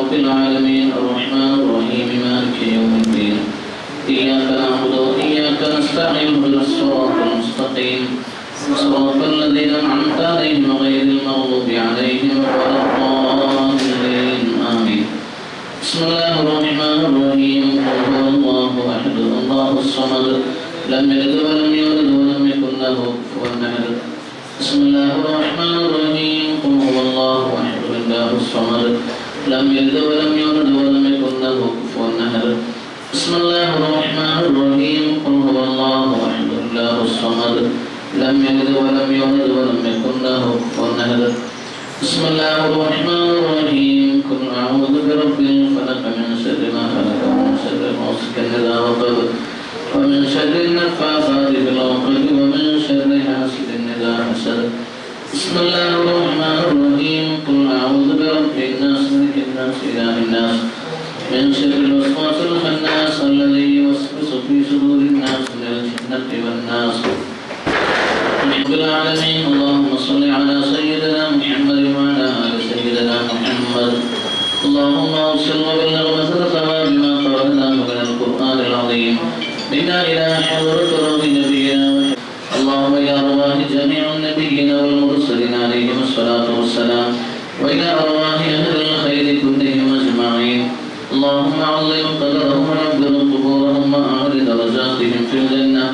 رب العالمين الرحمن الرحيم مالك يوم الدين إياك نعبد وإياك نستعين اهدنا الصراط المستقيم صراط الذين أنعمت عليهم غير المغضوب عليهم ولا الضالين آمين. بسم الله الرحمن الرحيم قل هو الله أحد الله الصمد لم يلد ولم يولد ولم يكن له كفوا أحد. بسم الله الرحمن الرحيم قل هو الله أحد الله الصمد لم يلد ولم يولد ولم يكن له كفوا أحد. بسم الله الرحمن الرحيم قل هو الله أحد الله الصمد لم يلد ولم يولد ولم يكن له كفوا أحد. بسم الله الرحمن الرحيم قل أعوذ برب الفلق من شر ما خلق ومن شر غاسق إذا وقب ومن شر النفاثات في العقد ومن شر حاسد إذا حسد. بسم الله الرحمن الرحيم قل أعوذ برب الناس ملك الناس إله الناس من شر الوسواس الخناس الذي يوسوس في صدور الناس من الجنة والناس. رب العالمين اللهم صل على سيدنا محمد وعلى آل سيدنا محمد. اللهم أوصل وبلغ مثلنا بما قرأناه من القرآن العظيم منا إلى حضرة روح نبينا. اللهم يا أرواح جميع النبيين والمرسلين عليهم الصلاة والسلام وإلى أرواح أهل الخير كلهم أجمعين. اللهم علم قدرهم ونبذل قبورهم وأعل درجاتهم في الجنة.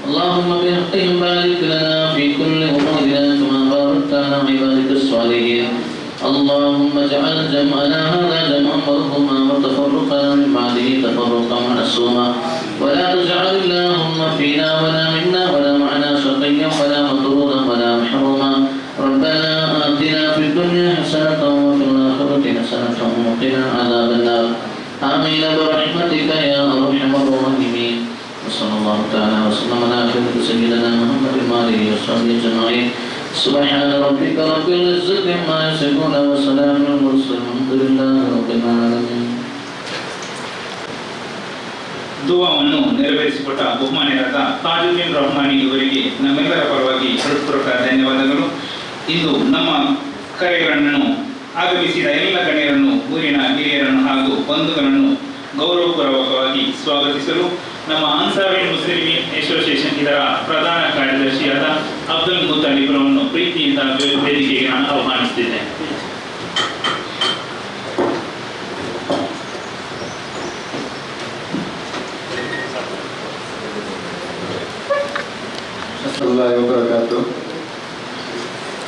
اللهم بحقهم بارك لنا في كل أمورنا كما باركت على عبادك الصالحين. اللهم اجعل جمعنا هذا جمعا مرحوما وتفرقنا من بعده تفرقا معصوما ولا تجعل اللهم فينا ولا منا ولا معنا شقيا ولا مطرودا ولا محروما. ربنا آتنا في الدنيا حسنة وفي الآخرة حسنة وقنا عذاب النار. آمين برحمتك يا أرحم الراحمين. وصلى الله تعالى وسلم على سيدنا محمد وآله وصحبه أجمعين. سبحان ربك رب العزة عما يصفون وسلام على المرسلين والحمد لله رب العالمين. ದುವಾವನ್ನು ನೆರವೇರಿಸಿಕೊಟ್ಟ ಬಹುಮಾನ್ಯರಾದ ತಾಜುದ್ದೀನ್ ರಹಮಾನಿ ಅವರಿಗೆ ನಮ್ಮೆಲ್ಲರ ಪರವಾಗಿ ಹೃತ್ಪೂರ್ವಕ ಧನ್ಯವಾದಗಳು. ಇಂದು ನಮ್ಮ ಕರೆಗಳನ್ನು ಆಗಮಿಸಿದ ಎಲ್ಲ ಗಣ್ಯರನ್ನು, ಊರಿನ ಹಿರಿಯರನ್ನು ಹಾಗೂ ಬಂಧುಗಳನ್ನು ಗೌರವಪೂರ್ವಕವಾಗಿ ಸ್ವಾಗತಿಸಲು ನಮ್ಮ ಅನ್ಸಾರುಲ್ ಮುಸ್ಲಿಮೀನ್ ಅಸೋಸಿಯೇಷನ್ ಇದರ ಪ್ರಧಾನ ಕಾರ್ಯದರ್ಶಿಯಾದ ಅಬ್ದುಲ್ ಮುತ್ತಲಿಬ್ ಅವರನ್ನು ಪ್ರೀತಿಯಿಂದ ವೇದಿಕೆಗೆ ನಾನು ಆಹ್ವಾನಿಸುತ್ತಿದ್ದೇನೆ.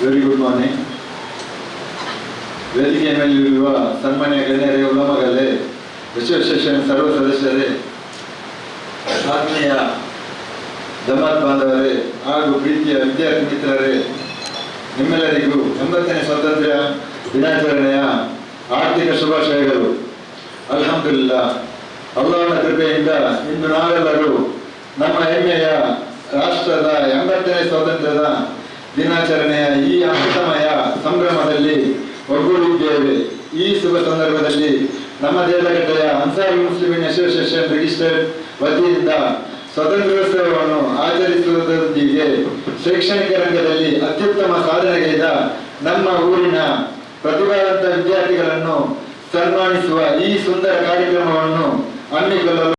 Very good morning. ವೇದಿಕೆಯ ಮೇಲಿರುವ ಸನ್ಮಾನ್ಯ ಗಣ್ಯರೇ, ಉಲಮಗಳೇ, ಅಸೋಸಿಯೇಷನ್ ಸರ್ವ ಸದಸ್ಯರೇ, ಆತ್ಮೀಯ ಜಮಾತ್ ಬಾಂಧವರೇ ಹಾಗೂ ಪ್ರೀತಿಯ ವಿದ್ಯಾರ್ಥಿ ಮಿತ್ರರೇ, ನಿಮ್ಮೆಲ್ಲರಿಗೂ 80ನೇ ಸ್ವಾತಂತ್ರ್ಯ ದಿನಾಚರಣೆಯ ಆರ್ಥಿಕ ಶುಭಾಶಯಗಳು. ಅಲ್ಹಮ್ದುಲಿಲ್ಲಾ, ಅಲ್ಲಾಹನ ಕೃಪೆಯಿಂದ ಇಂದು ನಾವೆಲ್ಲರೂ ನಮ್ಮ ಹೆಮ್ಮೆಯ ರಾಷ್ಟ್ರದ 80ನೇ ಸ್ವಾತಂತ್ರ್ಯದ ದಿನಾಚರಣೆಯ ಈ ಅಮೃತಮಯ ಸಂಭ್ರಮದಲ್ಲಿ ಒಗ್ಗೂಡಿದ್ದೇವೆ. ಈ ಶುಭ ಸಂದರ್ಭದಲ್ಲಿ ನಮ್ಮ ದೇಲಗಟ್ಟೆಯ ಅನ್ಸಾರುಲ್ ಮುಸ್ಲಿಮೀನ್ ಅಸೋಸಿಯೇಷನ್ ರಿಜಿಸ್ಟರ್ಡ್ ವತಿಯಿಂದ ಸ್ವಾತಂತ್ರ್ಯೋತ್ಸವವನ್ನು ಆಚರಿಸುವುದರೊಂದಿಗೆ ಶೈಕ್ಷಣಿಕ ರಂಗದಲ್ಲಿ ಅತ್ಯುತ್ತಮ ಸಾಧನೆಗೈದ ನಮ್ಮ ಊರಿನ ಪ್ರತಿಭಾವಂತ ವಿದ್ಯಾರ್ಥಿಗಳನ್ನು ಸನ್ಮಾನಿಸುವ ಈ ಸುಂದರ ಕಾರ್ಯಕ್ರಮವನ್ನು ಹಮ್ಮಿಕೊಳ್ಳಲು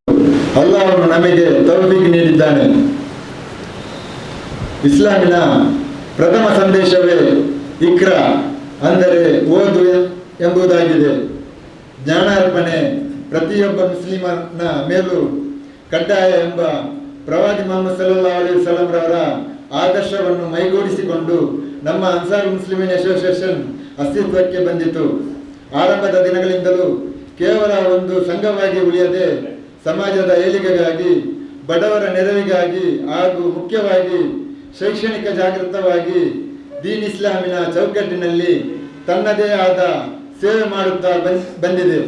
ಅಲ್ಲಾಹನು ನಮಗೆ ತೌಫೀಕ್ ನೀಡಿದ್ದಾನೆ. ಇಸ್ಲಾಮಿನ ಪ್ರಥಮ ಸಂದೇಶವೇ ಇಕ್ರಾ, ಅಂದರೆ ಓದು ಎಂಬುದಾಗಿದೆ. ಜ್ಞಾನಾರ್ಪಣೆ ಪ್ರತಿಯೊಬ್ಬ ಮುಸ್ಲಿಮನ ಮೇಲೂ ಕಡ್ಡಾಯ ಎಂಬ ಪ್ರವಾದಿ ಮುಹಮ್ಮದ್ ಸಲ್ಲಲ್ಲಾಹು ಅಲೈಹಿ ವಸಲ್ಲಂ ರವರ ಆದರ್ಶವನ್ನು ಮೈಗೂಡಿಸಿಕೊಂಡು ನಮ್ಮ ಅನ್ಸಾರುಲ್ ಮುಸ್ಲಿಮೀನ್ ಅಸೋಸಿಯೇಷನ್ ಅಸ್ತಿತ್ವಕ್ಕೆ ಬಂದಿತು. ಆರಂಭದ ದಿನಗಳಿಂದಲೂ ಕೇವಲ ಒಂದು ಸಂಘವಾಗಿ ಉಳಿಯದೆ ಸಮಾಜದ ಏಳಿಗೆಗಾಗಿ, ಬಡವರ ನೆರವಿಗಾಗಿ ಹಾಗೂ ಮುಖ್ಯವಾಗಿ ಶೈಕ್ಷಣಿಕ ಜಾಗೃತವಾಗಿ ದೀನ್ ಇಸ್ಲಾಮಿನ ಚೌಕಟ್ಟಿನಲ್ಲಿ ತನ್ನದೇ ಆದ ಸೇವೆ ಮಾಡುತ್ತಾ ಬಂದಿದೆ.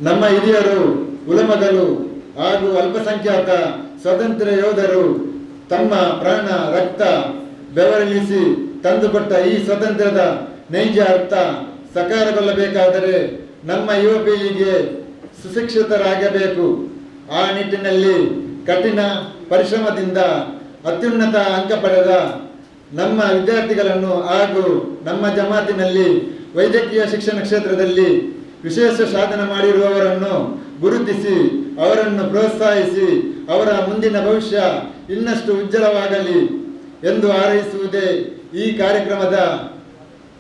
ನಮ್ಮ ಹಿರಿಯರು, ಉಲಮಗಳು ಹಾಗೂ ಅಲ್ಪಸಂಖ್ಯಾತ ಸ್ವಾತಂತ್ರ್ಯ ಯೋಧರು ತಮ್ಮ ಪ್ರಾಣ, ರಕ್ತ, ಬೆವರಿಳಿಸಿ ತಂದುಕೊಟ್ಟ ಈ ಸ್ವಾತಂತ್ರ್ಯದ ನೈಜ ಅರ್ಥ ಸಕಾರಗೊಳ್ಳಬೇಕಾದರೆ ನಮ್ಮ ಯುವ ಪೀಳಿಗೆ ಸುಶಿಕ್ಷಿತರಾಗಬೇಕು. ಆ ನಿಟ್ಟಿನಲ್ಲಿ ಕಠಿಣ ಪರಿಶ್ರಮದಿಂದ ಅತ್ಯುನ್ನತ ಅಂಕ ಪಡೆದ ನಮ್ಮ ವಿದ್ಯಾರ್ಥಿಗಳನ್ನು ಹಾಗೂ ನಮ್ಮ ಜಮಾತಿನಲ್ಲಿ ವೈದ್ಯಕೀಯ ಶಿಕ್ಷಣ ಕ್ಷೇತ್ರದಲ್ಲಿ ವಿಶೇಷ ಸಾಧನೆ ಮಾಡಿರುವವರನ್ನು ಗುರುತಿಸಿ ಅವರನ್ನು ಪ್ರೋತ್ಸಾಹಿಸಿ ಅವರ ಮುಂದಿನ ಭವಿಷ್ಯ ಇನ್ನಷ್ಟು ಉಜ್ವಲವಾಗಲಿ ಎಂದು ಹಾರೈಸುವುದೇ ಈ ಕಾರ್ಯಕ್ರಮದ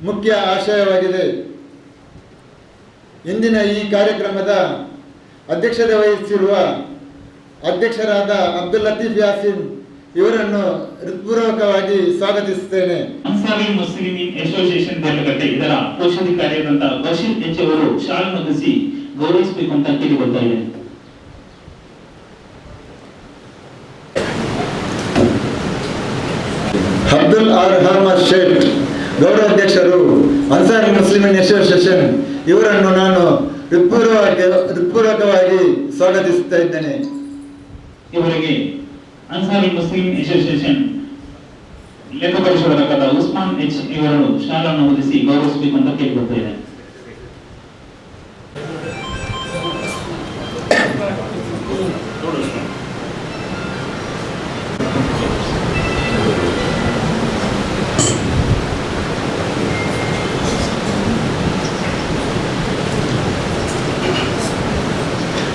ಮುಖ್ಯ ಆಶಯವಾಗಿದೆ. ಇಂದಿನ ಈ ಕಾರ್ಯಕ್ರಮದ ಅಧ್ಯಕ್ಷತೆ ವಹಿಸಿರುವ ಅಧ್ಯಕ್ಷರಾದ ಅಬ್ದುಲ್ ಲತೀಫ್ ಯಾಸಿನ್ ಇವರನ್ನು ಹೃತ್ಪೂರ್ವಕವಾಗಿ ಸ್ವಾಗತಿಸುತ್ತೇನೆ. ಅನ್ಸಾರಿ ಮುಸ್ಲಿಮೀನ್ ಅಸೋಸಿಯೇಷನ್ ಬೆಳಗಟ್ಟೆ ಇದರ ಕೋಶಾಧಿಕಾರಿಯಾದಂಥ ಬಶೀರ್ ಎಚ್ ಅವರು ಶಾಲ್ ಹೊದಿಸಿ ಗೌರವಿಸಬೇಕು ಅಂತ ಕೇಳಿ ಬರ್ತಾ ಇದೆ. ಅಬ್ದುಲ್ ಅಹಮದ್ ಶೇಖ್ ಗೌರವಾಧ್ಯಕ್ಷರು ಅನ್ಸಾರಿ ಮುಸ್ಲಿಮೀನ್ ಅಸೋಸಿಯೇಷನ್ ಇವರನ್ನು ನಾನು ಹೃತ್ಪೂರ್ವಕವಾಗಿ ಸ್ವಾಗತಿಸುತ್ತಾ ಇದ್ದೇನೆ. ಇವರಿಗೆ ಅನ್ಸಾರಿ ಮುಸ್ಲಿಂ ಅಸೋಸಿಯೇಷನ್ ಲೆಕ್ಕ ಪರಿಶೋಧಕರಾದ ಉಸ್ಮಾನ್ ಎಚ್ ಇವರು ಶಾಲನ್ನು ಹೊದಿಸಿ ಗೌರವಿಸಬೇಕು ಅಂತ ಕೇಳಿ ಬರ್ತಾ ಇದೆ.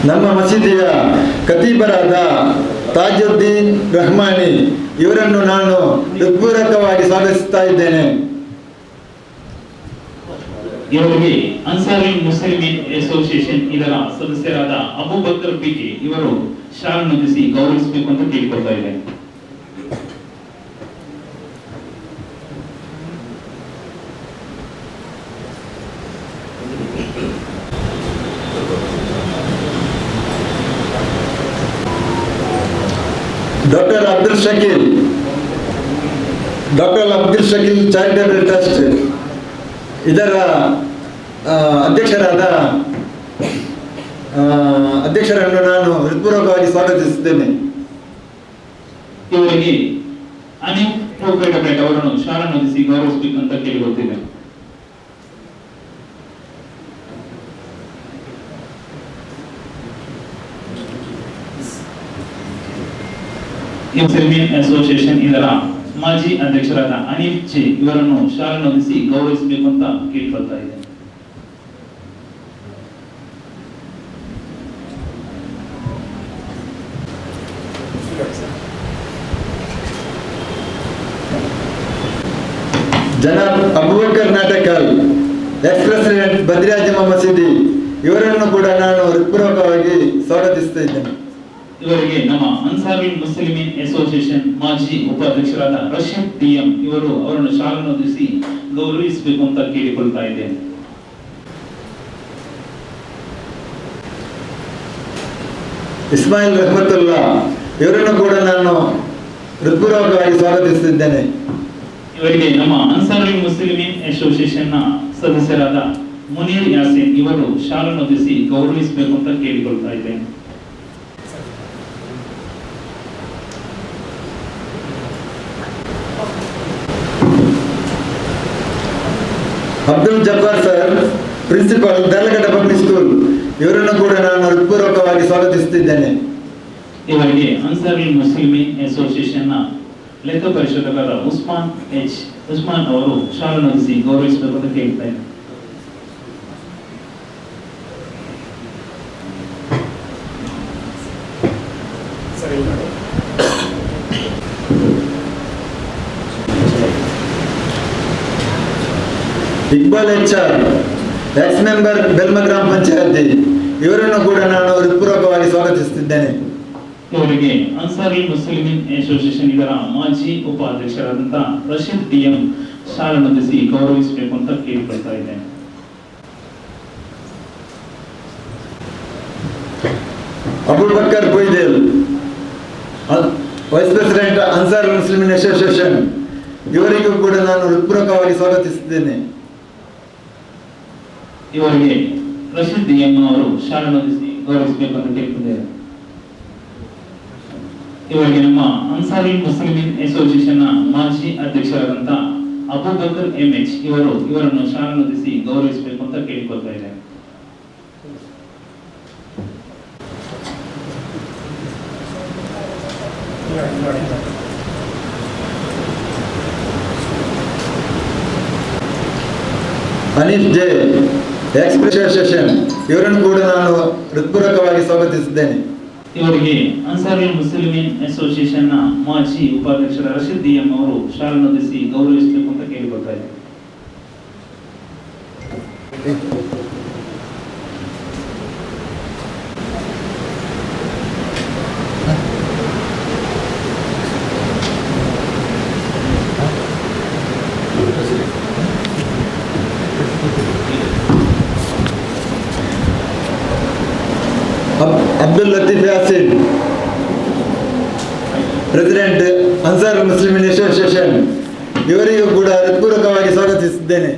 ನಮ್ಮ ಮಸೀದಿಯ ಖತೀಬರಾದ ತಾಜುದ್ದೀನ್ ರಹಮಾನಿ ಇವರನ್ನು ನಾನು ಹೃತ್ಪೂರ್ವಕವಾಗಿ ಸ್ವಾಗತಿಸುತ್ತಾ ಇದ್ದೇನೆ. ಇವರಿಗೆ ಅನ್ಸಾರಿ ಮುಸ್ಲಿಮೀನ್ ಅಸೋಸಿಯೇಷನ್ ಇದರ ಸದಸ್ಯರಾದ ಅಬೂಬಕರ್ ಪಿಕೆ ಇವರು ಶಾಲನ್ನು ಹೊದಿಸಿ ಗೌರವಿಸಬೇಕು ಅಂತ ಕೇಳಿಕೊಳ್ತಾ ಇದೆ. Doctor Abdul Shakeel charitable trust ಇದರ ಅಧ್ಯಕ್ಷರನ್ನು ನಾನು ಹೃತ್ಪೂರ್ವಕವಾಗಿ ಸ್ವಾಗತಿಸುತ್ತೇನೆ. ಇವರಿಗೆ ಅನಿಲ್ ಪ್ರೋಪೇಟಪೇಟ್ ಅವರನ್ನು ಶಾಲನ್ನು ಹೊದಿಸಿ ಗೌರವಿಸಬೇಕು ಅಂತ ಕೇಳಿಕೊಳ್ತಿದೆ. ಮುಸ್ಲಿಮೀನ್ ಅಸೋಸಿಯೇಷನ್ ಇದರ ಮಾಜಿ ಅಧ್ಯಕ್ಷರಾದ ಅನಿಲ್ ಜೆ ಇವರನ್ನು ಶಾಲನ್ನು ಹೊದಿಸಿ ಗೌರವಿಸಬೇಕು ಅಂತ ಕೇಳಿಕೊಳ್ತಾ ಇದೆ. ಜನಾಬ್ ಅಬೂಬಕರ್ ನಾಟಕಲ್ ಎಕ್ಸ್ ಪ್ರೆಸಿಡೆಂಟ್ ಬದ್ರಿಯಾ ಜಮಾ ಮಸೀದಿ ಇವರನ್ನು ಕೂಡ ನಾನು ಹೃತ್ಪೂರ್ವಕವಾಗಿ ಸ್ವಾಗತಿಸ್ತಾ ಇದ್ದೇನೆ. ಇವರಿಗೆ ನಮ್ಮ ಅನ್ಸಾರಿ ಮುಸ್ಲಿಮೀನ್ ಅಸೋಸಿಯೇಷನ್ ಮಾಜಿ ಉಪಾಧ್ಯಕ್ಷರಾದ ರಶೀದ್ ಡಿಎಂ ಇವರು ಅವರನ್ನು ಶಾಲನ್ನು ಹೊದಿಸಿ ಗೌರವಿಸಬೇಕು ಅಂತ ಕೇಳಿಕೊಳ್ತಾ ಇದ್ದೇನೆ. ಇಸ್ಮಾಯಿಲ್ ರಹಮತುಲ್ಲಾ ಇವರನ್ನು ಕೂಡ ನಾನು ಹೃತ್ಪೂರ್ವಕವಾಗಿ ಸ್ವಾಗತಿಸುತ್ತಿದ್ದೇನೆ. ಇವರಿಗೆ ನಮ್ಮ ಅನ್ಸಾರಿ ಮುಸ್ಲಿಮೀನ್ ಅಸೋಸಿಯೇಷನ್ ನ ಸದಸ್ಯರಾದ ಮುನೀರ್ ಯಾಸಿನ್ ಇವರು ಶಾಲನ್ನು ಹೊದಿಸಿ ಗೌರವಿಸಬೇಕು ಅಂತ ಕೇಳಿಕೊಳ್ತಾ ಇದ್ದೇನೆ. Abdul Jabbar sir principal Darlaghatta public school ಇವರನ್ನು ಕೂಡ ನಾನು ಹೃತ್ಪೂರ್ವಕವಾಗಿ ಸ್ವಾಗತಿಸುತ್ತಿದ್ದೇನೆ. ಇವರಿಗೆ ಅನ್ಸಾರಿ ಮುಸ್ಲಿಮೀನ್ ಅಸೋಸಿಯೇಷನ್ ನ ಲೆಕ್ಕ ಪರಿಶೋಧಕರಾದ ಉಸ್ಮಾನ್ ಅವರು ಶಾಲನ್ನು ಹೊದಿಸಿ ಗೌರವಿಸಬೇಕು ಅಂತ ಕೇಳ್ತಾ ಇದ್ದಾರೆ. ಇಕ್ಬಾಲ್ HR ಎಕ್ಸ್ ಮೆಂಬರ್ ಬೆಲ್ಮ ಗ್ರಾಮ ಪಂಚಾಯತಿ ಇವರನ್ನು ಕೂಡ ನಾನು ಹೃತ್ಪೂರ್ವಕವಾಗಿ ಸ್ವಾಗತಿಸುತ್ತಿದ್ದೇನೆ. ಇವರಿಗೆ ಅನ್ಸಾರಿ ಮುಸ್ಲಿಮೀನ್ ಅಸೋಸಿಯೇಷನ್ ಇದರ ಮಾಜಿ ಉಪಾಧ್ಯಕ್ಷರಾದಂಥ ರಶೀದ್ ಡಿಎಂ ಶಾಲನ್ನು ಹೊದಿಸಿ ಗೌರವಿಸಬೇಕು ಅಂತ ಕೇಳಿಕೊಳ್ತಾ ಇದ್ದೇನೆ. Abubakar Koydel vice president Ansar Muslimeen association ಇವರಿಗೂ ಕೂಡ ನಾನು ಹೃತ್ಪೂರ್ವಕವಾಗಿ ಸ್ವಾಗತಿಸುತ್ತೇನೆ. ಇವರಿಗೆ ರಶೀದ್ ಡಿಎಂ ಅವರು ಶಾಲನ್ನು ಹೊದಿಸಿ ಗೌರವಿಸಬೇಕು ಅಂತ ಕೇಳಿಕೊಂಡಿದ್ದಾರೆ. ಇವರಿಗೆ ನಮ್ಮ ಅನ್ಸಾರಿ ಮುಸ್ಲಿಮೀನ್ ಅಸೋಸಿಯೇಷನ್ ನ ಮಾಜಿ ಅಧ್ಯಕ್ಷರಾದಂಥ ಅಬೂಬಕರ್ MH ಇವರನ್ನು ಶಾಲನ್ನು ಹೊದಿಸಿ ಗೌರವಿಸಬೇಕು ಅಂತ ಕೇಳಿಕೊಳ್ತಾ ಇದ್ದಾರೆ. ಹನೀಫ್ ಜೆ ಎಕ್ಸ್ಪ್ರೆಷನ್ ಇವರನ್ನು ಕೂಡ ನಾನು ಹೃತ್ಪೂರ್ವಕವಾಗಿ ಸ್ವಾಗತಿಸಿದ್ದೇನೆ. ಇವರಿಗೆ ಅನ್ಸಾರುಲ್ ಮುಸ್ಲಿಮೀನ್ ಅಸೋಸಿಯೇಷನ್ನ ಮಾಜಿ ಉಪಾಧ್ಯಕ್ಷರ ರಶೀದ್ ಡಿಎಂ ಅವರು ಶಾಲನ್ನೊದಿಸಿ ಗೌರವಿಸಬೇಕು ಅಂತ ಕೇಳಿಕೊಳ್ತಾ ಇದ್ದಾರೆ. ಅಬ್ದುಲ್ ಲತೀಫ್ ಯಾಸಿನ್, ಪ್ರೆಸಿಡೆಂಟ್ ಅನ್ಸಾರುಲ್ ಮುಸ್ಲಿಮೀನ್ ಅಸೋಸಿಯೇಷನ್, ಇವರಿಗೂ ಕೂಡ ಹೃತ್ಪೂರ್ವಕವಾಗಿ ಸ್ವಾಗತಿಸಿದ್ದೇನೆ.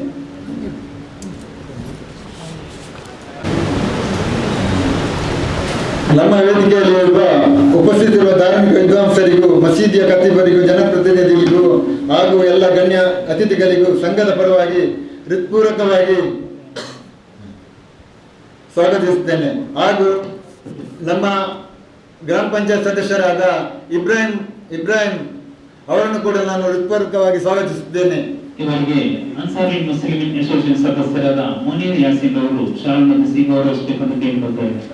ನಮ್ಮ ವೇದಿಕೆಯಲ್ಲಿ ಉಪಸ್ಥಿತಿರುವ ಧಾರ್ಮಿಕ ವಿದ್ವಾಂಸರಿಗೂ, ಮಸೀದಿಯ ಖತೀಬರಿಗೂ, ಜನಪ್ರತಿನಿಧಿಗಳಿಗೂ ಹಾಗೂ ಎಲ್ಲ ಗಣ್ಯ ಅತಿಥಿಗಳಿಗೂ ಸಂಘದ ಪರವಾಗಿ ಹೃತ್ಪೂರ್ವಕವಾಗಿ ಸ್ವಾಗತಿಸುತ್ತೇನೆ. ಹಾಗೂ ನಮ್ಮ ಗ್ರಾಮ ಪಂಚಾಯತ್ ಸದಸ್ಯರಾದ ಇಬ್ರಾಹಿಂ ಅವರನ್ನು ಕೂಡ ನಾನು ಹೃತ್ಪೂರ್ವಕವಾಗಿ ಸ್ವಾಗತಿಸುತ್ತೇನೆ. ಇವರಿಗೆ ಅನ್ಸಾರುಲ್ ಮುಸ್ಲಿಮೀನ್ ಅಸೋಸಿಯೇಷನ್ ಸದಸ್ಯರಾದ ಮುನೀರ್ ಯಾಸಿನ್ ಅವರು ಶಾಲನ್ನೊದಿಸಿ ಗೌರವಿಸಬೇಕು ಅಂತ ಕೇಳಿಕೊಳ್ತಾ ಇದ್ದಾರೆ.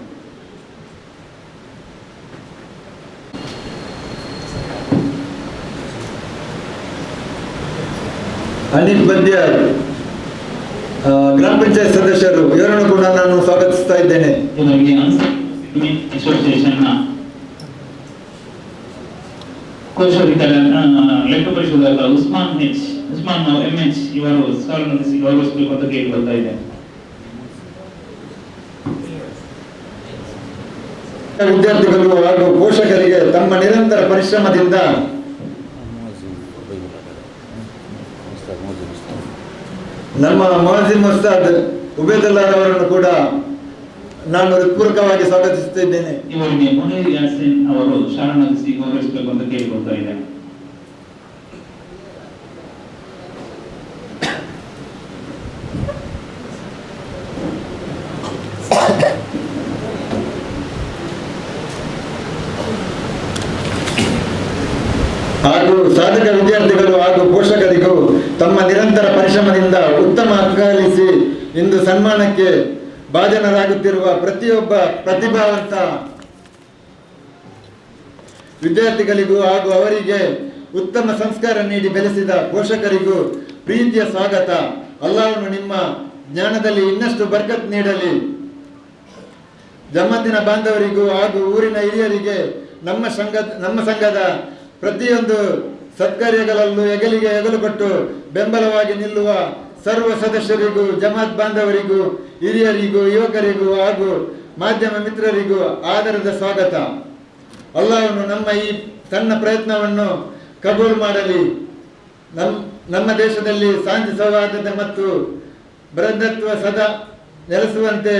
ಅನಿಲ್ ಬದ್ಯಾರ್, ಗ್ರಾಮ ಪಂಚಾಯತ್ ಸದಸ್ಯರು, ಇವರನ್ನು ಕೂಡ ನಾನು ಸ್ವಾಗತಿಸ್ತಾ ಇದ್ದೇನೆ. ಇವರಿಗೆ ಅನ್ಸಾರುಲ್ ಮುಸ್ಲಿಮೀನ್ ಅಸೋಸಿಯೇಷನ್ನ ಕೋಶಾಧಿಕಾರಿ ಲೆಕ್ಕ ಪರಿಶೋಧಕ ಉಸ್ಮಾನ್ ಎಂಎಚ್ ಇವರು ಶಾಲನ್ನೊದಿಸಿ ಗೌರವಿಸಬೇಕು ಅಂತ ಕೇಳಿಕೊಳ್ತಾ ಇದ್ದಾರೆ. ವಿದ್ಯಾರ್ಥಿಗಳು ಹಾಗೂ ಪೋಷಕರಿಗೆ ತಮ್ಮ ನಿರಂತರ ಪರಿಶ್ರಮದಿಂದ ನಮ್ಮ ಮೊಹಸಿನ್ ಉಸ್ತಾದ್ ಉಬೇದುಲ್ಲಾಹ್ ಅವರನ್ನು ಕೂಡ ನಾನು ಹೃತ್ಪೂರ್ವಕವಾಗಿ ಸ್ವಾಗತಿಸುತ್ತಿದ್ದೇನೆ. ಇವರಿಗೆ ಮುನೀರ್ ಯಾಸಿನ್ ಅವರು ಶಾಲನ್ನೊದಿಸಿ ಗೌರವಿಸಬೇಕು ಅಂತ ಕೇಳಿಕೊಳ್ತಾ ಇದ್ದಾರೆ. ಹಾಗೂ ಸಾಧಕ ವಿದ್ಯಾರ್ಥಿಗಳು ಹಾಗೂ ಪೋಷಕರಿಗೂ ತಮ್ಮ ನಿರಂತರ ಪರಿಶ್ರಮದಿಂದ ಉತ್ತಮ ಅಂಕ ಗಳಿಸಿ ಇಂದು ಸನ್ಮಾನಕ್ಕೆ ಭಾಜನರಾಗುತ್ತಿರುವ ಪ್ರತಿಯೊಬ್ಬ ಪ್ರತಿಭಾವಂತ ವಿದ್ಯಾರ್ಥಿಗಳಿಗೂ ಹಾಗೂ ಅವರಿಗೆ ಉತ್ತಮ ಸಂಸ್ಕಾರ ನೀಡಿ ಬೆಳೆಸಿದ ಪೋಷಕರಿಗೂ ಪ್ರೀತಿಯ ಸ್ವಾಗತ. ಅಲ್ಲಾಹನು ನಿಮ್ಮ ಜ್ಞಾನದಲ್ಲಿ ಇನ್ನಷ್ಟು ಬರ್ಕತ್ ನೀಡಲಿ. ಜಮಾತಿನ ಬಾಂಧವರಿಗೂ ಹಾಗೂ ಊರಿನ ಹಿರಿಯರಿಗೆ ನಮ್ಮ ಸಂಘದ ಪ್ರತಿಯೊಂದು ಸತ್ಕಾರ್ಯಗಳಲ್ಲೂ ಹೆಗಲಿಗೆ ಹೆಗಲು ಕೊಟ್ಟು ಬೆಂಬಲವಾಗಿ ನಿಲ್ಲುವ ಸರ್ವ ಸದಸ್ಯರಿಗೂ, ಜಮಾತ್ ಬಾಂಧವರಿಗೂ, ಹಿರಿಯರಿಗೂ, ಯುವಕರಿಗೂ ಹಾಗೂ ಮಾಧ್ಯಮ ಮಿತ್ರರಿಗೂ ಆದರದ ಸ್ವಾಗತ. ಅಲ್ಲಾಹನು ನಮ್ಮ ಈ ಸಣ್ಣ ಪ್ರಯತ್ನವನ್ನು ಕಬೂಲ್ ಮಾಡಲಿ. ನಮ್ಮ ದೇಶದಲ್ಲಿ ಶಾಂತಿ ಸೌಹಾರ್ದತೆ ಮತ್ತು ಬೃಹದತ್ವ ಸದಾ ನೆಲೆಸುವಂತೆ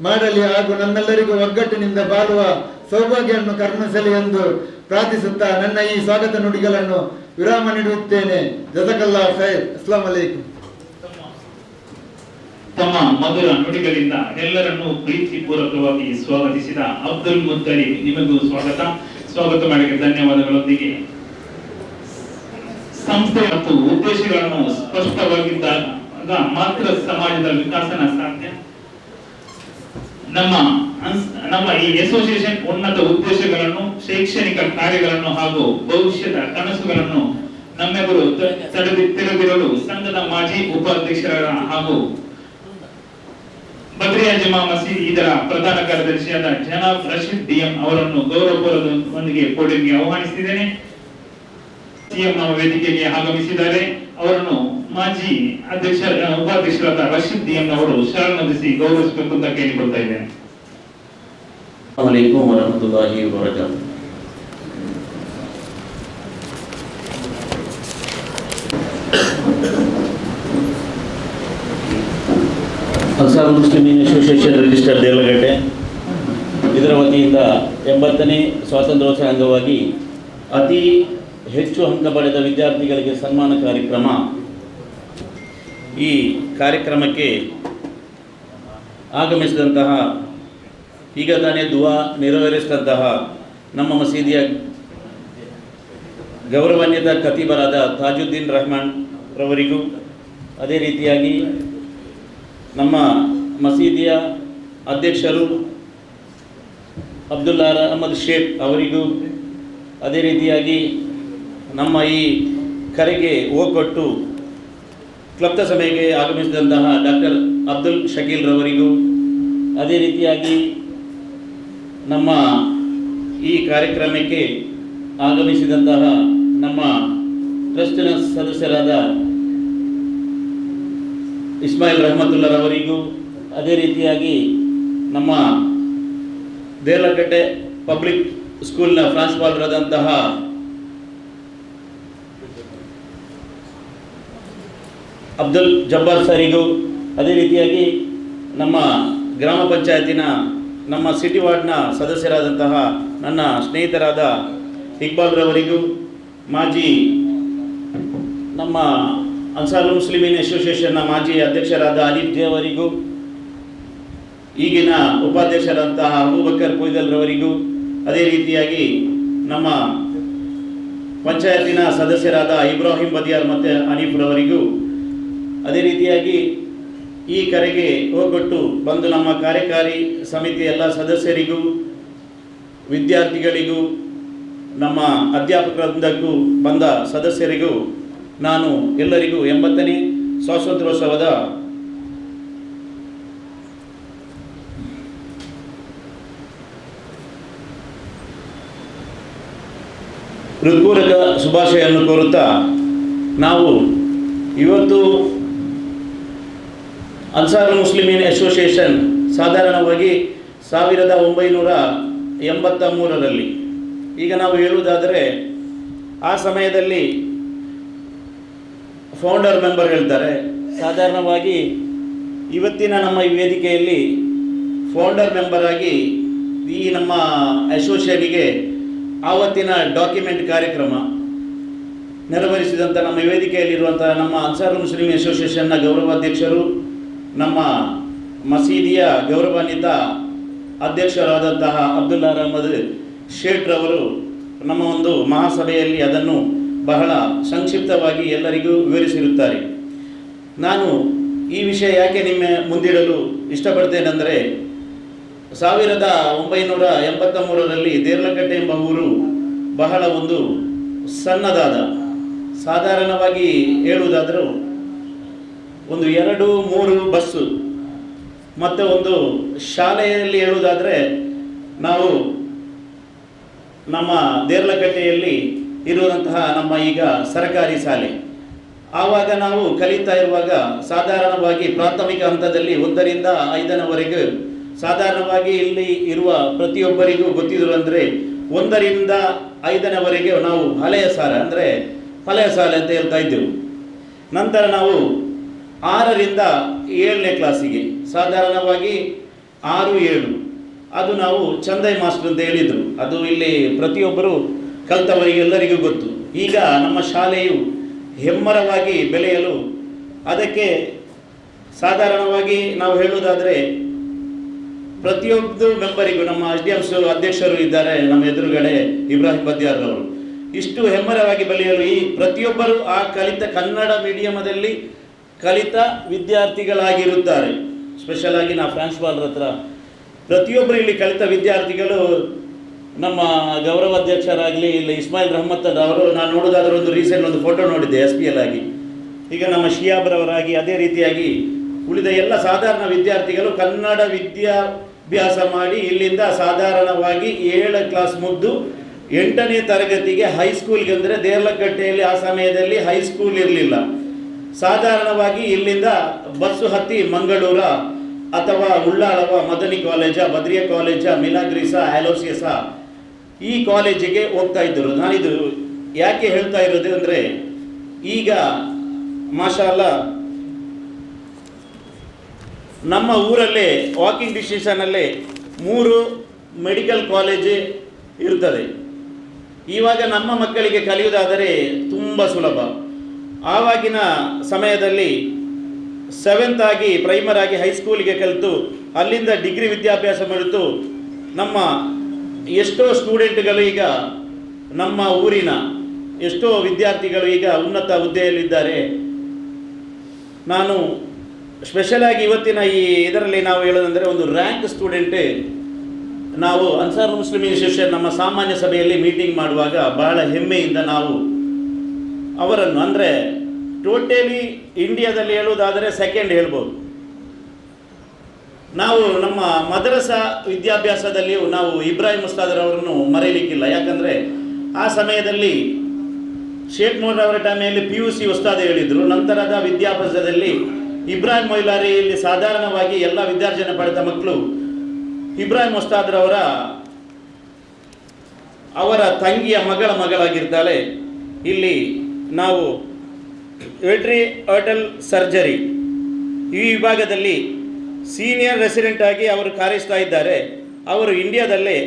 ಮಾಡಲಿ ಹಾಗೂ ನಮ್ಮೆಲ್ಲರಿಗೂ ಒಗ್ಗಟ್ಟಿನಿಂದ ಬಾಳುವ ಸೌಭಾಗ್ಯವನ್ನು ಕರುಣಿಸಲಿ ಎಂದು ಪ್ರಾರ್ಥಿಸುತ್ತಾ ನನ್ನ ಈ ಸ್ವಾಗತ ನುಡಿಗಳನ್ನು ವಿರಾಮ ನೀಡುತ್ತೇನೆ. ಜಜಾಕಲ್ಲಾಹ್ ಖೈರ್. ಅಸ್ಸಲಾಮು ಅಲೈಕುಂ. ತಮ್ಮ ಮಧುರ ನುಡಿಗಳಿಂದ ಎಲ್ಲರನ್ನೂ ಪ್ರೀತಿಪೂರ್ವಕವಾಗಿ ಸ್ವಾಗತಿಸಿದ ಅಬ್ದುಲ್ ಮುತ್ತಲಿಬ್ ನಿಮಗೂ ಸ್ವಾಗತ ಮಾಡಲಿಕ್ಕೆ ಧನ್ಯವಾದಗಳೊಂದಿಗೆ ಸಂಸ್ಥೆ ಮತ್ತು ಉದ್ದೇಶಗಳನ್ನು ಸ್ಪಷ್ಟವಾಗಿದ್ದಾಗ ಮಾತ್ರ ಸಮಾಜದ ವಿಕಾಸನ ಸಾಧ್ಯ. ನಮ್ಮ ಈ ಅಸೋಸಿಯೇಷನ್ ಉನ್ನತ ಉದ್ದೇಶಗಳನ್ನು, ಶೈಕ್ಷಣಿಕ ಕಾರ್ಯಗಳನ್ನು ಹಾಗೂ ಭವಿಷ್ಯದ ಕನಸುಗಳನ್ನು ನಮ್ಮೆದುರು ತಿಳಿದಿರಲು ಸಂಘದ ಮಾಜಿ ಉಪಾಧ್ಯಕ್ಷರ ಹಾಗೂ ಬದ್ರಿಯಾ ಜಮಾ ಮಸೀದಿ ಇದರ ಪ್ರಧಾನ ಕಾರ್ಯದರ್ಶಿಯಾದ ಜನಾಬ್ ರಶೀದ್ ಡಿಎಂ ಅವರನ್ನು ಗೌರವಪೂರ್ವಕವಾಗಿ ಕೂಡಿಗೆ ಆಹ್ವಾನಿಸಿದ್ದೇನೆ. ಸಿಎಂ ನಮ್ಮ ವೇದಿಕೆಗೆ ಆಗಮಿಸಿದ್ದಾರೆ. ಅವರನ್ನು ಮಾಜಿ ಉಪಾಧ್ಯಕ್ಷರಾದ ರಶೀದ್ ಡಿಎಂ ಅವರು ಶಾಲನ್ನೊದಿಸಿ ಗೌರವಿಸಬೇಕು ಅಂತ ಕೇಳಿಕೊಳ್ತಾ ಇದ್ದೇನೆ. ಅಸ್ಸಲಾಮು ಅಲೈಕುಂ ವರಹಮತುಲ್ಲಾಹಿ ವಬರಕಾತುಹು. ಅನ್ಸಾರುಲ್ ಮುಸ್ಲಿಮೀನ್ ಅಸೋಸಿಯೇಷನ್ ರಿಜಿಸ್ಟರ್ ದೇವಲಗಟ್ಟೆ ಇದರ ವತಿಯಿಂದ 80ನೇ ಸ್ವಾತಂತ್ರ್ಯೋತ್ಸವ ಅಂಗವಾಗಿ ಅತಿ ಹೆಚ್ಚು ಅಂಕ ಪಡೆದ ವಿದ್ಯಾರ್ಥಿಗಳಿಗೆ ಸನ್ಮಾನ ಕಾರ್ಯಕ್ರಮ. ಈ ಕಾರ್ಯಕ್ರಮಕ್ಕೆ ಆಗಮಿಸಿದಂತಹ, ಈಗ ತಾನೇ ದುವಾ ನೆರವೇರಿಸಿದಂತಹ ನಮ್ಮ ಮಸೀದಿಯ ಗೌರವಾನ್ವಿತ ಖತೀಬರಾದ ತಾಜುದ್ದೀನ್ ರಹಮಾನ್ ರವರಿಗೂ, ಅದೇ ರೀತಿಯಾಗಿ ನಮ್ಮ ಮಸೀದಿಯ ಅಧ್ಯಕ್ಷರು ಅಬ್ದುಲ್ಲಾ ಅಹಮದ್ ಶೇಖ್ ಅವರಿಗೂ, ಅದೇ ರೀತಿಯಾಗಿ ನಮ್ಮ ಈ ಕರೆಗೆ ಓಗೊಟ್ಟು ಕ್ಲಬ್ದ ಸಭೆಗೆ ಆಗಮಿಸಿದಂತಹ ಡಾಕ್ಟರ್ ಅಬ್ದುಲ್ ಶಕೀಲ್ ರವರಿಗೂ, ಅದೇ ರೀತಿಯಾಗಿ ನಮ್ಮ ಈ ಕಾರ್ಯಕ್ರಮಕ್ಕೆ ಆಗಮಿಸಿದಂತಹ ನಮ್ಮ ಟ್ರಸ್ಟಿನ ಸದಸ್ಯರಾದ ಇಸ್ಮಾಯಿಲ್ ರಹಮತುಲ್ಲರವರಿಗೂ, ಅದೇ ರೀತಿಯಾಗಿ ನಮ್ಮ ದೇರ್ಲಕಟ್ಟೆ ಪಬ್ಲಿಕ್ ಸ್ಕೂಲ್ನ ಪ್ರಾಂಶುಪಾಲರಾದಂತಹ ಅಬ್ದುಲ್ ಜಬ್ಬಾರ್ ಸರಿಗೂ, ಅದೇ ರೀತಿಯಾಗಿ ನಮ್ಮ ಗ್ರಾಮ ಪಂಚಾಯತಿನ ನಮ್ಮ ಸಿಟಿ ವಾರ್ಡ್ನ ಸದಸ್ಯರಾದಂತಹ ನನ್ನ ಸ್ನೇಹಿತರಾದ ಇಕ್ಬಾಲ್ ರವರಿಗೂ, ಮಾಜಿ ನಮ್ಮ ಅನ್ಸಾರ್ ಮುಸ್ಲಿಮೀನ್ ಅಸೋಸಿಯೇಷನ್ನ ಮಾಜಿ ಅಧ್ಯಕ್ಷರಾದ ಅಲೀಫ್ ಜೆ ಅವರಿಗೂ, ಈಗಿನ ಉಪಾಧ್ಯಕ್ಷರಾದಂತಹ ಅಬೂಬಕರ್ ಕೊಯ್ದಲ್ ರವರಿಗೂ, ಅದೇ ರೀತಿಯಾಗಿ ನಮ್ಮ ಪಂಚಾಯತಿನ ಸದಸ್ಯರಾದ ಇಬ್ರಾಹಿಂ ಬದಿಯಾರ್ ಮತ್ತು ಹನೀಫ್ ರವರಿಗೂ, ಅದೇ ರೀತಿಯಾಗಿ ಈ ಕರೆಗೆ ಹೋಗೊಟ್ಟು ಬಂದು ನಮ್ಮ ಕಾರ್ಯಕಾರಿ ಸಮಿತಿಯ ಎಲ್ಲ ಸದಸ್ಯರಿಗೂ, ವಿದ್ಯಾರ್ಥಿಗಳಿಗೂ, ನಮ್ಮ ಅಧ್ಯಾಪಕರಿಂದಕ್ಕೂ ಬಂದ ಸದಸ್ಯರಿಗೂ ನಾನು ಎಲ್ಲರಿಗೂ 80ನೇ ಸ್ವಾತಂತ್ರ್ಯೋತ್ಸವದ ಹೃತ್ಪೂರ್ವಕ ಶುಭಾಶಯವನ್ನು ಕೋರುತ್ತಾ, ನಾವು ಇವತ್ತು ಅನ್ಸಾರ್ ಮುಸ್ಲಿಮೀನ್ ಅಸೋಸಿಯೇಷನ್ ಸಾಧಾರಣವಾಗಿ 1983ರಲ್ಲಿ, ಈಗ ನಾವು ಹೇಳುವುದಾದರೆ ಆ ಸಮಯದಲ್ಲಿ ಫೌಂಡರ್ ಮೆಂಬರ್ ಹೇಳ್ತಾರೆ. ಸಾಧಾರಣವಾಗಿ ಇವತ್ತಿನ ನಮ್ಮ ಈ ವೇದಿಕೆಯಲ್ಲಿ ಫೌಂಡರ್ ಮೆಂಬರ್ ಆಗಿ ಈ ನಮ್ಮ ಅಸೋಸಿಯೇಷನ್ಗೆ ಆವತ್ತಿನ ಡಾಕ್ಯುಮೆಂಟ್ ಕಾರ್ಯಕ್ರಮ ನೆರವೇರಿಸಿದಂಥ ನಮ್ಮ ವೇದಿಕೆಯಲ್ಲಿರುವಂಥ ನಮ್ಮ ಅನ್ಸಾರ್ ಮುಸ್ಲಿಂ ಅಸೋಸಿಯೇಷನ್ನ ಗೌರವಾಧ್ಯಕ್ಷರು, ನಮ್ಮ ಮಸೀದಿಯ ಗೌರವಾನ್ವಿತ ಅಧ್ಯಕ್ಷರಾದಂತಹ ಅಬ್ದುಲ್ಲಾ ಅಹಮದ್ ಶೇಖ್ ರವರು ನಮ್ಮ ಒಂದು ಮಹಾಸಭೆಯಲ್ಲಿ ಅದನ್ನು ಬಹಳ ಸಂಕ್ಷಿಪ್ತವಾಗಿ ಎಲ್ಲರಿಗೂ ವಿವರಿಸಿರುತ್ತಾರೆ. ನಾನು ಈ ವಿಷಯ ಯಾಕೆ ನಿಮ್ಮ ಮುಂದಿಡಲು ಇಷ್ಟಪಡ್ತೇನೆಂದರೆ, 1983ರಲ್ಲಿ ದೇರ್ಲಕಟ್ಟೆ ಎಂಬ ಊರು ಬಹಳ ಒಂದು ಸಣ್ಣದಾದ, ಸಾಧಾರಣವಾಗಿ ಹೇಳುವುದಾದರೂ ಒಂದು 2-3 ಬಸ್ಸು ಮತ್ತು ಒಂದು ಶಾಲೆಯಲ್ಲಿ ಹೇಳುವುದಾದರೆ ನಾವು ನಮ್ಮ ದೇರ್ಲಕಟ್ಟೆಯಲ್ಲಿ ಇರುವಂತಹ ನಮ್ಮ ಈಗ ಸರ್ಕಾರಿ ಶಾಲೆ, ಆವಾಗ ನಾವು ಕಲಿತಾ ಇರುವಾಗ ಸಾಧಾರಣವಾಗಿ ಪ್ರಾಥಮಿಕ ಹಂತದಲ್ಲಿ 1ರಿಂದ 5ನವರೆಗೂ ಸಾಧಾರಣವಾಗಿ ಇಲ್ಲಿ ಇರುವ ಪ್ರತಿಯೊಬ್ಬರಿಗೂ ಗೊತ್ತಿದ್ರು. ಅಂದರೆ 1ರಿಂದ 5ನವರೆಗೆ ನಾವು ಹಳೆಯ ಶಾಲೆ ಅಂದರೆ ಹಳೆಯ ಶಾಲೆ ಅಂತ ಹೇಳ್ತಾ ಇದ್ದೆವು. ನಂತರ ನಾವು 6ರಿಂದ 7ನೇ ಕ್ಲಾಸಿಗೆ ಸಾಧಾರಣವಾಗಿ 6-7 ಅದು ನಾವು ಚಂದೈ ಮಾಸ್ಟರ್ ಅಂತ ಹೇಳಿದರು. ಅದು ಇಲ್ಲಿ ಪ್ರತಿಯೊಬ್ಬರು ಕಲಿತವರಿಗೆಲ್ಲರಿಗೂ ಗೊತ್ತು. ಈಗ ನಮ್ಮ ಶಾಲೆಯು ಹೆಮ್ಮರವಾಗಿ ಬೆಳೆಯಲು ಅದಕ್ಕೆ ಸಾಧಾರಣವಾಗಿ ನಾವು ಹೇಳುವುದಾದರೆ ಪ್ರತಿಯೊಂದು ಮೆಂಬರಿಗೂ ನಮ್ಮ ಅಧ್ಯಕ್ಷರು ಇದ್ದಾರೆ ನಮ್ಮ ಎದುರುಗಡೆ ಇಬ್ರಾಹಿಂ ಬದಿಯಾರ್ ಅವರು. ಇಷ್ಟು ಹೆಮ್ಮರವಾಗಿ ಬೆಳೆಯಲು ಈ ಪ್ರತಿಯೊಬ್ಬರು ಆ ಕಲಿತ ಕನ್ನಡ ಮೀಡಿಯಮದಲ್ಲಿ ಕಲಿತ ವಿದ್ಯಾರ್ಥಿಗಳಾಗಿರುತ್ತಾರೆ. ಸ್ಪೆಷಲ್ ಆಗಿ ನಾವು ಪ್ರಾಂಶುಪಾಲರ ಹತ್ರ ಪ್ರತಿಯೊಬ್ಬರು ಇಲ್ಲಿ ಕಲಿತ ವಿದ್ಯಾರ್ಥಿಗಳು ನಮ್ಮ ಗೌರವಾಧ್ಯಕ್ಷರಾಗಲಿ ಇಲ್ಲಿ ಇಸ್ಮಾಯಿಲ್ ರಹಮತ್ ಅವರು, ನಾನು ನೋಡೋದಾದ್ರೆ ಒಂದು ರೀಸೆಂಟ್ ಒಂದು ಫೋಟೋ ನೋಡಿದ್ದೆ SPL ಆಗಿ, ಈಗ ನಮ್ಮ ಶಿಯಾಬ್ರವರಾಗಿ, ಅದೇ ರೀತಿಯಾಗಿ ಉಳಿದ ಎಲ್ಲ ಸಾಧಾರಣ ವಿದ್ಯಾರ್ಥಿಗಳು ಕನ್ನಡ ವಿದ್ಯಾಭ್ಯಾಸ ಮಾಡಿ ಇಲ್ಲಿಂದ ಸಾಧಾರಣವಾಗಿ 7 ಕ್ಲಾಸ್ ಮುಗಿದು 8ನೇ ತರಗತಿಗೆ ಹೈಸ್ಕೂಲ್ಗೆ, ಅಂದರೆ ದೇರ್ಲಕಟ್ಟೆಯಲ್ಲಿ ಆ ಸಮಯದಲ್ಲಿ ಹೈಸ್ಕೂಲ್ ಇರಲಿಲ್ಲ. ಸಾಧಾರಣವಾಗಿ ಇಲ್ಲಿಂದ ಬಸ್ಸು ಹತ್ತಿ ಮಂಗಳೂರ ಅಥವಾ ಉಳ್ಳಾಳವ ಮದನಿ ಕಾಲೇಜ, ಬದ್ರಿಯಾ ಕಾಲೇಜ, ಮಿಲಾಗ್ರಿಸಾ, ಆಲೋಸಿಯಸ ಈ ಕಾಲೇಜಿಗೆ ಹೋಗ್ತಾ ಇದ್ದರು. ನಾನಿದು ಯಾಕೆ ಹೇಳ್ತಾ ಇರೋದು ಅಂದರೆ, ಈಗ ಮಾಷಾ ಅಲ್ಲಾ ನಮ್ಮ ಊರಲ್ಲೇ ವಾಕಿಂಗ್ ಡಿಸ್ಟೆನ್ಸಲ್ಲೇ 3 ಮೆಡಿಕಲ್ ಕಾಲೇಜ್ ಇರ್ತದೆ. ಇವಾಗ ನಮ್ಮ ಮಕ್ಕಳಿಗೆ ಕಲಿಯುವುದಾದರೆ ತುಂಬ ಸುಲಭ. ಆವಾಗಿನ ಸಮಯದಲ್ಲಿ 7th ಆಗಿ ಪ್ರೈಮರ್ ಆಗಿ ಹೈಸ್ಕೂಲಿಗೆ ಕಲಿತು ಅಲ್ಲಿಂದ ಡಿಗ್ರಿ ವಿದ್ಯಾಭ್ಯಾಸ ಮಾಡಿತು ನಮ್ಮ ಎಷ್ಟೋ ಸ್ಟೂಡೆಂಟ್ಗಳು, ಈಗ ನಮ್ಮ ಊರಿನ ಎಷ್ಟೋ ವಿದ್ಯಾರ್ಥಿಗಳು ಈಗ ಉನ್ನತ ಹುದ್ದೆಯಲ್ಲಿದ್ದಾರೆ. ನಾನು ಸ್ಪೆಷಲಾಗಿ ಇವತ್ತಿನ ಈ ಇದರಲ್ಲಿ ನಾವು ಹೇಳೋದಂದರೆ ಒಂದು ರ್ಯಾಂಕ್ ಸ್ಟೂಡೆಂಟೇ ನಾವು ಅನ್ಸಾರ್ ಮುಸ್ಲಿಂ ಇನ್ಸ್ಟಿಟ್ಯೂಷನ್ ನಮ್ಮ ಸಾಮಾನ್ಯ ಸಭೆಯಲ್ಲಿ ಮೀಟಿಂಗ್ ಮಾಡುವಾಗ ಬಹಳ ಹೆಮ್ಮೆಯಿಂದ ನಾವು ಅವರನ್ನು ಅಂದರೆ ಟೋಟಲಿ ಇಂಡಿಯಾದಲ್ಲಿ ಹೇಳುವುದಾದರೆ ಸೆಕೆಂಡ್ ಹೇಳ್ಬೋದು. ನಾವು ನಮ್ಮ ಮದ್ರಸಾ ವಿದ್ಯಾಭ್ಯಾಸದಲ್ಲಿಯೂ ನಾವು ಇಬ್ರಾಹಿಂ ಉಸ್ತಾದರವರನ್ನು ಮರೆಯಲಿಕ್ಕಿಲ್ಲ. ಯಾಕಂದರೆ ಆ ಸಮಯದಲ್ಲಿ ಶೇಖ್ ನೂರ್ ಅವರ ಟೈಮಲ್ಲಿ PUC ಉಸ್ತಾದ ಹೇಳಿದರು. ನಂತರದ ವಿದ್ಯಾಭ್ಯಾಸದಲ್ಲಿ ಇಬ್ರಾಹಿಂ ಮೊಯ್ಲಾರಿಯಲ್ಲಿ ಸಾಧಾರಣವಾಗಿ ಎಲ್ಲ ವಿದ್ಯಾರ್ಜನೆ ಪಡೆದ ಮಕ್ಕಳು ಇಬ್ರಾಹಿಂ ಉಸ್ತಾದ್ರವರ ಅವರ ತಂಗಿಯ ಮಗಳಾಗಿರ್ತಾಳೆ. ಇಲ್ಲಿ ನಾವು ವೆಟ್ರಿ ಆರ್ಟಲ್ ಸರ್ಜರಿ ಈ ವಿಭಾಗದಲ್ಲಿ ಸೀನಿಯರ್ ರೆಸಿಡೆಂಟ್ ಆಗಿ ಅವರು ಕಾರ್ಯಿಸ್ತಾ ಇದ್ದಾರೆ. ಅವರು ಇಂಡಿಯಾದಲ್ಲೇ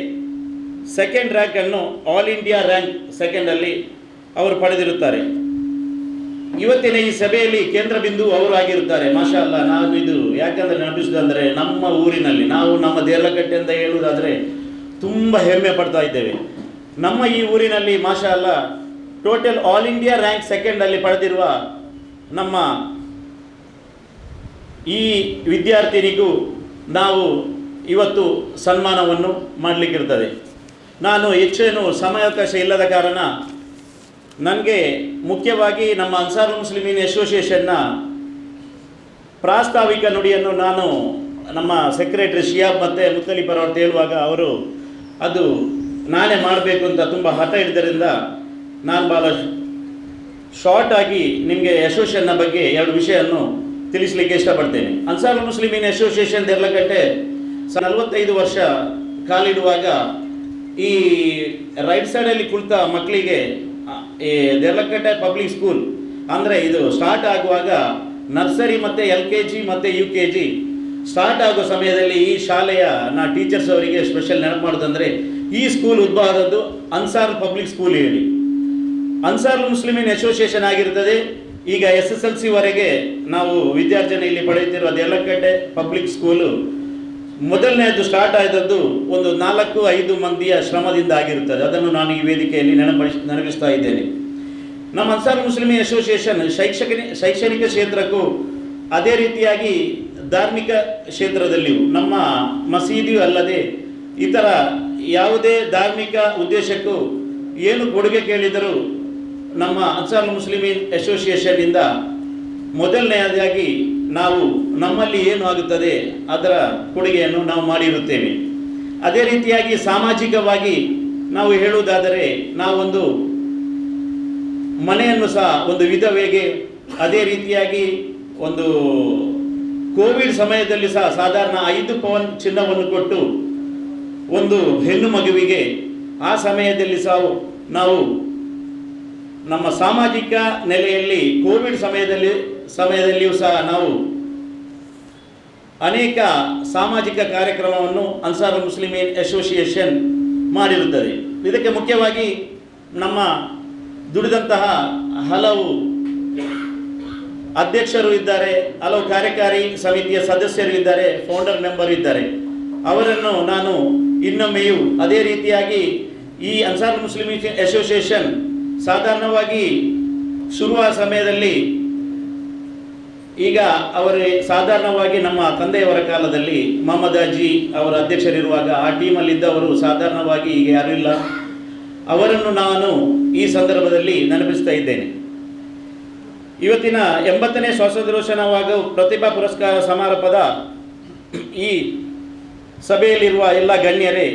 ಸೆಕೆಂಡ್ ರ್ಯಾಂಕನ್ನು ಆಲ್ ಇಂಡಿಯಾ ರ್ಯಾಂಕ್ ಸೆಕೆಂಡಲ್ಲಿ ಅವರು ಪಡೆದಿರುತ್ತಾರೆ. ಇವತ್ತಿನ ಈ ಸಭೆಯಲ್ಲಿ ಕೇಂದ್ರ ಬಿಂದು ಅವರು ಆಗಿರುತ್ತಾರೆ. ಮಾಷಾ ಅಲ್ಲ. ನಾನು ಇದು ಯಾಕಂದರೆ ನೆನಪಿಸೋದಂದರೆ ನಮ್ಮ ಊರಿನಲ್ಲಿ ನಾವು ನಮ್ಮ ದೇರ್ಲಕಟ್ಟೆ ಅಂತ ಹೇಳುವುದಾದರೆ ತುಂಬ ಹೆಮ್ಮೆ ಪಡ್ತಾ ಇದ್ದೇವೆ. ನಮ್ಮ ಈ ಊರಿನಲ್ಲಿ ಮಾಷಾ ಅಲ್ಲ ಟೋಟಲ್ ಆಲ್ ಇಂಡಿಯಾ ರ್ಯಾಂಕ್ ಸೆಕೆಂಡಲ್ಲಿ ಪಡೆದಿರುವ ನಮ್ಮ ಈ ವಿದ್ಯಾರ್ಥಿನಿಗೂ ನಾವು ಇವತ್ತು ಸನ್ಮಾನವನ್ನು ಮಾಡಲಿಕ್ಕಿರ್ತದೆ. ನಾನು ಹೆಚ್ಚೇನು ಸಮಯಾವಕಾಶ ಇಲ್ಲದ ಕಾರಣ ನನಗೆ ಮುಖ್ಯವಾಗಿ ನಮ್ಮ ಅನ್ಸಾರ್ ಮುಸ್ಲಿಮೀನ್ ಅಸೋಸಿಯೇಷನ್ನ ಪ್ರಾಸ್ತಾವಿಕ ನುಡಿಯನ್ನು ನಾನು ನಮ್ಮ ಸೆಕ್ರೆಟರಿ ಶಿಯಾಬ್ ಮತ್ತು ಮುತ್ತಲಿಪರ್ ಅವ್ರು ಹೇಳುವಾಗ ಅವರು ಅದು ನಾನೇ ಮಾಡಬೇಕು ಅಂತ ತುಂಬ ಹಠ ಹಿಡಿದರಿಂದ ನಾನು ಭಾಳ ಶಾರ್ಟ್ ಆಗಿ ನಿಮಗೆ ಅಸೋಸಿಯೇಷನ್ನ ಬಗ್ಗೆ 2 ವಿಷಯವನ್ನು ತಿಳಿಸಲಿಕ್ಕೆ ಇಷ್ಟಪಡ್ತೇನೆ. ಅನ್ಸಾರ್ ಮುಸ್ಲಿಮೀನ್ ಅಸೋಸಿಯೇಷನ್ ದೇರ್ಲಕಟ್ಟೆ 45 ವರ್ಷ ಕಾಲಿಡುವಾಗ ಈ ರೈಟ್ ಸೈಡಲ್ಲಿ ಕುಳಿತ ಮಕ್ಕಳಿಗೆ ಈ ದೇರ್ಲಕಟ್ಟೆ ಪಬ್ಲಿಕ್ ಸ್ಕೂಲ್ ಅಂದರೆ ಇದು ಸ್ಟಾರ್ಟ್ ಆಗುವಾಗ ನರ್ಸರಿ ಮತ್ತು LKG ಮತ್ತು UKG ಸ್ಟಾರ್ಟ್ ಆಗೋ ಸಮಯದಲ್ಲಿ ಈ ಶಾಲೆಯ ಟೀಚರ್ಸ್ ಅವರಿಗೆ ಸ್ಪೆಷಲ್ ನೆನಪು ಮಾಡೋದಂದರೆ ಈ ಸ್ಕೂಲ್ ಉದ್ಭವ ಆದದ್ದು ಅನ್ಸಾರ್ ಪಬ್ಲಿಕ್ ಸ್ಕೂಲ್ ಹೇಳಿ ಅನ್ಸಾರ್ ಮುಸ್ಲಿಮೀನ್ ಅಸೋಸಿಯೇಷನ್ ಆಗಿರ್ತದೆ. ಈಗ SSLC ವರೆಗೆ ನಾವು ವಿದ್ಯಾರ್ಜನೆ ಇಲ್ಲಿ ಪಡೆಯುತ್ತಿರುವ ದೇರ್ಲಕಟ್ಟೆ ಪಬ್ಲಿಕ್ ಸ್ಕೂಲು ಮೊದಲನೇದು ಸ್ಟಾರ್ಟ್ ಆದದ್ದು ಒಂದು 4-5 ಮಂದಿಯ ಶ್ರಮದಿಂದ ಆಗಿರುತ್ತದೆ. ಅದನ್ನು ನಾನು ಈ ವೇದಿಕೆಯಲ್ಲಿ ನೆನಪಿಸ್ತಾ ಇದ್ದೇನೆ. ನಮ್ಮ ಅನ್ಸಾರ್ ಮುಸ್ಲಿಮೀನ್ ಅಸೋಸಿಯೇಷನ್ ಶೈಕ್ಷಣಿಕ ಕ್ಷೇತ್ರಕ್ಕೂ ಅದೇ ರೀತಿಯಾಗಿ ಧಾರ್ಮಿಕ ಕ್ಷೇತ್ರದಲ್ಲಿಯೂ ನಮ್ಮ ಮಸೀದಿಯೂ ಅಲ್ಲದೆ ಇತರ ಯಾವುದೇ ಧಾರ್ಮಿಕ ಉದ್ದೇಶಕ್ಕೂ ಏನು ಕೊಡುಗೆ ಕೇಳಿದರೂ ನಮ್ಮ ಅನ್ಸಾರ್ ಮುಸ್ಲಿಮೀನ್ ಅಸೋಸಿಯೇಷನ್ನಿಂದ ಮೊದಲನೆಯದಾಗಿ ನಾವು ನಮ್ಮಲ್ಲಿ ಏನು ಆಗುತ್ತದೆ ಅದರ ಕೊಡುಗೆಯನ್ನು ನಾವು ಮಾಡಿರುತ್ತೇವೆ. ಅದೇ ರೀತಿಯಾಗಿ ಸಾಮಾಜಿಕವಾಗಿ ನಾವು ಹೇಳುವುದಾದರೆ ನಾವೊಂದು ಮನೆಯನ್ನು ಸಹ ಒಂದು ವಿಧವೆಗೆ, ಅದೇ ರೀತಿಯಾಗಿ ಒಂದು ಕೋವಿಡ್ ಸಮಯದಲ್ಲಿ ಸಹ ಸಾಧಾರಣ 5 ಪವನ್ ಚಿನ್ನವನ್ನು ಕೊಟ್ಟು ಒಂದು ಹೆಣ್ಣು ಮಗುವಿಗೆ ಆ ಸಮಯದಲ್ಲಿ ಸಹ ನಾವು ನಮ್ಮ ಸಾಮಾಜಿಕ ನೆಲೆಯಲ್ಲಿ ಕೋವಿಡ್ ಸಮಯದಲ್ಲಿಯೂ ಸಹ ನಾವು ಅನೇಕ ಸಾಮಾಜಿಕ ಕಾರ್ಯಕ್ರಮವನ್ನು ಅನ್ಸಾರ್ ಮುಸ್ಲಿಮೀನ್ ಅಸೋಸಿಯೇಷನ್ ಮಾಡಿರುತ್ತದೆ. ಇದಕ್ಕೆ ಮುಖ್ಯವಾಗಿ ನಮ್ಮ ದುಡಿದಂತಹ ಹಲವು ಅಧ್ಯಕ್ಷರು ಇದ್ದಾರೆ, ಹಲವು ಕಾರ್ಯಕಾರಿ ಸಮಿತಿಯ ಸದಸ್ಯರು ಇದ್ದಾರೆ, ಫೌಂಡರ್ ಮೆಂಬರ್ ಇದ್ದಾರೆ. ಅವರನ್ನು ನಾನು ಇನ್ನೊಮ್ಮೆಯೂ ಅದೇ ರೀತಿಯಾಗಿ ಈ ಅನ್ಸಾರ್ ಮುಸ್ಲಿಮೀನ್ ಅಸೋಸಿಯೇಷನ್ ಸಾಧಾರಣವಾಗಿ ಶುರುವಾದ ಸಮಯದಲ್ಲಿ ಈಗ ಅವರು ಸಾಧಾರಣವಾಗಿ ನಮ್ಮ ತಂದೆಯವರ ಕಾಲದಲ್ಲಿ ಮೊಹಮ್ಮದ್ ಅಜ್ಜಿ ಅವರ ಅಧ್ಯಕ್ಷರಿರುವಾಗ ಆ ಟೀಮಲ್ಲಿದ್ದವರು ಸಾಧಾರಣವಾಗಿ ಈಗ ಯಾರೂ ಇಲ್ಲ. ಅವರನ್ನು ನಾನು ಈ ಸಂದರ್ಭದಲ್ಲಿ ನೆನಪಿಸ್ತಾ ಇದ್ದೇನೆ. ಇವತ್ತಿನ 80ನೇ ಸ್ವಾತಂತ್ರ್ಯೋತ್ಸವವಾದ ಪ್ರತಿಭಾ ಪುರಸ್ಕಾರ ಸಮಾರಂಭದ ಈ ಸಭೆಯಲ್ಲಿರುವ ಎಲ್ಲ ಗಣ್ಯರೇ,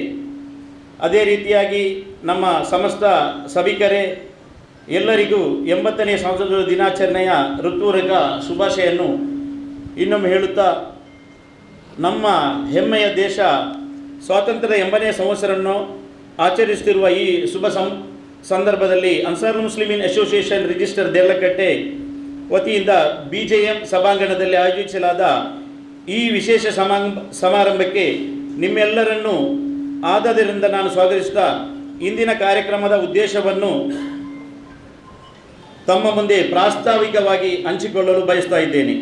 ಅದೇ ರೀತಿಯಾಗಿ ನಮ್ಮ ಸಮಸ್ತ ಸಭಿಕರೇ, ಎಲ್ಲರಿಗೂ 80ನೇ ಸ್ವಾತಂತ್ರ್ಯ ದಿನಾಚರಣೆಯ ಹೃತ್ಪೂರ್ವಕ ಶುಭಾಶಯನ್ನು ಇನ್ನೊಮ್ಮೆ ಹೇಳುತ್ತಾ, ನಮ್ಮ ಹೆಮ್ಮೆಯ ದೇಶ ಸ್ವಾತಂತ್ರ್ಯದ 80ನೇ ಸಂವತ್ಸರವನ್ನು ಆಚರಿಸುತ್ತಿರುವ ಈ ಶುಭ ಸಂದರ್ಭದಲ್ಲಿ ಅನ್ಸಾರ್ ಮುಸ್ಲಿಮೀನ್ ಅಸೋಸಿಯೇಷನ್ ರಿಜಿಸ್ಟರ್ ದೇರ್ಲಕಟ್ಟೆ ವತಿಯಿಂದ BJM ಸಭಾಂಗಣದಲ್ಲಿ ಆಯೋಜಿಸಲಾದ ಈ ವಿಶೇಷ ಸಮಾರಂಭಕ್ಕೆ ನಿಮ್ಮೆಲ್ಲರನ್ನು ಆದರದಿಂದ ನಾನು ಸ್ವಾಗತಿಸುತ್ತಾ ಇಂದಿನ ಕಾರ್ಯಕ್ರಮದ ಉದ್ದೇಶವನ್ನು ತಮ್ಮ ಮುಂದೆ ಪ್ರಾಸ್ತಾವಿಕವಾಗಿ ಹಂಚಿಕೊಳ್ಳಲು ಬಯಸ್ತಾ ಇದ್ದೇನೆ.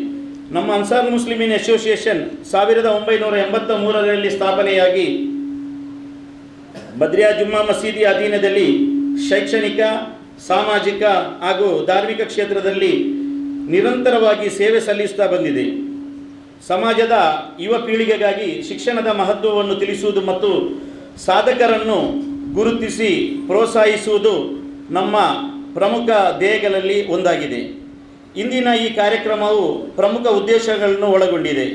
ನಮ್ಮ ಅನ್ಸಾರ್ ಮುಸ್ಲಿಮೀನ್ ಅಸೋಸಿಯೇಷನ್ 1983ರಲ್ಲಿ ಸ್ಥಾಪನೆಯಾಗಿ ಬದ್ರಿಯಾ ಜುಮ್ಮಾ ಮಸೀದಿ ಅಧೀನದಲ್ಲಿ ಶೈಕ್ಷಣಿಕ, ಸಾಮಾಜಿಕ ಹಾಗೂ ಧಾರ್ಮಿಕ ಕ್ಷೇತ್ರದಲ್ಲಿ ನಿರಂತರವಾಗಿ ಸೇವೆ ಸಲ್ಲಿಸುತ್ತಾ ಬಂದಿದೆ. ಸಮಾಜದ ಯುವ ಪೀಳಿಗೆಗಾಗಿ ಶಿಕ್ಷಣದ ಮಹತ್ವವನ್ನು ತಿಳಿಸುವುದು ಮತ್ತು ಸಾಧಕರನ್ನು ಗುರುತಿಸಿ ಪ್ರೋತ್ಸಾಹಿಸುವುದು ನಮ್ಮ ಪ್ರಮುಖ ಧ್ಯೇಯಗಳಲ್ಲಿ ಒಂದಾಗಿದೆ. ಇಂದಿನ ಈ ಕಾರ್ಯಕ್ರಮವು ಪ್ರಮುಖ ಉದ್ದೇಶಗಳನ್ನು ಒಳಗೊಂಡಿದೆ.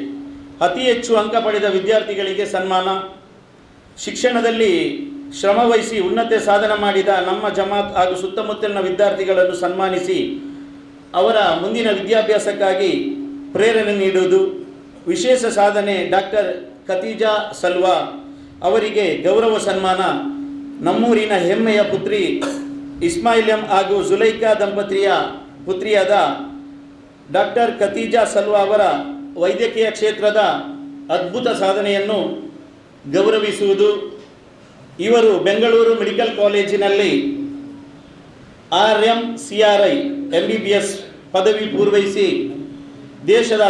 ಅತಿ ಹೆಚ್ಚು ಅಂಕ ಪಡೆದ ವಿದ್ಯಾರ್ಥಿಗಳಿಗೆ ಸನ್ಮಾನ, ಶಿಕ್ಷಣದಲ್ಲಿ ಶ್ರಮವಹಿಸಿ ಉನ್ನತ ಸಾಧನೆ ಮಾಡಿದ ನಮ್ಮ ಜಮಾತ್ ಹಾಗೂ ಸುತ್ತಮುತ್ತಲಿನ ವಿದ್ಯಾರ್ಥಿಗಳನ್ನು ಸನ್ಮಾನಿಸಿ ಅವರ ಮುಂದಿನ ವಿದ್ಯಾಭ್ಯಾಸಕ್ಕಾಗಿ ಪ್ರೇರಣೆ ನೀಡುವುದು, ವಿಶೇಷ ಸಾಧನೆ ಡಾಕ್ಟರ್ ಖತೀಜಾ ಸಲ್ವಾ ಅವರಿಗೆ ಗೌರವ ಸನ್ಮಾನ, ನಮ್ಮೂರಿನ ಹೆಮ್ಮೆಯ ಪುತ್ರಿ ಇಸ್ಮಾಯಿಲ್ ಹಾಗೂ ಜುಲೈಕಾ ದಂಪತಿಯ ಪುತ್ರಿಯಾದ ಡಾಕ್ಟರ್ ಖತೀಜಾ ಸಲ್ವಾ ಅವರ ವೈದ್ಯಕೀಯ ಕ್ಷೇತ್ರದ ಅದ್ಭುತ ಸಾಧನೆಯನ್ನು ಗೌರವಿಸುವುದು. ಇವರು ಬೆಂಗಳೂರು ಮೆಡಿಕಲ್ ಕಾಲೇಜಿನಲ್ಲಿ RMCRI MBBS ಪದವಿ ಪೂರ್ವೈಸಿ ದೇಶದ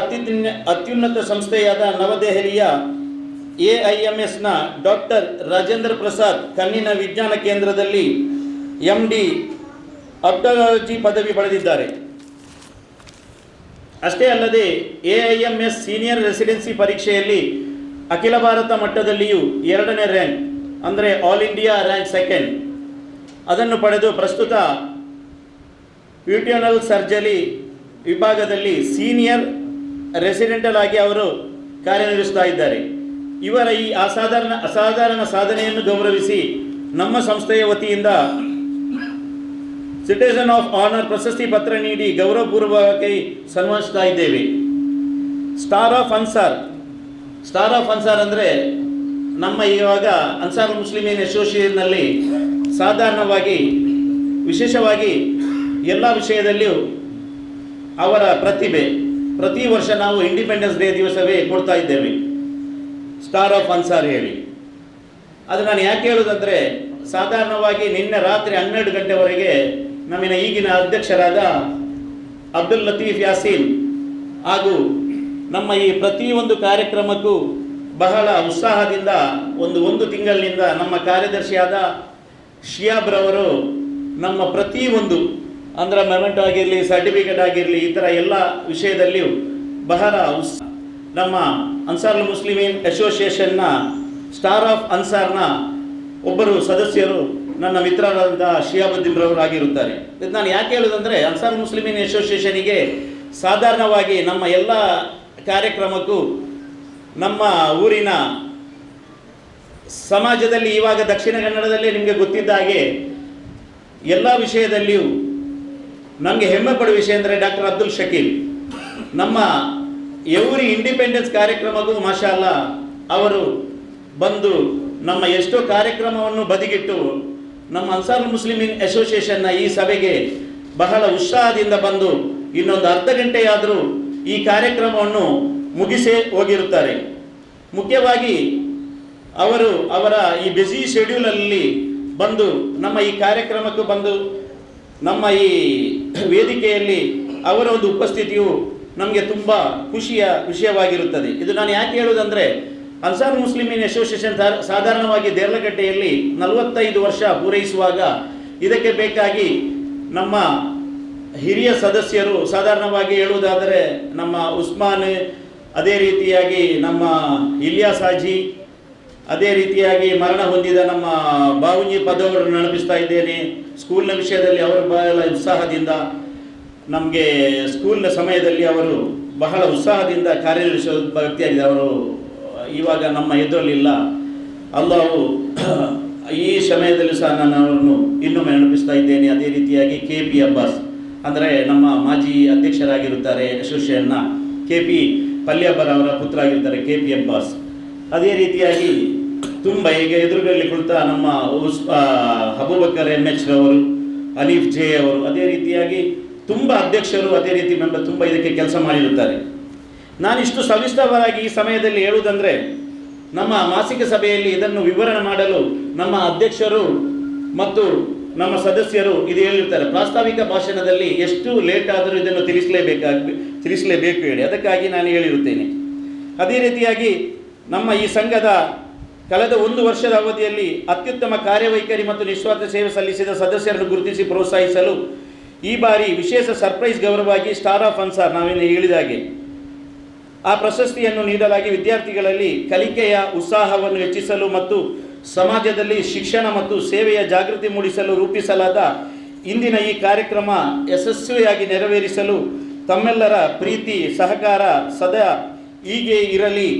ಅತ್ಯುನ್ನತ ಸಂಸ್ಥೆಯಾದ ನವದೆಹಲಿಯ AIMSನ ಡಾಕ್ಟರ್ ರಾಜೇಂದ್ರ ಪ್ರಸಾದ್ ಕಣ್ಣಿನ ವಿಜ್ಞಾನ ಕೇಂದ್ರದಲ್ಲಿ MD ಆಪ್ಟಾಲಜಿ ಪದವಿ ಪಡೆದಿದ್ದಾರೆ. ಅಷ್ಟೇ ಅಲ್ಲದೆ AIMS ಸೀನಿಯರ್ ರೆಸಿಡೆನ್ಸಿ ಪರೀಕ್ಷೆಯಲ್ಲಿ ಅಖಿಲ ಭಾರತ ಮಟ್ಟದಲ್ಲಿಯೂ 2ನೇ ರ್ಯಾಂಕ್ ಅಂದರೆ ಆಲ್ ಇಂಡಿಯಾ ರ್ಯಾಂಕ್ 2nd ಅದನ್ನು ಪಡೆದು ಪ್ರಸ್ತುತ ಪ್ಯೂಟಿನಲ್ ಸರ್ಜರಿ ವಿಭಾಗದಲ್ಲಿ ಸೀನಿಯರ್ ರೆಸಿಡೆಂಟಲ್ ಆಗಿ ಅವರು ಕಾರ್ಯನಿರ್ವಹಿಸ್ತಾ ಇದ್ದಾರೆ. ಇವರ ಈ ಅಸಾಧಾರಣ ಸಾಧನೆಯನ್ನು ಗೌರವಿಸಿ ನಮ್ಮ ಸಂಸ್ಥೆಯ ವತಿಯಿಂದ ಸಿಟಿಸನ್ ಆಫ್ ಆನರ್ ಪ್ರಶಸ್ತಿ ಪತ್ರ ನೀಡಿ ಗೌರವಪೂರ್ವಕವಾಗಿ ಸನ್ಮಾನಿಸ್ತಾ ಇದ್ದೇವೆ. ಸ್ಟಾರ್ ಆಫ್ ಅನ್ಸಾರ್ ಅಂದರೆ ನಮ್ಮ ಇವಾಗ ಅನ್ಸಾರ್ ಮುಸ್ಲಿಮೀನ್ ಅಸೋಸಿಯೇಷನ್ನಲ್ಲಿ ಸಾಧಾರಣವಾಗಿ ವಿಶೇಷವಾಗಿ ಎಲ್ಲ ವಿಷಯದಲ್ಲಿಯೂ ಅವರ ಪ್ರತಿಭೆ ಪ್ರತಿ ವರ್ಷ ನಾವು ಇಂಡಿಪೆಂಡೆನ್ಸ್ ಡೇ ದಿವಸವೇ ಕೊಡ್ತಾ ಇದ್ದೇವೆ ಸ್ಟಾರ್ ಆಫ್ ಅನ್ಸಾರ್ ಹೇಳಿ. ಅದು ನಾನು ಯಾಕೆ ಹೇಳೋದಂದರೆ ಸಾಧಾರಣವಾಗಿ ನಿನ್ನೆ ರಾತ್ರಿ 12 ಗಂಟೆವರೆಗೆ ನಮ್ಮಿನ ಈಗಿನ ಅಧ್ಯಕ್ಷರಾದ ಅಬ್ದುಲ್ ಲತೀಫ್ ಯಾಸೀನ್ ಹಾಗೂ ನಮ್ಮ ಈ ಪ್ರತಿಯೊಂದು ಕಾರ್ಯಕ್ರಮಕ್ಕೂ ಬಹಳ ಉತ್ಸಾಹದಿಂದ ಒಂದು ತಿಂಗಳಿನಿಂದ ನಮ್ಮ ಕಾರ್ಯದರ್ಶಿಯಾದ ಶಿಯಾಬ್ರವರು ನಮ್ಮ ಪ್ರತಿಯೊಂದು ಅಂದರೆ ಮೆಮೆಂಟೋ ಆಗಿರಲಿ, ಸರ್ಟಿಫಿಕೇಟ್ ಆಗಿರಲಿ, ಈ ಥರ ಎಲ್ಲ ವಿಷಯದಲ್ಲಿಯೂ ಬಹಳ ನಮ್ಮ ಅನ್ಸಾರ್ ಮುಸ್ಲಿಮೀನ್ ಅಸೋಸಿಯೇಷನ್ನ ಸ್ಟಾರ್ ಆಫ್ ಅನ್ಸಾರ್ನ ಒಬ್ಬರು ಸದಸ್ಯರು ನನ್ನ ಮಿತ್ರರಾದ ಶಿಯಾಬುದ್ದೀನ್ರವರು ಆಗಿರುತ್ತಾರೆ. ಇದು ನಾನು ಯಾಕೆ ಹೇಳೋದಂದರೆ ಅನ್ಸಾರ್ ಮುಸ್ಲಿಮೀನ್ ಅಸೋಸಿಯೇಷನಿಗೆ ಸಾಧಾರಣವಾಗಿ ನಮ್ಮ ಎಲ್ಲ ಕಾರ್ಯಕ್ರಮಕ್ಕೂ ನಮ್ಮ ಊರಿನ ಸಮಾಜದಲ್ಲಿ ಇವಾಗ ದಕ್ಷಿಣ ಕನ್ನಡದಲ್ಲೇ ನಿಮಗೆ ಗೊತ್ತಿದ್ದ ಹಾಗೆ ಎಲ್ಲ ವಿಷಯದಲ್ಲಿಯೂ ನಮಗೆ ಹೆಮ್ಮೆ ಪಡುವ ವಿಷಯ ಅಂದರೆ ಡಾಕ್ಟರ್ ಅಬ್ದುಲ್ ಶಕೀಲ್ ನಮ್ಮ ಎವ್ರಿ ಇಂಡಿಪೆಂಡೆನ್ಸ್ ಕಾರ್ಯಕ್ರಮಕ್ಕೂ ಮಾಷಾ ಅಲ್ಲಾ ಅವರು ಬಂದು ನಮ್ಮ ಎಷ್ಟೋ ಕಾರ್ಯಕ್ರಮವನ್ನು ಬದಿಗಿಟ್ಟು ನಮ್ಮ ಅನ್ಸಾರ್ ಮುಸ್ಲಿಮೀನ್ ಅಸೋಸಿಯೇಷನ್ನ ಈ ಸಭೆಗೆ ಬಹಳ ಉತ್ಸಾಹದಿಂದ ಬಂದು ಇನ್ನೊಂದು ಅರ್ಧ ಗಂಟೆಯಾದರೂ ಈ ಕಾರ್ಯಕ್ರಮವನ್ನು ಮುಗಿಸೇ ಹೋಗಿರುತ್ತಾರೆ. ಮುಖ್ಯವಾಗಿ ಅವರು ಅವರ ಈ ಬ್ಯುಸಿ ಶೆಡ್ಯೂಲಲ್ಲಿ ಬಂದು ನಮ್ಮ ಈ ಕಾರ್ಯಕ್ರಮಕ್ಕೆ ಬಂದು ನಮ್ಮ ಈ ವೇದಿಕೆಯಲ್ಲಿ ಅವರ ಒಂದು ಉಪಸ್ಥಿತಿಯು ನಮಗೆ ತುಂಬ ಖುಷಿಯ ವಿಷಯವಾಗಿರುತ್ತದೆ. ಇದು ನಾನು ಯಾಕೆ ಹೇಳುವುದಂದರೆ ಅನ್ಸಾರ್ ಮುಸ್ಲಿಮೀನ್ ಅಸೋಸಿಯೇಷನ್ ಸಾಧಾರಣವಾಗಿ ದೇರ್ಲಗಟ್ಟೆಯಲ್ಲಿ 45 ವರ್ಷ ಪೂರೈಸುವಾಗ ಇದಕ್ಕೆ ಬೇಕಾಗಿ ನಮ್ಮ ಹಿರಿಯ ಸದಸ್ಯರು ಸಾಧಾರಣವಾಗಿ ಹೇಳುವುದಾದರೆ ನಮ್ಮ ಉಸ್ಮಾನ್, ಅದೇ ರೀತಿಯಾಗಿ ನಮ್ಮ ಇಲಿಯಾಸ್ ಹಾಜಿ, ಅದೇ ರೀತಿಯಾಗಿ ಮರಣ ಹೊಂದಿದ ನಮ್ಮ ಬಾವುಂಜಿ ಪದವರನ್ನು ನೆನಪಿಸ್ತಾ ಇದ್ದೇನೆ. ಸ್ಕೂಲ್ನ ವಿಷಯದಲ್ಲಿ ಅವರು ಬಹಳ ಉತ್ಸಾಹದಿಂದ ನಮಗೆ ಸ್ಕೂಲ್ನ ಸಮಯದಲ್ಲಿ ಅವರು ಬಹಳ ಉತ್ಸಾಹದಿಂದ ಕಾರ್ಯನಿರ್ವಹಿಸುವ ವ್ಯಕ್ತಿಯಾಗಿದೆ. ಅವರು ಇವಾಗ ನಮ್ಮ ಎದುರಲ್ಲಿಲ್ಲ. ಅಲ್ಲಾಹು ಈ ಸಮಯದಲ್ಲಿ ಸಹ ನಾನು ಅವರನ್ನು ಇನ್ನೊಮ್ಮೆ ನೆನಪಿಸ್ತಾ ಇದ್ದೇನೆ. ಅದೇ ರೀತಿಯಾಗಿ KP ಅಬ್ಬಾಸ್ ಅಂದರೆ ನಮ್ಮ ಮಾಜಿ ಅಧ್ಯಕ್ಷರಾಗಿರುತ್ತಾರೆ ಅಸೋಸಿಯೇಷನ್ನ, KP ಪಲ್ಯಾಬರ್ ಅವರ ಪುತ್ರ ಆಗಿರ್ತಾರೆ KP ಅಬ್ಬಾಸ್. ಅದೇ ರೀತಿಯಾಗಿ ತುಂಬ ಈಗ ಎದುರುಗಳಲ್ಲಿ ಕುಳಿತ ನಮ್ಮ ಅಬೂಬಕರ್ MH ರವರು, ಅಲೀಫ್ J ಅವರು, ಅದೇ ರೀತಿಯಾಗಿ ತುಂಬ ಅಧ್ಯಕ್ಷರು, ಅದೇ ರೀತಿ ಮೆಂಬರ್ ತುಂಬ ಇದಕ್ಕೆ ಕೆಲಸ ಮಾಡಿರುತ್ತಾರೆ. ನಾನಿಷ್ಟು ಸವಿಸ್ತರವಾಗಿ ಈ ಸಮಯದಲ್ಲಿ ಹೇಳುವುದಂದರೆ ನಮ್ಮ ಮಾಸಿಕ ಸಭೆಯಲ್ಲಿ ಇದನ್ನು ವಿವರಣೆ ಮಾಡಲು ನಮ್ಮ ಅಧ್ಯಕ್ಷರು ಮತ್ತು ನಮ್ಮ ಸದಸ್ಯರು ಇದು ಹೇಳಿರ್ತಾರೆ. ಪ್ರಾಸ್ತಾವಿಕ ಭಾಷಣದಲ್ಲಿ ಎಷ್ಟು ಲೇಟ್ ಆದರೂ ಇದನ್ನು ತಿಳಿಸಲೇಬೇಕು ಹೇಳಿ, ಅದಕ್ಕಾಗಿ ನಾನು ಹೇಳಿರುತ್ತೇನೆ. ಅದೇ ರೀತಿಯಾಗಿ ನಮ್ಮ ಈ ಸಂಘದ ಕಳೆದ 1 ವರ್ಷದ ಅವಧಿಯಲ್ಲಿ ಅತ್ಯುತ್ತಮ ಕಾರ್ಯವೈಖರಿ ಮತ್ತು ನಿಸ್ವಾರ್ಥ ಸೇವೆ ಸಲ್ಲಿಸಿದ ಸದಸ್ಯರನ್ನು ಗುರುತಿಸಿ ಪ್ರೋತ್ಸಾಹಿಸಲು ಈ ಬಾರಿ ವಿಶೇಷ ಸರ್ಪ್ರೈಸ್ ಗೌರವವಾಗಿ ಸ್ಟಾರ್ ಆಫ್ ಅನ್ಸಾರ್ ನಾವೇನು ಹೇಳಿದ ಹಾಗೆ ಆ ಪ್ರಶಸ್ತಿಯನ್ನು ನೀಡಲಾಗಿ ವಿದ್ಯಾರ್ಥಿಗಳಲ್ಲಿ ಕಲಿಕೆಯ ಉತ್ಸಾಹವನ್ನು ಹೆಚ್ಚಿಸಲು ಮತ್ತು ಸಮಾಜದಲ್ಲಿ ಶಿಕ್ಷಣ ಮತ್ತು ಸೇವೆಯ ಜಾಗೃತಿ ಮೂಡಿಸಲು ರೂಪಿಸಲಾದ ಇಂದಿನ ಈ ಕಾರ್ಯಕ್ರಮ ಯಶಸ್ವಿಯಾಗಿ ನೆರವೇರಿಸಲು ತಮ್ಮೆಲ್ಲರ ಪ್ರೀತಿ ಸಹಕಾರ ಸದಾ ಹೀಗೆ ಇರಲಿ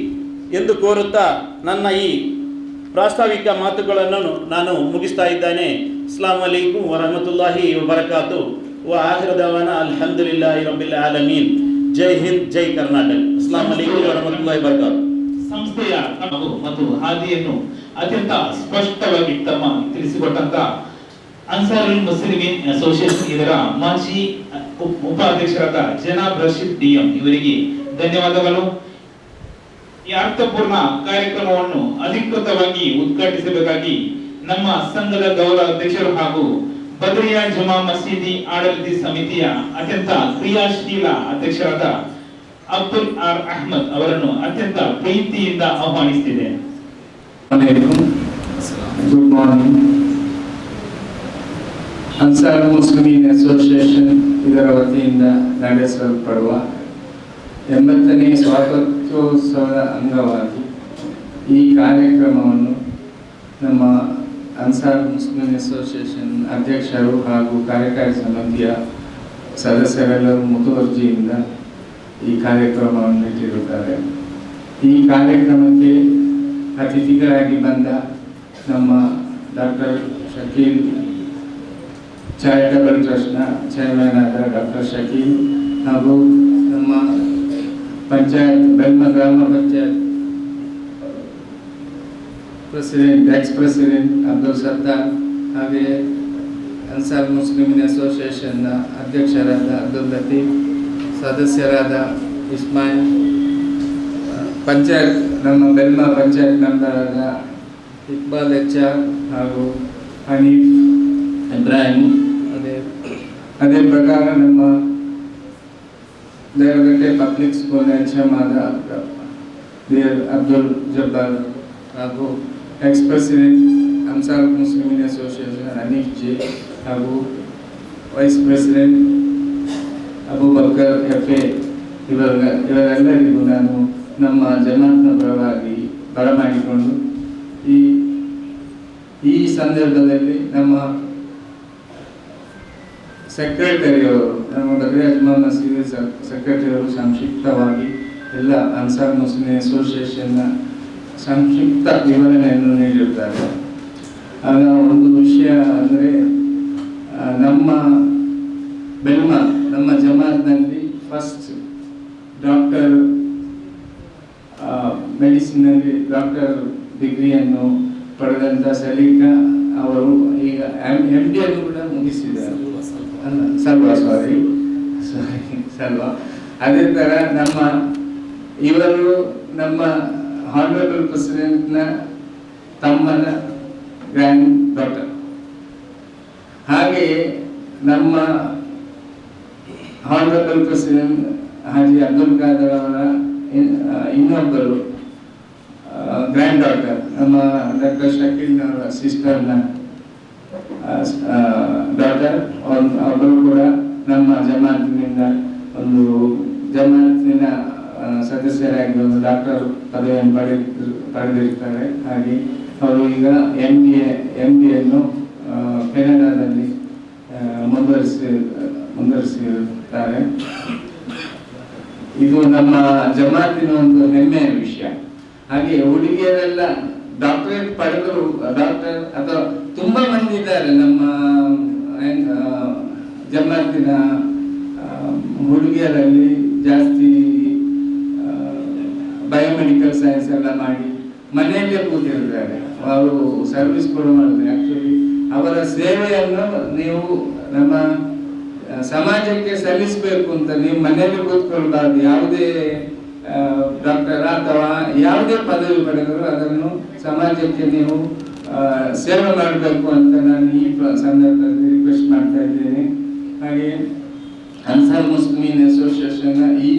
ಎಂದು ಕೋರುತ್ತಾ ನನ್ನ ಈ ಪ್ರಾಸ್ತಾವಿಕ ಮಾತುಗಳನ್ನು ನಾನು ಮುಗಿಸ್ತಾ ಇದ್ದೇನೆ. ಅಸ್ಸಲಾಮು ಅಲೈಕುಂ ವರಹಮತುಲ್ಲಾಹಿ ವಬರಕಾತು ವ ಆಖಿರು ದವಾನಾ ಅಲ್ಹಮ್ದುಲಿಲ್ಲಾಹಿ ರಬ್ಬಿಲ್ ಆಲಮೀನ್. ಜೈ ಹಿಂದ್, ಜೈ ಕರ್ನಾಟಕ. ಅಸ್ಸಲಾಮು ಅಲೈಕುಂ ವರಹಮತುಲ್ಲಾಹಿ ವಬರಕಾತು. ಸಂಸ್ಥೆಯ ಮತ್ತು ಹಾದಿಯನ್ನು ಅತ್ಯಂತ ಸ್ಪಷ್ಟವಾಗಿ ತಿಳಿಸಿಕೊಟ್ಟಂತ ಅನ್ಸಾರುಲ್ ಮುಸ್ಲಿಮೀನ್ ಅಸೋಸಿಯೇಷನ್ ಇದರ ಮಾಜಿ ಉಪಾಧ್ಯಕ್ಷರಾದ ಜನಾಬ್ ರಶೀದ್ DM ಇವರಿಗೆ ಧನ್ಯವಾದಗಳು. ಈ ಅರ್ಥಪೂರ್ಣ ಕಾರ್ಯಕ್ರಮವನ್ನು ಅಧಿಕೃತವಾಗಿ ಉದ್ಘಾಟಿಸಬೇಕಾಗಿ ನಮ್ಮ ಸಂಘದ ಗೌರವ ಅಧ್ಯಕ್ಷರು ಹಾಗೂ ಬದ್ರಿಯಾ ಜುಮಾ ಮಸೀದಿ ಆಡಳಿತ ಸಮಿತಿಯ ಅತ್ಯಂತ ಕ್ರಿಯಾಶೀಲ ಅಧ್ಯಕ್ಷರಾದ ಅಬ್ದುಲ್ ಆರ್ ಅಹ್ಮದ್ ಅವರನ್ನು ಅತ್ಯಂತ ಪ್ರೀತಿಯಿಂದ ಆಹ್ವಾನಿಸುತ್ತಿದೆ. Good morning. Ansar Muslimeen association ಇದರ ವತಿಯಿಂದ ನಡೆಸಲ್ಪಡುವ 80ನೇ ಸ್ವಾತಂತ್ರ್ಯೋತ್ಸವದ ಅಂಗವಾಗಿ ಈ ಕಾರ್ಯಕ್ರಮವನ್ನು ನಮ್ಮ ಅನ್ಸಾರ್ ಮುಸ್ಲಿಮ್ ಅಸೋಸಿಯೇಷನ್ ಅಧ್ಯಕ್ಷರು ಹಾಗೂ ಕಾರ್ಯಕಾರಿ ಸಮಿತಿಯ ಸದಸ್ಯರೆಲ್ಲರೂ ಮುತುವರ್ಜಿಯಿಂದ ಈ ಕಾರ್ಯಕ್ರಮವನ್ನು ಇಟ್ಟಿರುತ್ತಾರೆ. ಈ ಕಾರ್ಯಕ್ರಮಕ್ಕೆ ಅತಿಥಿಗಳಾಗಿ ಬಂದ ನಮ್ಮ ಡಾಕ್ಟರ್ ಶಕೀಲ್, ಚಾರಿಟಬಲ್ ಟ್ರಸ್ಟ್ನ ಚೇರ್ಮನ್ ಆದ ಡಾಕ್ಟರ್ ಶಕೀಲ್ ಹಾಗೂ ನಮ್ಮ ಬೆಲ್ಮ ಗ್ರಾಮ panchayat president, ex president Abdul Sattar, ಹಾಗೆ ಅನ್ಸಾರ್ ಮುಸ್ಲಿಮೀನ್ ಅಸೋಸಿಯೇಷನ್ನ ಅಧ್ಯಕ್ಷರಾದ ಅಬ್ದುಲ್ ಲತೀಫ್, ಸದಸ್ಯರಾದ ಇಸ್ಮಾಯಿಲ್, ಪಂಚಾಯತ್ ನಮ್ಮ ಬೆಲ್ಮ ಪಂಚಾಯತ್ ಮೆಂಬರಾದ ಇಕ್ಬಾಲ್ HR ಹಾಗೂ ಹನೀಫ್ ಇಬ್ರಾಹಿಂ, ಅದೇ ಪ್ರಕಾರ ನಮ್ಮ ದೇವಗಟ್ಟೆ ಪಬ್ಲಿಕ್ ಸ್ಕೂಲ್ HM ಆದ ಅಬ್ದುಲ್ ಜಬ್ಬಾರ್ ಹಾಗೂ ex president Ansar Muslimeen association Hanif J ಹಾಗೂ ವೈಸ್ ಪ್ರೆಸಿಡೆಂಟ್ ಅಬೂಬಕರ್ FA ಇವರೆಲ್ಲರಿಗೂ ನಾನು ನಮ್ಮ ಜಮಾತ್ನ ಪರವಾಗಿ ಬರಮಾಡಿಕೊಂಡು ಈ ಸಂದರ್ಭದಲ್ಲಿ ನಮ್ಮ ಸೆಕ್ರೆಟರಿಯವರು, ನಮ್ಮ ಬದ್ರಿಯಾ ಜುಮಾ ಮಸೀದಿ ಸೆಕ್ರೆಟರಿಯವರು ಸಂಕ್ಷಿಪ್ತವಾಗಿ ಎಲ್ಲ ಅನ್ಸಾರ್ ಮುಸ್ಲಿಮ್ ಅಸೋಸಿಯೇಷನ್ನ ಸಂಕ್ಷಿಪ್ತ ವಿವರಣೆಯನ್ನು ನೀಡಿರುತ್ತಾರೆ. ಆಗ ಒಂದು ವಿಷಯ ಅಂದರೆ ನಮ್ಮ ಜಮಾತ್ನಲ್ಲಿ ಫಸ್ಟ್ ಡಾಕ್ಟರ್ ಮೆಡಿಸಿನಲ್ಲಿ ಡಾಕ್ಟರ್ ಡಿಗ್ರಿಯನ್ನು ಪಡೆದಂಥ ಸಲೀಕಾ ಅವರು ಈಗ MD ಅನ್ನು ಕೂಡ ಮುಗಿಸಿದ್ದಾರೆ. ಸಲ್ವಾ. ಅದೇ ಥರ ಇವರು ನಮ್ಮ ಹಾನರಬಲ್ ಪ್ರೆಸಿಡೆಂಟ್ನ ತಮ್ಮನ ಗ್ರ್ಯಾಂಡ್ ಡಾಟರ್. ಹಾಗೆಯೇ ನಮ್ಮ ಹಾನರಬಲ್ ಪ್ರೆಸಿಡೆಂಟ್ ಹಾಜಿ ಅಬ್ದುಲ್ ಖಾದರ್ ಅವರ ಇನ್ನೊಬ್ಬರು ಗ್ರ್ಯಾಂಡ್ ಡಾಟರ್, ನಮ್ಮ ಡಾಕ್ಟರ್ ಶಕೀಲ್ ಅವರ ಸಿಸ್ಟರ್ನ ಡಾಟರ್. ಅವರು ಕೂಡ ನಮ್ಮ ಜಮಾತಿನಿಂದ ಜಮಾತಿನ ಸದಸ್ಯರಾಗಿ ಒಂದು ಡಾಕ್ಟರ್ ಪದವಿಯನ್ನು ಪಡೆದಿರ್ತಾರೆ. ಹಾಗೆ ಅವರು ಈಗ MD ಕೆನಡಾದಲ್ಲಿ ಮುಂದುವರಿಸಿರುತ್ತಾರೆ. ಇದು ನಮ್ಮ ಜಮಾತಿನ ಒಂದು ಹೆಮ್ಮೆಯ ವಿಷಯ. ಹಾಗೆ ಹುಡುಗಿಯರೆಲ್ಲ ಡಾಕ್ಟರೇಟ್ ಪಡೆದರು, ಡಾಕ್ಟರ್ ಅಥವಾ ತುಂಬಾ ಮಂದಿ ಇದ್ದಾರೆ ನಮ್ಮ ಜಮಾತಿನ ಹುಡುಗಿಯರಲ್ಲಿ. ಜಾಸ್ತಿ ಬಯೋಮೆಡಿಕಲ್ ಸೈನ್ಸ್ ಎಲ್ಲ ಮಾಡಿ ಮನೆಯಲ್ಲೇ ಕೂತಿರ್ತಾರೆ. ಅವರು ಸರ್ವಿಸ್ ಕೂಡ ಮಾಡಿದ್ದಾರೆ. ಆಕ್ಚುಲಿ ಅವರ ಸೇವೆಯನ್ನು ನೀವು ನಮ್ಮ ಸಮಾಜಕ್ಕೆ ಸಲ್ಲಿಸಬೇಕು ಅಂತ ನೀವು ಮನೆಯಲ್ಲಿ ಕೂತ್ಕೊಳ್ಬಾರ್ದು. ಯಾವುದೇ ಡಾಕ್ಟರ್ ಅಥವಾ ಯಾವುದೇ ಪದವಿ ಪಡೆದರೂ ಅದನ್ನು ಸಮಾಜಕ್ಕೆ ನೀವು ಸೇವೆ ಮಾಡಬೇಕು ಅಂತ ನಾನು ಈ ಸಂದರ್ಭದಲ್ಲಿ ರಿಕ್ವೆಸ್ಟ್ ಮಾಡ್ತಾ ಇದ್ದೇನೆ. ಹಾಗೆ ಅನ್ಸಾರ್ ಮುಸ್ಲಿಮೀನ್ ಅಸೋಸಿಯೇಷನ್ನ ಈ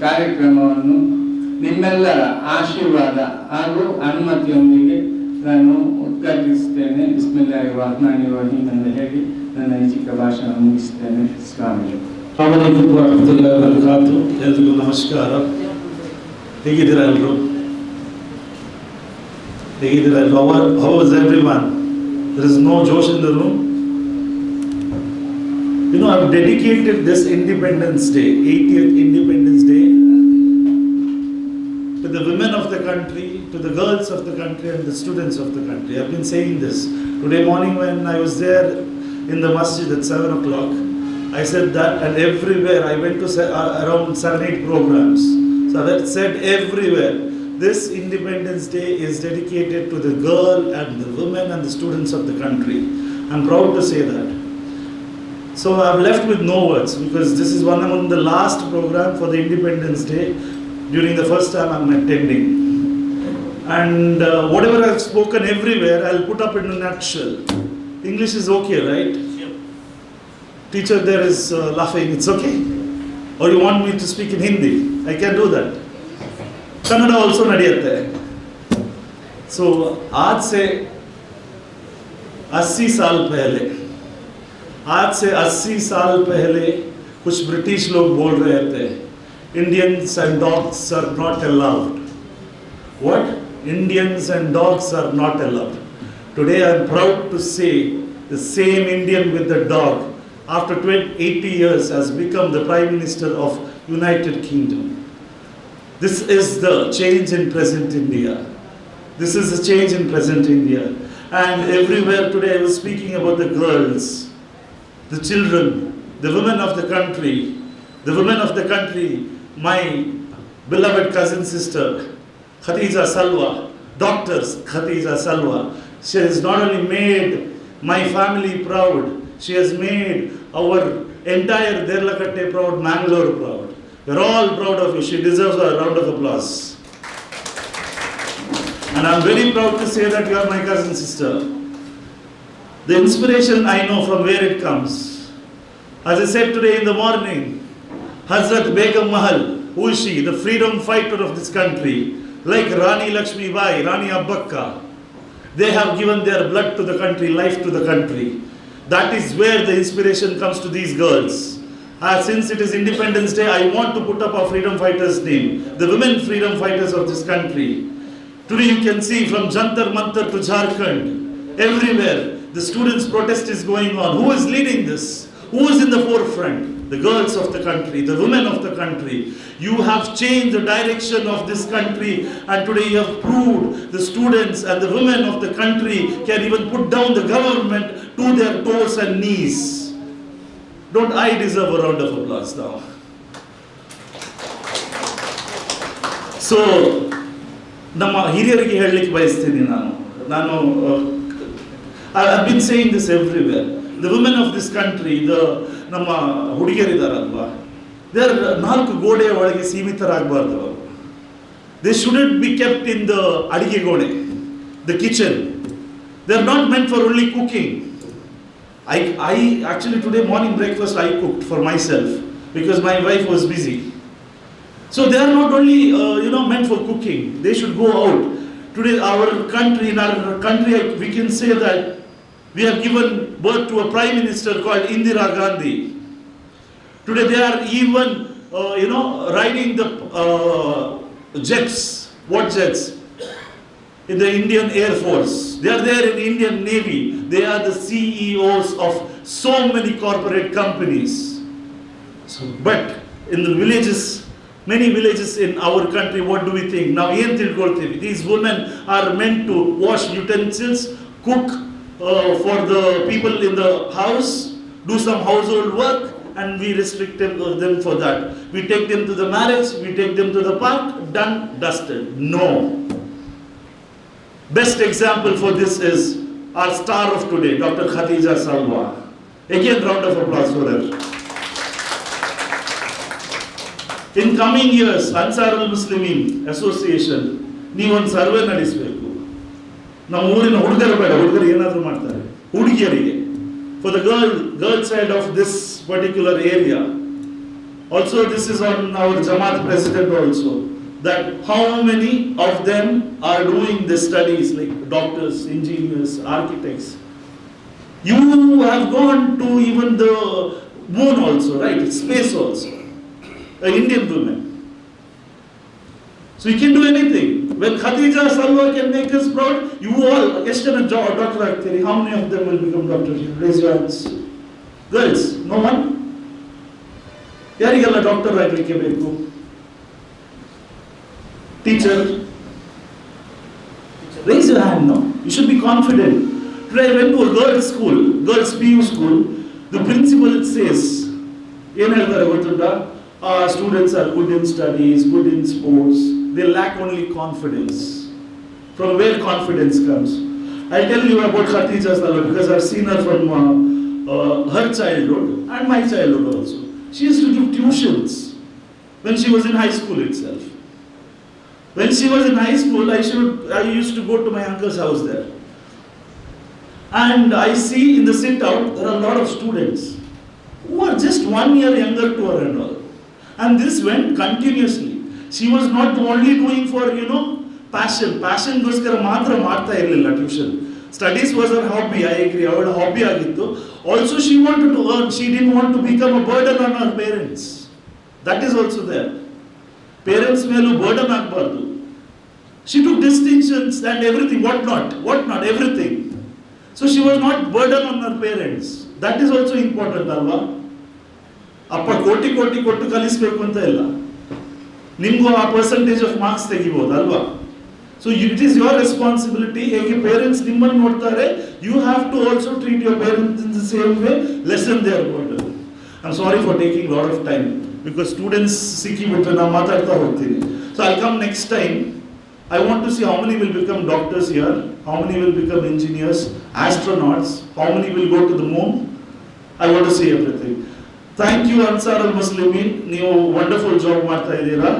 ಕಾರ್ಯಕ್ರಮವನ್ನು ನಿಮ್ಮೆಲ್ಲರ ಆಶೀರ್ವಾದ ಹಾಗೂ ಅನುಮತಿಯೊಂದಿಗೆ ನಾನು ಉದ್ಘಾಟಿಸುತ್ತೇನೆ. ಬಿಸ್ಮಿಲ್ಲಾಹಿರ್ ರಹ್ಮಾನಿರ್ ರಹೀಮ್ ಎಂದು ಹೇಳಿ ನನ್ನ ಈ ಚಿಕ್ಕ ಭಾಷಣ ಮುಗಿಸುತ್ತೇನೆ. ಅಸ್ಸಲಾಮು ಅಲೈಕುಂ. ಅಸ್ಸಲಾಮು ವರಹಮತುಲ್ಲಾಹಿ ವಬರಕಾತು. ಎಲ್ರಿಗೂ ನಮಸ್ಕಾರ. ಹೇಗಿದ್ದೀರಾ ಎಲ್ಲರೂ? ಹೇಗಿದ್ದೀರಾ ಎಲ್ಲರೂ? How is everyone? There is no Josh in the room. You know, I've dedicated this Independence Day, 80th Independence Day, to the women of the country, to the girls of the country and the students of the country. I've been saying this. Today morning when I was there in the masjid at 7 o'clock, I said that, and everywhere I went to around 7-8 programs. So that said everywhere, this Independence Day is dedicated to the girl and the women and the students of the country. I'm proud to say that. So I'm left with no words because this is one among the last program for the Independence Day during the first time I'm attending. And whatever I've spoken everywhere, I'll put up in a nutshell. English is okay, right? Teacher there is laughing, it's okay? Or you want me to speak in Hindi? I can do that. Kannada also nadiyate. So, आज से 80 साल पहले कुछ British लोग बोल रहे थे, Indians and dogs are not allowed. What? Indians and dogs are not allowed. Today I am proud to say the same Indian with the dog after 80 years has become the Prime Minister of United Kingdom. This is the change in present India. This is the change in present India. And everywhere today I was speaking about the girls, the children, the women of the country. The women of the country, my beloved cousin sister, Khadija Salwa, Dr. Khadija Salwa. She has not only made my family proud, she has made our entire Derlakatte proud, Mangalore proud. We're all proud of you. She deserves a round of applause. And I'm very proud to say that you are my cousin sister. The inspiration I know from where it comes. As I said today in the morning, Hazrat Begum Mahal, who is she? The freedom fighter of this country. Like Rani Lakshmi Bai, Rani Abbakka. They have given their blood to the country, life to the country. That is where the inspiration comes to these girls. Since it is Independence Day, I want to put up our freedom fighters' name. The women freedom fighters of this country. Today you can see from Jantar Mantar to Jharkhand, everywhere, the students' protest is going on. Who is leading this? Who is in the forefront? The girls of the country, the women of the country. You have changed the direction of this country, and today you have proved the students and the women of the country can even put down the government to their toes and knees. Don't I deserve a round of applause now? So, ನಮ್ಮ ಹಿರಿಯರಿಗೆ ಹೇಳಲಿಕ್ಕೆ ಬಯಸ್ತೀನಿ ನಾನು I've been saying this everywhere. The women of this country, ನಮ್ಮ ಹುಡುಗಿಯರಿದಾರಲ್ವಾ, they are 4 ಗೋಡೆಯ ಒಳಗೆ ಸೀಮಿತರಾಗಬಾರ್ದು ಅವರು. They shouldn't be kept in the ಅಡಿಗೆ ಗೋಡೆ, the kitchen. They are not meant for only cooking. I actually today morning breakfast I cooked for myself because my wife was busy. So they are not only meant for cooking. They should go out. Today in our country we can say that we have given birth to a prime minister called Indira Gandhi. Today they are even riding the jets. What jets? In the Indian Air Force. They are there in Indian Navy. They are the CEOs of so many corporate companies. But in the villages, many villages in our country, what do we think? Now, these women are meant to wash utensils, cook for the people in the house, do some household work, and we restrict them for that. We take them to the marriage, we take them to the park, done, dusted. No. Best example for this is our star of today, Dr. Khadija Salwa. Again, round of applause for her. In coming years, Ansarul Muslimin Association, ನೀವೊಂದು survey ನಡೆಸಬೇಕು. ನಮ್ಮ ಊರಿನ ಹುಡುಗರು ಬೇಡ, ಹುಡುಗರು ಏನಾದರೂ ಮಾಡ್ತಾರೆ, ಹುಡುಗಿಯರಿಗೆ for the girl side of this particular area. Also, this is on our Jamaat president also, that how many of them are doing the studies like doctors, engineers, architects. You have gone to even the moon also, right? Space also. An Indian woman. So you can do anything. When Khadija Salwa can make us proud, you all, yesterday doctor ಆಗ್ತೀರಿ, how many of them will become doctors? Raise your hands. Girls, no one? ಯಾರಿಗೆಲ್ಲ doctor ಆಗಲಿಕ್ಕೆ ಬೇಕು? Teacher? Raise your hand now. You should be confident. Today I went to a girls' school, girls' PU school. The principal says, ಏನು ಹೇಳ್ತಾರೆ ಗೊತ್ತುಂಟಾ? Students are good in studies, good in sports. They lack only confidence. From where confidence comes? I'll tell you about Khatija Salwa because I've seen her from her childhood and my childhood also. She used to give tuitions when she was in high school itself. When she was in high school, I used to go to my uncle's house there. And I see in the sit out, there are a lot of students who are just 1 year younger to her and all. And this went continuously. She was not only doing for, passion. Passion goskara matra ಮಾಡ್ತಾ ಇರಲಿಲ್ಲ tuition. Studies was her hobby, I agree. ಅವಳ hobby ಆಗಿತ್ತು. Also she wanted to earn. She didn't want to become a burden on her parents. That is also there. Parents ಮೇಲೂ burden ಆಗಬಾರ್ದು. She took distinctions and everything, what not, everything. So she was not burden on her parents. That is also important, alva. ಅಪ್ಪ ಕೋಟಿ ಕೊಟ್ಟು ಕಲಿಸಬೇಕು ಅಂತ ಇಲ್ಲ, ನಿಮಗೂ ಆ ಪರ್ಸೆಂಟೇಜ್ ಆಫ್ ಮಾರ್ಕ್ಸ್ ತೆಗಿಬಹುದು ಅಲ್ವಾ? So it is your responsibility. ಹೇಗೆ ಪೇರೆಂಟ್ಸ್ ನಿಮ್ಮನ್ನು ನೋಡ್ತಾರೆ, you have to also treat your parents in the same way, lessen their burden. I am sorry for taking lot of time because students ಸಿಕ್ಕಿಬಿಟ್ರೆ ನಾನು ಮಾತಾಡ್ತಾ ಹೋಗ್ತೀನಿ. So I come next time. I want to see how many will become doctors here, how many will become engineers, astronauts, how many will go to the moon. I want to see everything. Thank you Ansar al-Muslimin, ನೀವು wonderful job ಮಾಡ್ತಾ ಇದ್ದೀರಾ.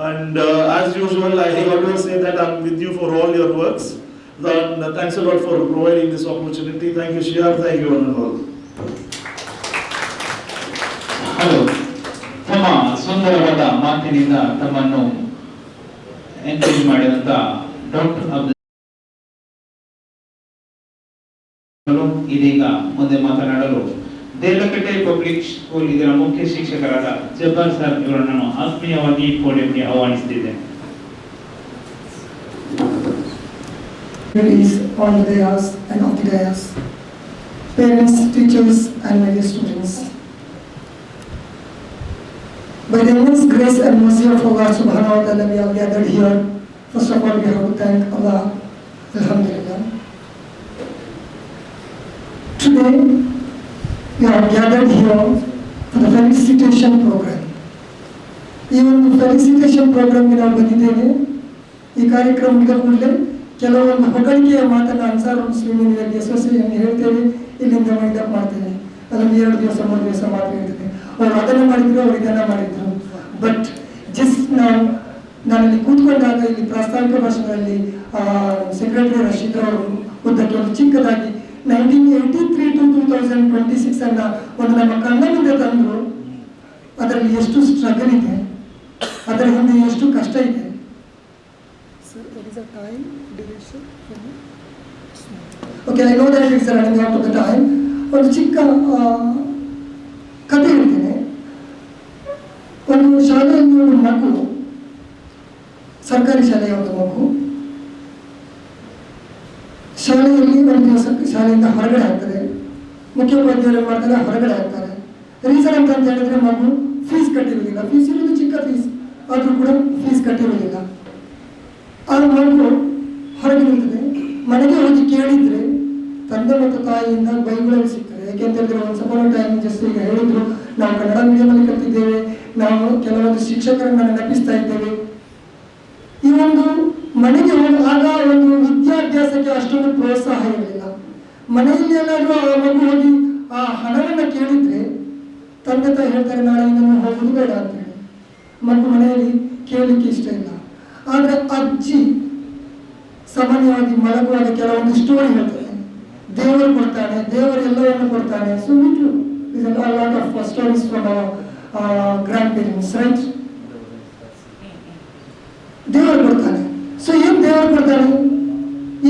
And as usual, I always say that I'm with you for all your works. And thanks a lot for providing this opportunity. Thank you Shia, thank you one and all. Hello, ತಮ್ಮ ಸುಂದರವಾದ ಮಾತಿನಿಂದ ತಮ್ಮನ್ನು encourage ಮಾಡಿದಂತ doctor ಇದೀಗ ಮುಂದೆ ಮಾತನಾಡಲು ದೇಲಕಟ್ಟೆ public school ಇದರ ಮುಖ್ಯ ಶಿಕ್ಷಕರಾದ ಜಬ್ಬಾರ್ ಸರ್ ಇವರನ್ನು ಆತ್ಮೀಯವಾಗಿ ಪೋಡಿಯಂಗೆ ಆಹ್ವಾನಿಸುತ್ತಿದ್ದೇನೆ. On the dais and off the dais, parents, teachers and my dear students. By the immense grace and mercy of Allah subhanahu wa ta'ala, we are gathered here. First of all, we have to thank Allah. Alhamdulillah. Today, we are gathered here for the felicitation program. Even the felicitation program we have ಬಂದಿದ್ದೇವೆ. ಈ ಕಾರ್ಯಕ್ರಮ ಮುಗಿದ ಕೂಡಲೇ ಕೆಲವೊಂದು ಹೊಗಳಿಕೆಯ ಮಾತನ್ನು Ansar Muslimeen association ಹೇಳ್ತೇವೆ, ಇಲ್ಲಿಂದ wind up ಮಾಡ್ತೇವೆ. ಅದನ್ನು 2 ದಿವಸ 3 ದಿವಸ ಮಾತ್ರ ಇರ್ತದೆ. ಅವರು ಅದನ್ನು ಮಾಡಿದ್ರು, ಅವರು ಇದನ್ನ ಮಾಡಿದ್ರು. ಬಟ್ ಜಸ್ಟ್ ನಾನಲ್ಲಿ ಕೂತ್ಕೊಂಡಾಗ ಇಲ್ಲಿ ಪ್ರಾಸ್ತಾವಿಕ ಭಾಷಣದಲ್ಲಿ ಸೆಕ್ರೆಟರಿ ರಶೀದ್ ಅವರು ಉದ್ದಕ್ಕೆ ಒಂದು ಚಿಕ್ಕದಾಗಿ 1983 to 2026 ಅನ್ನ ಒಂದು ನಮ್ಮ ಕಣ್ಣ ಮುಂದೆ ತಂದ್ರು. ಅದರಲ್ಲಿ ಎಷ್ಟು ಸ್ಟ್ರಗಲ್ ಇದೆ, ಅದರ ಹಿಂದೆ ಎಷ್ಟು ಕಷ್ಟ ಇದೆ. Okay, I know that it's running out of the time. ಒಂದು ಚಿಕ್ಕ ಕಥೆ ಹೇಳ್ತೇನೆ. ಒಂದು ಶಾಲೆಯಲ್ಲಿ ಒಂದು ಮಗು, ಸರ್ಕಾರಿ ಶಾಲೆಯ ಒಂದು ಮಗು ಶಾಲೆಯಲ್ಲಿ ಒಂದು ದಿವಸ ಶಾಲೆಯಿಂದ ಹೊರಗಡೆ ಆಗ್ತದೆ. ಮುಖ್ಯೋಪಾಧ್ಯಾಯರು ಮಾಡ್ತಾರೆ, ಹೊರಗಡೆ ಆಗ್ತಾರೆ. ರೀಸನ್ ಅಂತ ಹೇಳಿದ್ರೆ ಮಗು ಫೀಸ್ ಕಟ್ಟಿರುವುದಿಲ್ಲ. ಫೀಸ್ ಇರೋದು ಚಿಕ್ಕ ಫೀಸ್, ಆದರೂ ಕೂಡ ಫೀಸ್ ಕಟ್ಟಿರುವುದಿಲ್ಲ. ಆ ಮಗು ಹೊರಗೆ ನಿಲ್ತದೆ. ಮನೆಗೆ ಹೋಗಿ ಕೇಳಿದ್ರೆ ತಂದೆ ಮತ್ತು ತಾಯಿಯಿಂದ ಬೈಗುಳಲ್ಲಿ ಸಿಗ್ತದೆ. ಯಾಕೆಂತ ಹೇಳಿದ್ರೆ ಒಂದು ಸಪೋರ್ಟ್ ಟೈಮ್ ಜಸ್ಟ್ ಈಗ ಹೇಳಿದ್ರು, ನಾವು ಕನ್ನಡ ಮೀಡಿಯಮಲ್ಲಿ ಕಲ್ತಿದ್ದೇವೆ, ನಾವು ಕೆಲವೊಂದು ಶಿಕ್ಷಕರನ್ನ ನೆನಪಿಸ್ತಾ ಇದ್ದೇವೆ. ಈ ಒಂದು ಮನೆಗೆ ಹೋಗುವಾಗ ಒಂದು ವಿದ್ಯಾಭ್ಯಾಸಕ್ಕೆ ಅಷ್ಟೊಂದು ಪ್ರೋತ್ಸಾಹ ಇರಲಿಲ್ಲ. ಮನೆಯಲ್ಲಿ ಎಲ್ಲಾದರೂ ಆ ಮಗು ಹೋಗಿ ಆ ಹಣವನ್ನು ಕೇಳಿದ್ರೆ ತಂದೆ ತಾಯಿ ಹೇಳ್ತಾರೆ, ನಾಳೆ ಇನ್ನೊಂದು ಹೋಗುದು ಬೇಡ ಅಂತೇಳಿ. ಮಗು ಮನೆಯಲ್ಲಿ ಕೇಳಲಿಕ್ಕೆ ಇಷ್ಟ ಇಲ್ಲ. ಆದರೆ ಅಜ್ಜಿ ಸಾಮಾನ್ಯವಾಗಿ ಮಲಗುವಾಗ ಕೆಲವೊಂದು ಸ್ಟೋರಿ ಹೇಳ್ತಾರೆ, ದೇವರು ಕೊಡ್ತಾನೆ, ದೇವರು ಎಲ್ಲವನ್ನು ಕೊಡ್ತಾನೆ. So with is a lot of stories from our grandparents, right? ದೇವರು ಕೊಡ್ತಾನೆ. ಸೊ ಏನು ದೇವರು ಕೊಡ್ತಾನೆ?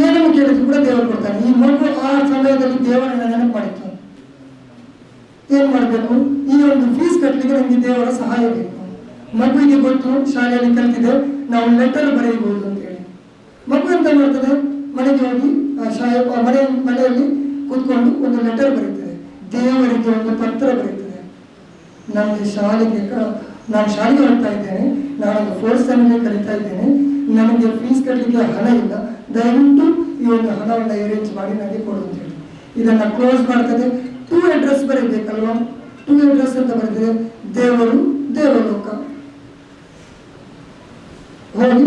ಏನನ್ನು ಕೇಳಿದ್ರು ಕೂಡ ದೇವರು ಕೊಡ್ತಾನೆ. ಈ ಮಗು ಆ ಸಮಯದಲ್ಲಿ ದೇವರನ್ನ ನೆನಪು ಮಾಡಿತ್ತು. ಏನು ಮಾಡಬೇಕು, ಈ ಒಂದು ಫೀಸ್ ಕಟ್ಟಲಿಕ್ಕೆ ನಮಗೆ ದೇವರ ಸಹಾಯ ಬೇಕು. ಮಗುವಿಗೆ ಗೊತ್ತು, ಶಾಲೆಯಲ್ಲಿ ಕಲಿತಿದೆ, ನಾವು ಲೆಟರ್ ಬರೆಯಬಹುದು ಅಂತೇಳಿ. ಮಗು ಎಂತ ಮಾಡ್ತದೆ, ಮನೆಗೆ ಹೋಗಿ ಮನೆಯಲ್ಲಿ ಕೂತ್ಕೊಂಡು ಒಂದು ಲೆಟರ್ ಬರೀತದೆ, ದೇವರಿಗೆ ಒಂದು ಪತ್ರ ಬರೀತದೆ. ನನಗೆ ನಾನು ಶಾಲೆಗೆ ಹೋಗ್ತಾ ಇದ್ದೇನೆ, ನಾನೊಂದು 4th ಸ್ಟ್ಯಾಂಡರ್ಡ್ಗೆ ಕಲಿತಾ ಇದ್ದೇನೆ, ನನಗೆ ಫೀಸ್ ಕಟ್ಟಲಿಕ್ಕೆ ಹಣ ಇಲ್ಲ, ದಯವಿಟ್ಟು ಈ ಒಂದು ಹಣವನ್ನು ಅರೇಂಜ್ ಮಾಡಿ ನನಗೆ ಕೊಡು ಅಂತೇಳಿ. ಇದನ್ನು ಕ್ಲೋಸ್ ಮಾಡ್ತದೆ. 2 ಅಡ್ರೆಸ್ ಬರೀಬೇಕಲ್ವಾ, 2 ಅಡ್ರೆಸ್ ಅಂತ ಬರೆದಿದೆ, ದೇವರು, ದೇವಲೋಕ. ಹೋಗಿ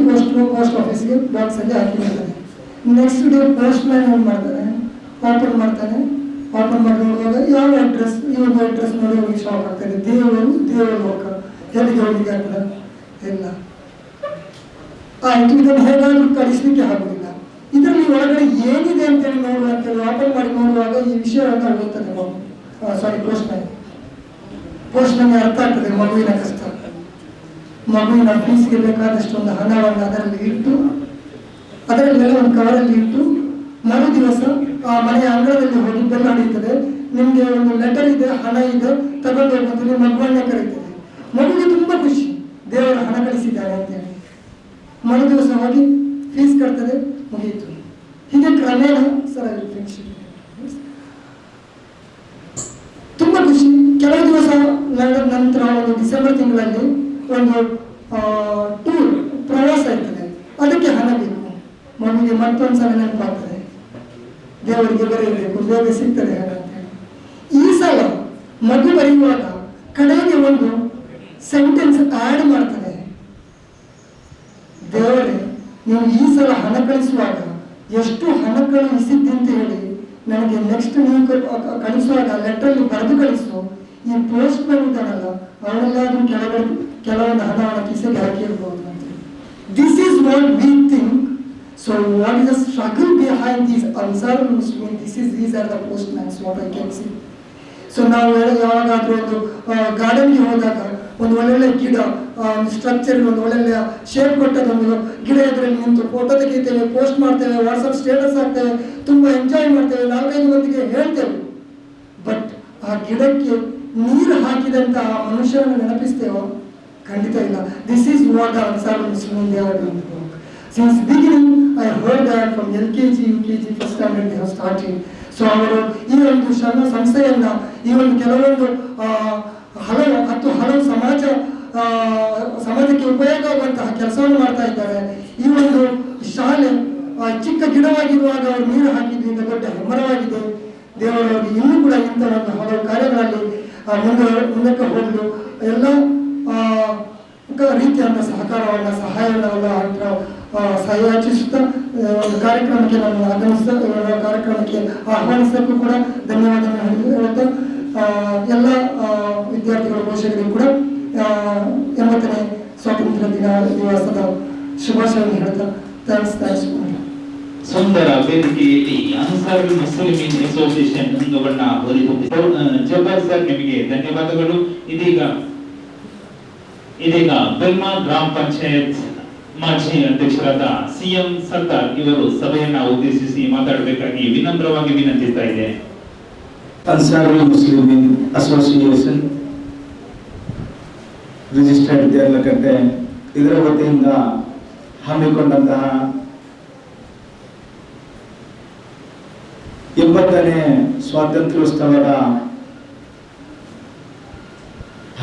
ಪೋಸ್ಟ್ ಆಫೀಸ್ಗೆ ಬಾಕ್ಸ್ ಅಲ್ಲಿ ಹಾಕಿ ಮಾಡ್ತಾನೆ. ನೆಕ್ಸ್ಟ್ ಡೇ ಪೋಸ್ಟ್ ಮ್ಯಾನ್ ಏನು ಮಾಡ್ತಾನೆ, ಓಪನ್ ಮಾಡ್ತಾನೆ. ಓಪನ್ ಮಾಡಿ ನೋಡುವಾಗ ಯಾವ ಅಡ್ರೆಸ್, ಈ ಒಂದು ಅಡ್ರೆಸ್ ನೋಡಿ ಹೋಗಿ ಶಾಕ್ ಆಗ್ತದೆ, ದೇವರು, ದೇವಲೋಕ. ಎಲ್ಲಿಗೆ ಹೋಗಿಗೆ ಆಗ್ತದೆ ಇಲ್ಲ. ಆಯ್ತು, ಇದನ್ನು ಹೇಗಾದ್ರೂ ಕಳಿಸ್ಲಿಕ್ಕೆ ಆಗುದಿಲ್ಲ. ಇದರಲ್ಲಿ ಒಳಗಡೆ ಏನಿದೆ ಅಂತೇಳಿ ನೋಡುವ ಅಂತೇಳಿ ಓಪನ್ ಮಾಡಿ ನೋಡುವಾಗ ಈ ವಿಷಯವನ್ನು ಓದ್ತದೆ ಪೋಸ್ಟ್ ಮ್ಯಾನ್ ಅರ್ಥ ಆಗ್ತದೆ ಮಗುವಿನ ಕಷ್ಟ. ಮಗುವಿನ ಫೀಸ್ಗೆ ಬೇಕಾದಷ್ಟು ಒಂದು ಹಣವನ್ನು ಅದರಲ್ಲಿ ಇಟ್ಟು, ಅದರಲ್ಲೆಲ್ಲ ಒಂದು ಕವರಲ್ಲಿ ಇಟ್ಟು, ಮರು ದಿವಸ ಆ ಮನೆಯ ಅಂಗಳದಲ್ಲಿ ಹೋಗಿ ಬೆಲ್ಲ ಹೊಡೆಯುತ್ತದೆ. ನಿಮ್ಗೆ ಒಂದು ಲೆಟರ್ ಇದೆ, ಹಣ ಇದೆ, ತಗೊಂಡು ಹೋಗುವಂತೇಳಿ ಮಗುವನ್ನೇ ಕರೀತದೆ. ಮಗುವಿಗೆ ತುಂಬಾ ಖುಷಿ, ದೇವರು ಹಣ ಕಳಿಸಿದ್ದಾರೆ ಅಂತೇಳಿ. ಮರು ದಿವಸ ಹೋಗಿ ಫೀಸ್ ಕಟ್ತದೆ, ಮುಗಿಯಿತು. ಹೀಗೆ ಕ್ರಮೇಣ ಫ್ರೆಂಡ್ಶಿಪ್ ತುಂಬಾ ಖುಷಿ. ಕೆಲವು ದಿವಸ ನಂತರ ಒಂದು ಡಿಸೆಂಬರ್ ತಿಂಗಳಲ್ಲಿ ಒಂದು ಟೂರ್, ಪ್ರವಾಸ ಇರ್ತದೆ, ಅದಕ್ಕೆ ಹಣ ಬೇಕು. ಮಗುವಿಗೆ ಮತ್ತೊಂದ್ಸಲ ನೆನಪಾಗ್ತದೆ, ದೇವರಿಗೆ ಬರೆಯಬೇಕು, ಬೇಗ ಸಿಗ್ತದೆ ಹಣ ಅಂತೇಳಿ. ಈ ಸಲ ಮಗು ಬರೆಯುವಾಗ ಕಡೆಗೆ ಒಂದು ಸೆಂಟೆನ್ಸ್ ಆಡ್ ಮಾಡ್ತದೆ, ದೇವರೇ ನೀವು ಈ ಸಲ ಹಣ ಕಳಿಸುವಾಗ ಎಷ್ಟು ಹಣ ಕಳುಹಿಸಿದ್ದಂತ ಹೇಳಿ ನನಗೆ ನೆಕ್ಸ್ಟ್ ನೀವು ಕಳಿಸುವಾಗ ಲೆಟರ್ ಬರೆದು ಕಳಿಸು. ಈ ಪೋಸ್ಟ್ ಮ್ಯಾನ್ ಇದ್ದಾನಲ್ಲ, ಅವನೆಲ್ಲಾದ್ರೂ ಕೆಲವೊಂದು ಹಣವನ್ನು ಕಿಸೆಗೆ ಹಾಕಿರ್ಬೋದು ಅಂತ. This is what we think. So what is the struggle behind these Ansarul Muslim? These are the post mans, what I can see. So ನಾವು ಯಾವಾಗಾದ್ರೂ ಒಂದು ಗಾರ್ಡನ್ಗೆ ಹೋದಾಗ ಒಂದು ಒಳ್ಳೊಳ್ಳೆ ಗಿಡ, ಸ್ಟ್ರಕ್ಚರ್, ಒಂದು ಒಳ್ಳೊಳ್ಳೆ ಶೇಪ್ ಕೊಟ್ಟದೊಂದು ಗಿಡ ಎದುರಲ್ಲಿ ನಿಂತು ಫೋಟೋ ತೆಗಿತೇವೆ, ಪೋಸ್ಟ್ ಮಾಡ್ತೇವೆ, ವಾಟ್ಸಪ್ ಸ್ಟೇಟಸ್ ಹಾಕ್ತೇವೆ, ತುಂಬಾ ಎಂಜಾಯ್ ಮಾಡ್ತೇವೆ, 4-5 ಮಂದಿಗೆ ಹೇಳ್ತೇವೆ. ಬಟ್ ಆ ಗಿಡಕ್ಕೆ ನೀರು ಹಾಕಿದಂತ ಆ ಮನುಷ್ಯರನ್ನು ನೆನಪಿಸ್ತೇವೋ? ಖಂಡಿತ ಇಲ್ಲ. This is what Ansarul Muslim they are doing. Since beginning I heard that from LKG, UKG, first standard they have started. So ಅವರು ಈ ಒಂದು ಸಂಸ್ಥೆಯನ್ನ, ಈ ಒಂದು ಕೆಲವೊಂದು ಹಲವು ಸಮಾಜಕ್ಕೆ ಉಪಯೋಗ ಆಗುವಂತಹ ಕೆಲಸವನ್ನು ಮಾಡ್ತಾ ಇದ್ದಾರೆ. ಈ ಒಂದು ಶಾಲೆ ಚಿಕ್ಕ ಗಿಡವಾಗಿರುವಾಗ ಅವರು ನೀರು ಹಾಕಿದ್ದು ಈಗ ದೊಡ್ಡ ಹೆಮ್ಮರವಾಗಿದೆ. ದೇವರವರಿಗೆ ಇನ್ನೂ ಕೂಡ ಇಂಥ ಒಂದು ಹಲವು ಕಾರ್ಯಗಳಲ್ಲಿ ಮುಂದಕ್ಕೆ ಹೋಗಲು ಎಲ್ಲ ರೀತಿಯಾದ ಸಹಕಾರವನ್ನು, ಸಹಾಯವನ್ನು ಯಾಚಿಸುತ್ತಾ ಒಂದು ಕಾರ್ಯಕ್ರಮಕ್ಕೆ ನಾನು ಕಾರ್ಯಕ್ರಮಕ್ಕೆ ಆಹ್ವಾನಿಸಕ್ಕೂ ಕೂಡ ಧನ್ಯವಾದವನ್ನು ಹೇಳುತ್ತಾ, ಎಲ್ಲ ವಿದ್ಯಾರ್ಥಿಗಳ ಪೋಷಕರಿಗೂ ಕೂಡ 80ನೇ ಸ್ವಾತಂತ್ರ್ಯ ದಿವಸದ ಶುಭಾಶಯವನ್ನು ಹೇಳ್ತಾ ಥ್ಯಾಂಕ್ಸ್. ಸುಂದರ ವೇದಿಕೆಯಲ್ಲಿ ಅನ್ಸಾರುಲ್ ಮುಸ್ಲಿಮೀನ್ ಅಸೋಸಿಯೇಷನ್ ಅಂಗವನ್ನ ಹೊರತುಪಡಿಸಿ ಜಬ್ಬಾರ್ ಸರ್ ನಿಮಗೆ ಧನ್ಯವಾದಗಳು. ಇದೀಗ ಬೆಲ್ಮಾ ಗ್ರಾಮ ಪಂಚಾಯತ್ ಮಾಜಿ ಅಧ್ಯಕ್ಷರಾದ CM ಸರ್ದಾರ್ ಇವರು ಸಭೆಯನ್ನ ಉದ್ದೇಶಿಸಿ ಮಾತಾಡಬೇಕಾಗಿ ವಿನಮ್ರವಾಗಿ ವಿನಂತಿಸ್ತಾ ಇದೆ. ಅನ್ಸಾರುಲ್ ಮುಸ್ಲಿಮೀನ್ ಅಸೋಸಿಯೇಷನ್ ರಿಜಿಸ್ಟರ್ಡ್ ದೇರ್ಲಕಟ್ಟೆ ಇದರ ವತಿಯಿಂದ ಹಮ್ಮಿಕೊಂಡಂತಹ 80ನೇ ಸ್ವಾತಂತ್ರ್ಯೋತ್ಸವದ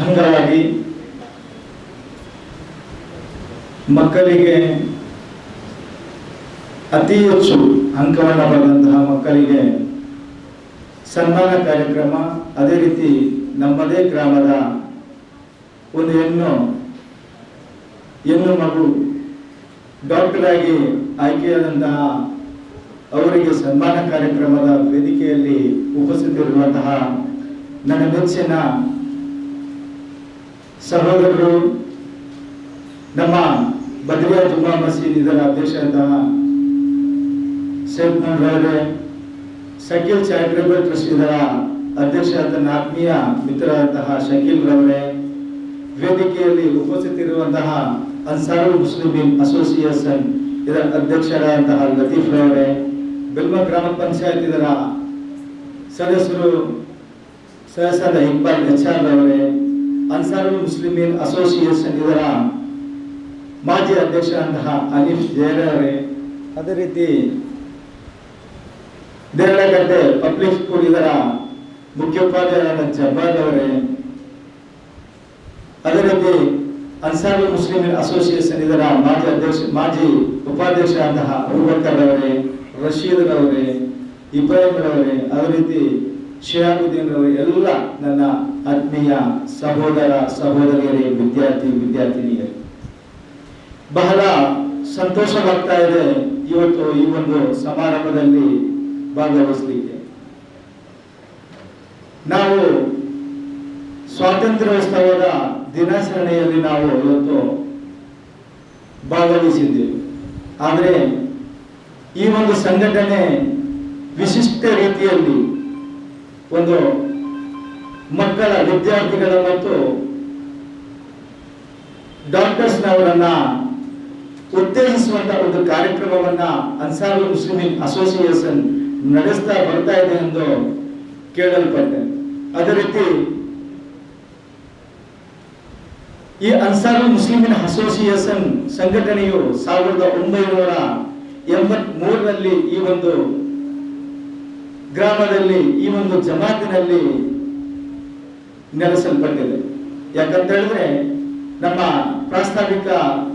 ಅಂಗವಾಗಿ ಮಕ್ಕಳಿಗೆ ಅತಿ ಹೆಚ್ಚು ಅಂಕವನ್ನು ಪಡೆದಂತಹ ಮಕ್ಕಳಿಗೆ ಸನ್ಮಾನ ಕಾರ್ಯಕ್ರಮ, ಅದೇ ರೀತಿ ನಮ್ಮದೇ ಗ್ರಾಮದ ಒಂದು ಹೆಣ್ಣು ಮಗು ಡಾಕ್ಟರ್ ಆಗಿ ಆಯ್ಕೆಯಾದಂತಹ ಅವರಿಗೆ ಸನ್ಮಾನ ಕಾರ್ಯಕ್ರಮದ ವೇದಿಕೆಯಲ್ಲಿ ಉಪಸ್ಥಿತರಿರುವಂತಹ ನನ್ನ ನೆಚ್ಚಿನ ಸಹೋದರರು, ನಮ್ಮ ಬದ್ರಿಯಾ ಜುಮ್ಮಾ ಮಸೀದ್ ಇದರ ಅಧ್ಯಕ್ಷರಾದ ಶೇಖ್ ಅವರೇ, ಶಕೀಲ್ ಚಾರಿಟೇಬಲ್ ಟ್ರಸ್ಟ್ ಇದರ ಅಧ್ಯಕ್ಷರಾದ ನನ್ನ ಆತ್ಮೀಯ ಮಿತ್ರರಾದಂತಹ ಶಕೀಲ್ ರವರೇ, ವೇದಿಕೆಯಲ್ಲಿ ಉಪಸ್ಥಿತರಿರುವಂತಹ ಅನ್ಸಾರುಲ್ ಮುಸ್ಲಿಮೀನ್ ಅಸೋಸಿಯೇಷನ್ ಇದರ ಅಧ್ಯಕ್ಷರಾದಂತಹ ಲತೀಫ್ ರವರೇ, ಬೆಲ್ಮಾ ಗ್ರಾಮ ಪಂಚಾಯತ್ ಇದರ ಸದಸ್ಯರು ಸದಸ್ಯರಾದ ಇಕ್ಬಾಲ್ HR ಅವರೇ, ಅನ್ಸಾರುಲ್ ಮುಸ್ಲಿಮೀನ್ ಅಸೋಸಿಯೇಷನ್ ಇದರ ಮಾಜಿ ಅಧ್ಯಕ್ಷರಾದಂತಹ ಅನೀಫ್ ಜೈರ್ ಅವರೇ, ಅದೇ ರೀತಿ ದೇರಳಗಡ್ಡೆ ಪಬ್ಲಿಕ್ ಸ್ಕೂಲ್ ಇದರ ಮುಖ್ಯೋಪಾಧ್ಯಾಯರಾದ ಜಬ್ಬಾರ್ ಅವರೇ, ಅದೇ ರೀತಿ ಅನ್ಸಾರುಲ್ ಮುಸ್ಲಿಮೀನ್ ಅಸೋಸಿಯೇಷನ್ ಇದರ ಮಾಜಿ ಉಪಾಧ್ಯಕ್ಷರಾದಂತಹ ಅಬೂಬಕರ್ ಅವರೇ, ರಶೀದ್ ಅವರೇ, ಇಬ್ರಾಹಿಂ ಅವರೇ, ಅದೇ ರೀತಿ ಶಿಹಾಬುದ್ದೀನ್ ಅವರು, ಎಲ್ಲ ನನ್ನ ಆತ್ಮೀಯ ಸಹೋದರ ಸಹೋದರಿಯರೇ, ವಿದ್ಯಾರ್ಥಿನಿಯರೇ, ಬಹಳ ಸಂತೋಷವಾಗ್ತಾ ಇದೆ ಇವತ್ತು ಈ ಒಂದು ಸಮಾರಂಭದಲ್ಲಿ ಭಾಗವಹಿಸಲಿಕ್ಕೆ. ನಾವು ಸ್ವಾತಂತ್ರ್ಯೋತ್ಸವದ ದಿನಾಚರಣೆಯಲ್ಲಿ ನಾವು ಇವತ್ತು ಭಾಗವಹಿಸಿದ್ದೇವೆ. ಆದರೆ ಈ ಒಂದು ಸಂಘಟನೆ ವಿಶಿಷ್ಟ ರೀತಿಯಲ್ಲಿ ಒಂದು ಮಕ್ಕಳ ವಿದ್ಯಾರ್ಥಿಗಳ ಮತ್ತು ಡಾಕ್ಟರ್ಸ್ನವರನ್ನ ಉತ್ತೇಜಿಸುವಂತಹ ಒಂದು ಕಾರ್ಯಕ್ರಮವನ್ನ ಅನ್ಸಾರುಲ್ ಮುಸ್ಲಿಮೀನ್ ಅಸೋಸಿಯೇಷನ್ ನಡೆಸ್ತಾ ಬರ್ತಾ ಇದೆ ಎಂದು ಕೇಳಲ್ಪಟ್ಟೆ. ಅದೇ ರೀತಿ ಈ ಅನ್ಸಾರುಲ್ ಮುಸ್ಲಿಮೀನ್ ಅಸೋಸಿಯೇಷನ್ ಸಂಘಟನೆಯು 1983ರಲ್ಲಿ ಈ ಒಂದು ಗ್ರಾಮದಲ್ಲಿ ಈ ಒಂದು ಜಮಾತಿನಲ್ಲಿ ನೆಲೆಸಲ್ಪಟ್ಟಿದೆ. ಯಾಕಂತ ಹೇಳಿದ್ರೆ ನಮ್ಮ ಪ್ರಾಸ್ತಾವಿಕ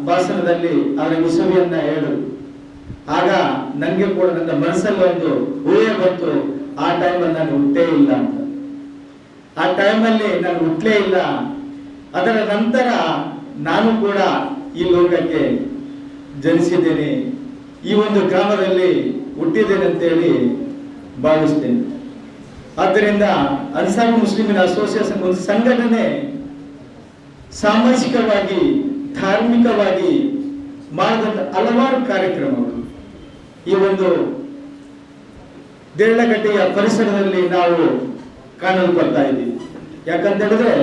ಭಾಷಣದಲ್ಲಿ ಅವರ ವಿಷಯವನ್ನ ಹೇಳಿದ್ರು. ಆಗ ನನಗೆ ಕೂಡ ನನ್ನ ಮನಸ್ಸಲ್ಲಿ ಒಂದು ಊಹೆ ಬಂತು, ಆ ಟೈಮಲ್ಲಿ ನಾನು ಹುಟ್ಟೇ ಇಲ್ಲ ಅಂತ. ಆ ಟೈಮಲ್ಲಿ ನಾನು ಹುಟ್ಟಲೇ ಇಲ್ಲ. ಅದರ ನಂತರ ನಾನು ಕೂಡ ಈ ಲೋಕಕ್ಕೆ ಜನಿಸಿದ್ದೇನೆ, ಈ ಒಂದು ಗ್ರಾಮದಲ್ಲಿ ಹುಟ್ಟಿದ್ದೇನೆ ಅಂತೇಳಿ ಭಾವಿಸ್ತೇನೆ. ಆದ್ದರಿಂದ ಅನ್ಸಾರುಲ್ ಮುಸ್ಲಿಮೀನ್ ಅಸೋಸಿಯೇಷನ್ ಒಂದು ಸಂಘಟನೆ ಸಾಮಾಜಿಕವಾಗಿ ಧಾರ್ಮಿಕವಾಗಿ ಮಾಡಿದಂತ ಹಲವಾರು ಕಾರ್ಯಕ್ರಮಗಳು ಈ ಒಂದು ದೇರಳಗಡ್ಡೆಯ ಪರಿಸರದಲ್ಲಿ ನಾವು ಕಾಣಲ್ಪಡ್ತಾ ಇದ್ದೀವಿ. ಯಾಕಂತ ಹೇಳಿದ್ರೆ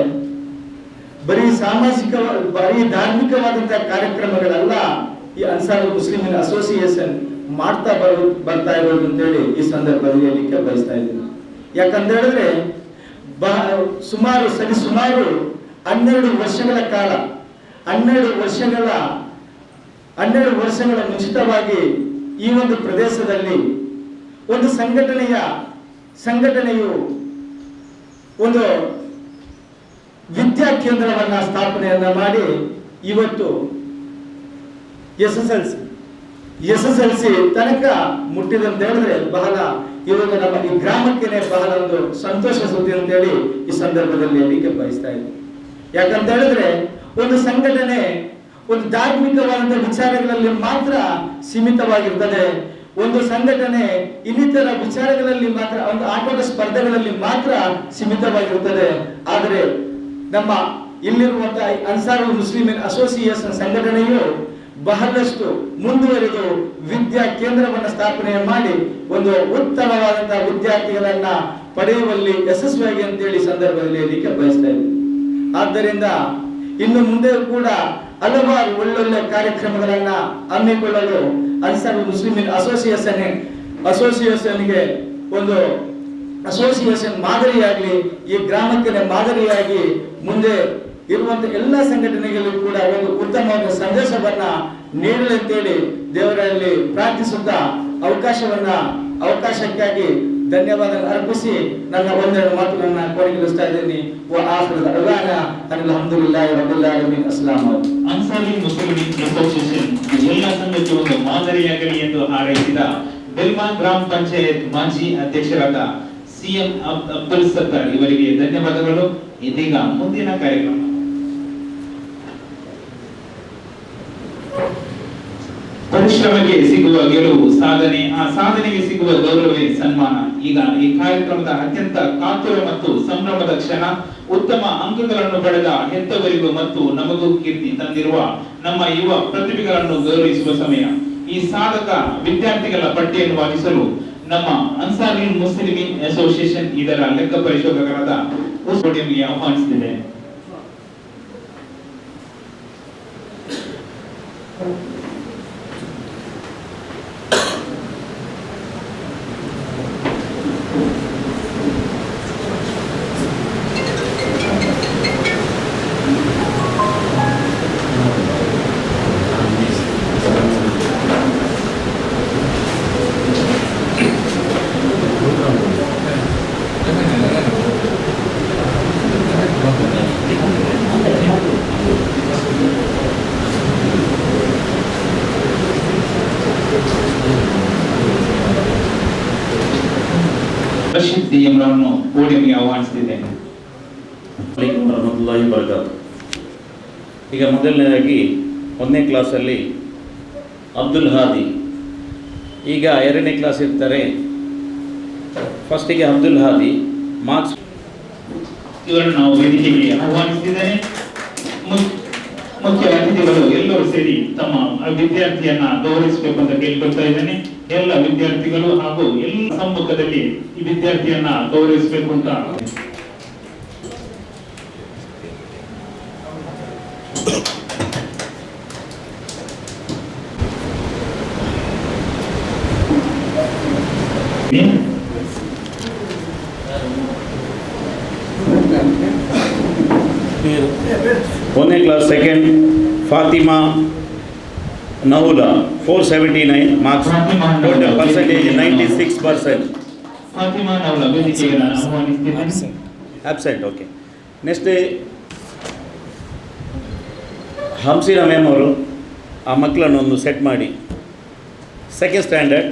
ಬರೀ ಬರೀ ಧಾರ್ಮಿಕವಾದಂತಹ ಕಾರ್ಯಕ್ರಮಗಳೆಲ್ಲ ಈ ಅನ್ಸಾರುಲ್ ಮುಸ್ಲಿಮೀನ್ ಅಸೋಸಿಯೇಷನ್ ಮಾಡ್ತಾ ಬರ್ತಾ ಇರೋದು ಅಂತೇಳಿ ಈ ಸಂದರ್ಭದಲ್ಲಿ ಹೇಳಲಿಕ್ಕೆ ಬಯಸ್ತಾ ಇದ್ದೀನಿ. ಯಾಕಂತ ಹೇಳಿದ್ರೆ ಸುಮಾರು 12 ವರ್ಷಗಳ ಕಾಲ 12 ವರ್ಷಗಳ ಮುಂಚಿತವಾಗಿ ಈ ಒಂದು ಪ್ರದೇಶದಲ್ಲಿ ಒಂದು ಸಂಘಟನೆಯು ಒಂದು ವಿದ್ಯಾ ಕೇಂದ್ರವನ್ನ ಸ್ಥಾಪನೆಯನ್ನ ಮಾಡಿ ಇವತ್ತು SSLC ತನಕ ಮುಟ್ಟಿದೆ ಅಂತ ಹೇಳಿದ್ರೆ ಬಹಳ ಇವಾಗ ನಮ್ಮ ಈ ಗ್ರಾಮಕ್ಕೆ ಬಹಳ ಒಂದು ಸಂತೋಷ ಸುದ್ದಿ ಅಂತ ಹೇಳಿ ಈ ಸಂದರ್ಭದಲ್ಲಿ ಹೇಳಿಕೆ ಬಯಸ್ತಾ ಇದ್ದೀನಿ. ಯಾಕಂತ ಹೇಳಿದ್ರೆ ಒಂದು ಸಂಘಟನೆ ಒಂದು ಧಾರ್ಮಿಕವಾದಂತಹ ವಿಚಾರಗಳಲ್ಲಿ ಮಾತ್ರ ಸೀಮಿತವಾಗಿರ್ತದೆ. ಒಂದು ಸಂಘಟನೆ ಇನ್ನಿತರ ವಿಚಾರಗಳಲ್ಲಿ ಮಾತ್ರ, ಒಂದು ಆಟೋಟ ಸ್ಪರ್ಧೆಗಳಲ್ಲಿ ಮಾತ್ರ ಸೀಮಿತವಾಗಿರುತ್ತದೆ. ಆದರೆ ನಮ್ಮ ಇಲ್ಲಿರುವಂತಹ ಅನ್ಸಾರುಲ್ ಮುಸ್ಲಿಮೀನ್ ಅಸೋಸಿಯೇಷನ್ ಸಂಘಟನೆಯು ಬಹಳಷ್ಟು ಮುಂದುವರಿದು ವಿದ್ಯಾ ಕೇಂದ್ರವನ್ನು ಸ್ಥಾಪನೆ ಮಾಡಿ ಒಂದು ಉತ್ತಮವಾದಂತಹ ವಿದ್ಯಾರ್ಥಿಗಳನ್ನ ಪಡೆಯುವಲ್ಲಿ ಯಶಸ್ವಿಯಾಗಿ ಅಂತೇಳಿ ಸಂದರ್ಭದಲ್ಲಿ ಹೇಳಿಕೆ ಬಯಸ್ತಾ ಇದ್ದೀನಿ. ಆದ್ದರಿಂದ ಇನ್ನು ಮುಂದೆ ಕೂಡ ಹಲವಾರು ಒಳ್ಳೊಳ್ಳೆ ಕಾರ್ಯಕ್ರಮಗಳನ್ನ ಹಮ್ಮಿಕೊಳ್ಳಲು ಅನ್ಸಾರುಲ್ ಮುಸ್ಲಿಮೀನ್ ಅಸೋಸಿಯೇಷನ್ಗೆ ಒಂದು ಅಸೋಸಿಯೇಷನ್ ಮಾದರಿಯಾಗಲಿ, ಈ ಗ್ರಾಮಕ್ಕೆ ಮಾದರಿಯಾಗಿ ಮುಂದೆ ಇರುವಂತಹ ಎಲ್ಲ ಸಂಘಟನೆಗಳಿಗೂ ಕೂಡ ಒಂದು ಉತ್ತಮವಾದ ಸಂದೇಶವನ್ನ ನೀಡಲಿ ದೇವರಲ್ಲಿ ಪ್ರಾರ್ಥಿಸುತ್ತಾ ಅವಕಾಶಕ್ಕಾಗಿ ಧನ್ಯವಾದ ಅರ್ಪಿಸಿ ನನ್ನ ಒಂದೆರಡು ಮಾತುಗಳನ್ನ ಕೊನೆಗೊಳಿಸ್ತಾ ಇದ್ದೀನಿ. ಅನ್ಸಾರುಲ್ ಮುಸ್ಲಿಮೀನ್ ಅಸೋಸಿಯೇಷನ್ ಎಲ್ಲ ಸಂಘಕ್ಕೆ ಒಂದು ಮಾದರಿಯಾಗಲಿ ಎಂದು ಹಾರೈಸಿದ ಬೆಲ್ಮಾ ಗ್ರಾಮ ಪಂಚಾಯತ್ ಮಾಜಿ ಅಧ್ಯಕ್ಷರಾದ CM ಅಬ್ದುಲ್ ಸತ್ತಾರ್ ಇವರಿಗೆ ಧನ್ಯವಾದಗಳು. ಇದೀಗ ಮುಂದಿನ ಕಾರ್ಯಕ್ರಮ. ಪರಿಶ್ರಮಕ್ಕೆ ಸಿಗುವ ಗೆಲುವು ಸಾಧನೆ, ಆ ಸಾಧನೆಗೆ ಸಿಗುವ ಗೌರವವೇ ಸನ್ಮಾನ. ಈಗ ಈ ಕಾರ್ಯಕ್ರಮದ ಅತ್ಯಂತ ಕಾತುರ ಮತ್ತು ಸಂಭ್ರಮದ ಕ್ಷಣ. ಉತ್ತಮ ಅಂಕಗಳನ್ನು ಪಡೆದ ಹೆತ್ತವರಿಗೂ ಮತ್ತು ನಮಗೂ ಕೀರ್ತಿ ತಂದಿರುವ ನಮ್ಮ ಯುವ ಪ್ರತಿಭೆಗಳನ್ನು ಗೌರವಿಸುವ ಸಮಯ. ಈ ಸಾಧಕ ವಿದ್ಯಾರ್ಥಿಗಳ ಪಟ್ಟಿಯನ್ನು ವಾಚಿಸಲು ನಮ್ಮ ಅನ್ಸಾರುಲ್ ಮುಸ್ಲಿಮೀನ್ ಅಸೋಸಿಯೇಷನ್ ಇದರ ಲೆಕ್ಕ ಪರಿಶೋಧಕರಾದ ಪೋಡಿಯಂಗೆ ಆಹ್ವಾನಿಸುತ್ತಿದೆ. ರಶೀದ್ DM ರವರನ್ನು ಪೋಡಿಯಂಗೆ ಆಹ್ವಾನಿಸುತ್ತಿದ್ದೇನೆ. ಅಲೈಕುಂ ವರಹಮತುಲ್ಲಾಹಿ ವಬರಕಾತು. ಈಗ ಮೊದಲನೇದಾಗಿ 1ನೇ ಕ್ಲಾಸಲ್ಲಿ ಅಬ್ದುಲ್ ಹಾದಿ, ಈಗ 2ನೇ ಕ್ಲಾಸ್ ಇರ್ತಾರೆ. ಫಸ್ಟಿಗೆ ಅಬ್ದುಲ್ ಹಾದಿ ಮಾರ್ಕ್ಸ್. ಇವರನ್ನು ನಾವು ವೇದಿಕೆಗೆ ಆಹ್ವಾನಿಸುತ್ತಿದ್ದೇನೆ. ಮುಖ್ಯ ಅತಿಥಿಗಳು ಎಲ್ಲರೂ ಸೇರಿ ತಮ್ಮ ವಿದ್ಯಾರ್ಥಿಯನ್ನ ಗೌರವಿಸಬೇಕು ಅಂತ ಕೇಳಿಕೊಳ್ತಾ ಇದ್ದೇನೆ. ಎಲ್ಲ ವಿದ್ಯಾರ್ಥಿಗಳು ಹಾಗೂ ಎಲ್ಲ ಸಮ್ಮುಖದಲ್ಲಿ ಈ ವಿದ್ಯಾರ್ಥಿಯನ್ನ ಗೌರವಿಸಬೇಕು ಅಂತ. ಒಂದನೇ class second Fatima Nahula 479 marks, total percentage 96%. Fatima Nahula ವೇದಿಕೆಗೆ ನಾನು ಆಹ್ವಾನಿಸುತ್ತಿದ್ದೇನೆ. Absent. Okay. Next Hamsina ma'am ಅವರು ಆ ಮಕ್ಕಳನ್ನು ಒಂದು ಸೆಟ್ ಮಾಡಿ. ಸೆಕೆಂಡ್ ಸ್ಟ್ಯಾಂಡರ್ಡ್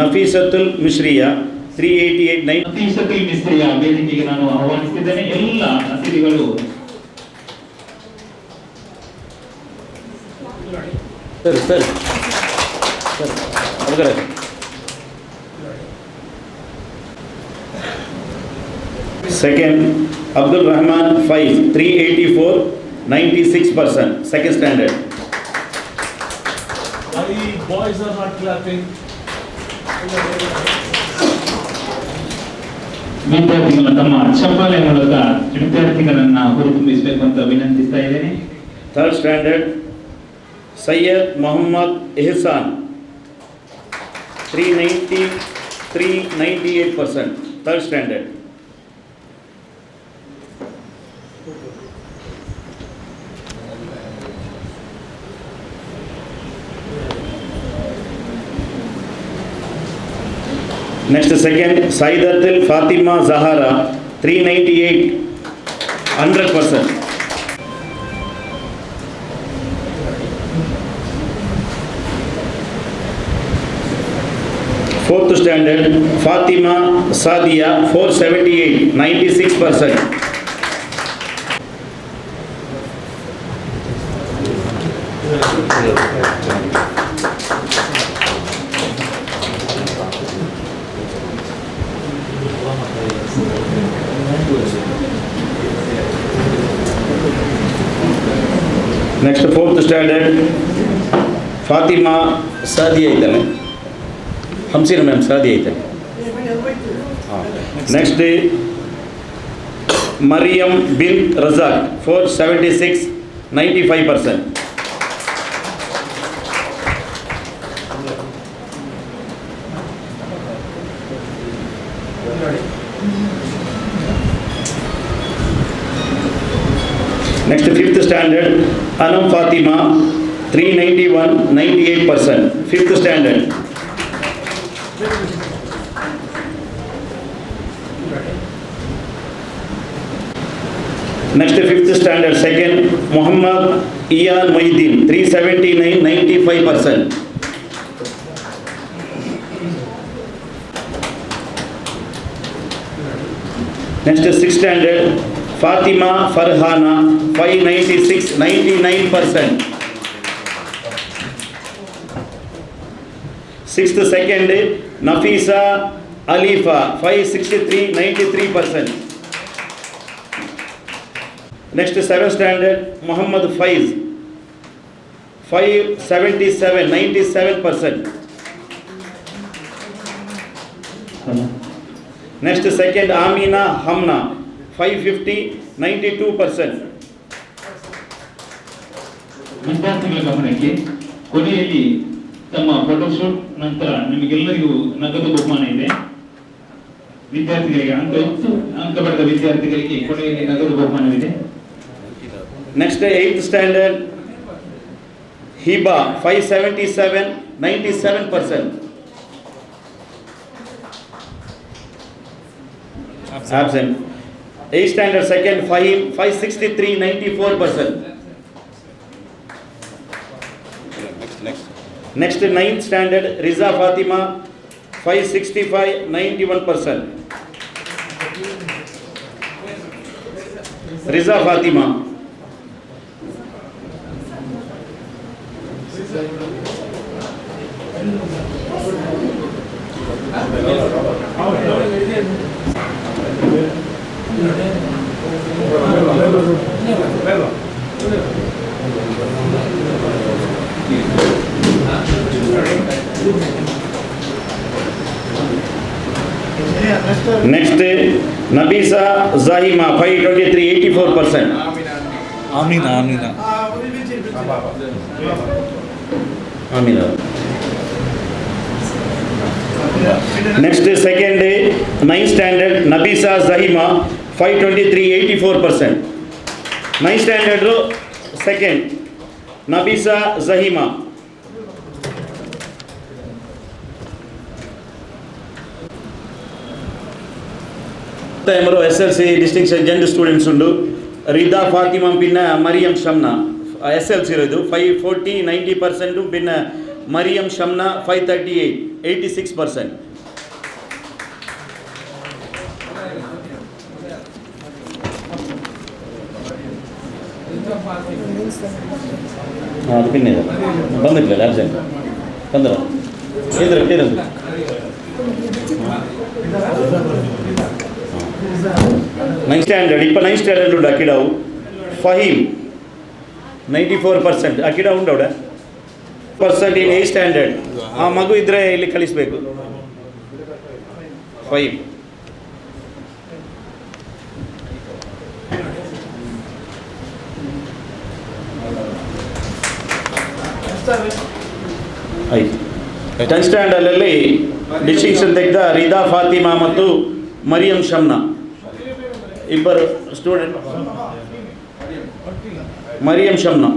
ನಫೀಸತುಲ್ ಮಿಶ್ರಿಯಾ 388 ನಫೀಸತುಲ್ ಮಿಶ್ರಿಯಾ ವೇದಿಕೆಗೆ ನಾನು ಆಹ್ವಾನಿಸುತ್ತಿದ್ದೇನೆ. ಎಲ್ಲ ಅತಿಥಿಗಳು ಸರಿ ಸರಿ ಸರಿ ಹೊರಗಡೆ. Second Abdul Rahman 5 384 96%, second standard. Why boys are not clapping? ವಿದ್ಯಾರ್ಥಿಗಳ ತಮ್ಮ ಚಪ್ಪಾಳೆ ಮೂಲಕ ವಿದ್ಯಾರ್ಥಿಗಳನ್ನ ಹುರಿದುಂಬಿಸಬೇಕು ಅಂತ ವಿನಂತಿಸ್ತಾ ಇದ್ದೇನೆ. Third standard Syed Mohammed Ehsan 398%, third standard. Next second Saidattul Fatima Zahara 398, 100%. Fourth standard Fatima Sadiya 478, 96%. Next fourth standard Fatima Sadiya ಇದ್ದಾನೆ, ಹಂಸಿನ ಮ್ಯಾಮ್ ಸಾದಿಯಾ ಇದ್ದಾನೆ. Next Mariyam bin Razak 476, 95%. Next fifth standard Anam Fatima 391, 98%, fifth standard. Next fifth standard second Mohammed Iyan Mohiddeen 379, 95%. Next six standard Fatima Farhana 596, 99%. Sixth second Nafisa ಅಲೀಫಾ 563, 93%. Next seventh standard Mohammed Faiz 577, 97%. Next second Amina Hamna 550, 92%. ವಿದ್ಯಾರ್ಥಿಗಳ ಗಮನಕ್ಕೆ ಕೊನೆಯಲ್ಲಿ ತಮ್ಮ photoshoot ನಂತರ ನಿಮಗೆಲ್ಲರಿಗೂ ನಗದು ಬಹುಮಾನ ಇದೆ. ವಿದ್ಯಾರ್ಥಿಗಳಿಗೆ ಅಂಕ ಪಡೆದ ವಿದ್ಯಾರ್ಥಿಗಳಿಗೆ ಕೊನೆಯಲ್ಲಿ ನಗದು ಬಹುಮಾನವಿದೆ. Next eighth standard Hiba 577, 97%. Absent. 8th standard second Fahim 563, 94%. Next 9th standard Riza Fatima 565, 91%. Riza Fatima. Next, Nabisa Zahima, 523, 84%. Amina. Next, second, 9th standard, Nabisa Zahima, 523, 84%. 9th standard, second, Nabisa Zahima. SLC distinction gender students undu. Rida Fatima pinna Mariam Shamna SLC irodu 540, 90% pinna Mariam Shamna 538, 86%. ಅದು ಪಿನ್ನೆ ಬಂದಿರಲಿಲ್ಲ urgent ಬಂದ್ರ ಇದ್ರ 9th standard, ഇപ്പോൾ 9th standard ഉണ്ട് അക്കിടാവും. ഫഹീം 94%. ಅಕಿಡಾ ಉಂಟು അവിടെ % in 8th standard. ಆ ಮಗು ಇದ್ರೆ ಇಲ್ಲಿ ಕಳಿಸ್ಬೇಕು. ಫಹೀಮ್ ಆಯ್ತು. 10th standard ಅಲ್ಲಿ ಡಿಸ್ಟಿಂಕ್ಷನ್ ತೆಗೆದ ರಿದಾ ಫಾತಿಮಾ ಮತ್ತು ಮರಿಯಂ ಶಮ್ನಾ ಇಬ್ಬರು ಸ್ಟೂಡೆಂಟ್. ಮರಿಯಂ ಶಮ್ನಾ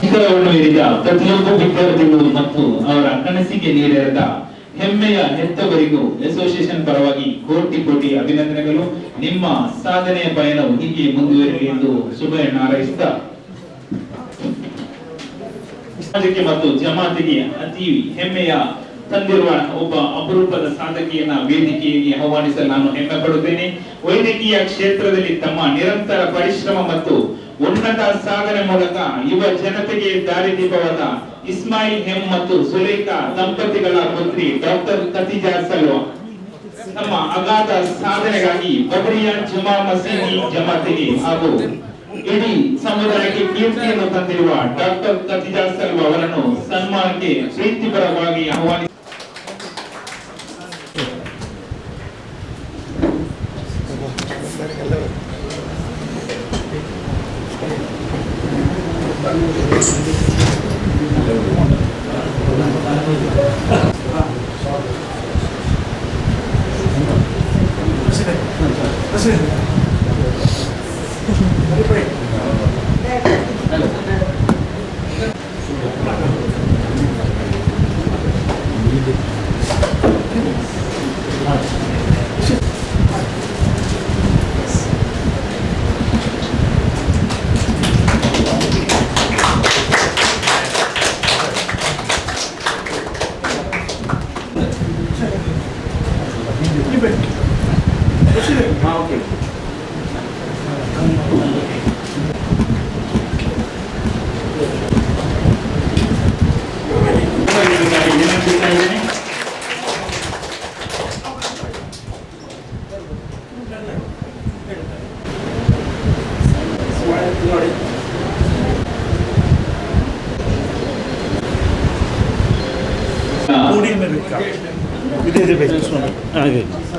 ಶಿಖರವನ್ನು ಏರಿದ ಪ್ರತಿಯೊಬ್ಬ ವಿದ್ಯಾರ್ಥಿಗಳು ಮತ್ತು ಅವರ ಕನಸಿಗೆ ನೀಡಿದ ಹೆಮ್ಮೆಯ ಹೆತ್ತವರಿಗೂ ಅಸೋಸಿಯೇಷನ್ ಪರವಾಗಿ ಕೋಟಿ ಅಭಿನಂದನೆಗಳು. ನಿಮ್ಮ ಸಾಧನೆಯ ಪಯಣವು ಹೀಗೆ ಮುಂದುವರಿಯಲಿ ಎಂದು ಶುಭವನ್ನು ಹಾರೈಸಿದ ಸಮಾಜಕ್ಕೆ ಮತ್ತು ಜಮಾತಿಗೆ ಅತಿ ಹೆಮ್ಮೆಯ ತಂದಿರುವ ಒಬ್ಬ ಅಪರೂಪದ ಸಾಧಕಿಯನ್ನ ವೇದಿಕೆಗೆ ಆಹ್ವಾನಿಸಲು ನಾನು ಹೆಮ್ಮೆ ಪಡುತ್ತೇನೆ. ವೈದ್ಯಕೀಯ ಕ್ಷೇತ್ರದಲ್ಲಿ ತಮ್ಮ ನಿರಂತರ ಪರಿಶ್ರಮ ಮತ್ತು ಉನ್ನತ ಸಾಧನೆ ಮೂಲಕ ಯುವ ಜನತೆಗೆ ದಾರಿದೀಪವಾದ ಇಸ್ಮಾಯಿಲ್ ಹೆಮ್ ಮತ್ತು ಸುಲೇಖಾ ದಂಪತಿಗಳ ಪುತ್ರಿ ಡಾಕ್ಟರ್ ಖದೀಜಾ ಸಲ್ವಾ ತಮ್ಮ ಅಗಾಧ ಸಾಧನೆಗಾಗಿ ಬಬರಿಯಾ ಜುಮಾ ಮಸೀದಿ ಜಮಾತಿಗೆ ಹಾಗೂ ಇಡೀ ಸಮುದಾಯಕ್ಕೆ ಕೀರ್ತಿಯನ್ನು ತಂದಿರುವ ಡಾಕ್ಟರ್ ಖದೀಜಾ ಸಲ್ವಾ ಅವರನ್ನು ಸನ್ಮಾನಕ್ಕೆ ಪ್ರೀತಿಪರವಾಗಿ ಆಹ್ವಾನಿಸಿ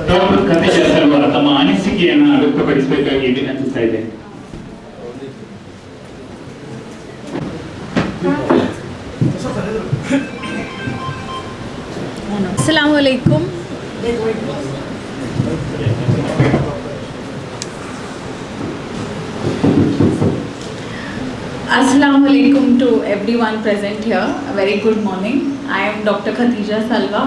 ಡಾಕ್ಟರ್ ಖದೀಜಾ ಸಲ್ವಾ ತಮ್ಮ ಅನಿಸಿಕೆಯನ್ನ ವ್ಯಕ್ತಪಡಿಸಬೇಕಾಗಿ ವಿನಂತಿಸ್ತಾ ಇದ್ದೇನೆ. Assalamu alaikum. Assalamu alaikum to everyone present here. A very good morning. I am Dr. Khadija Salwa.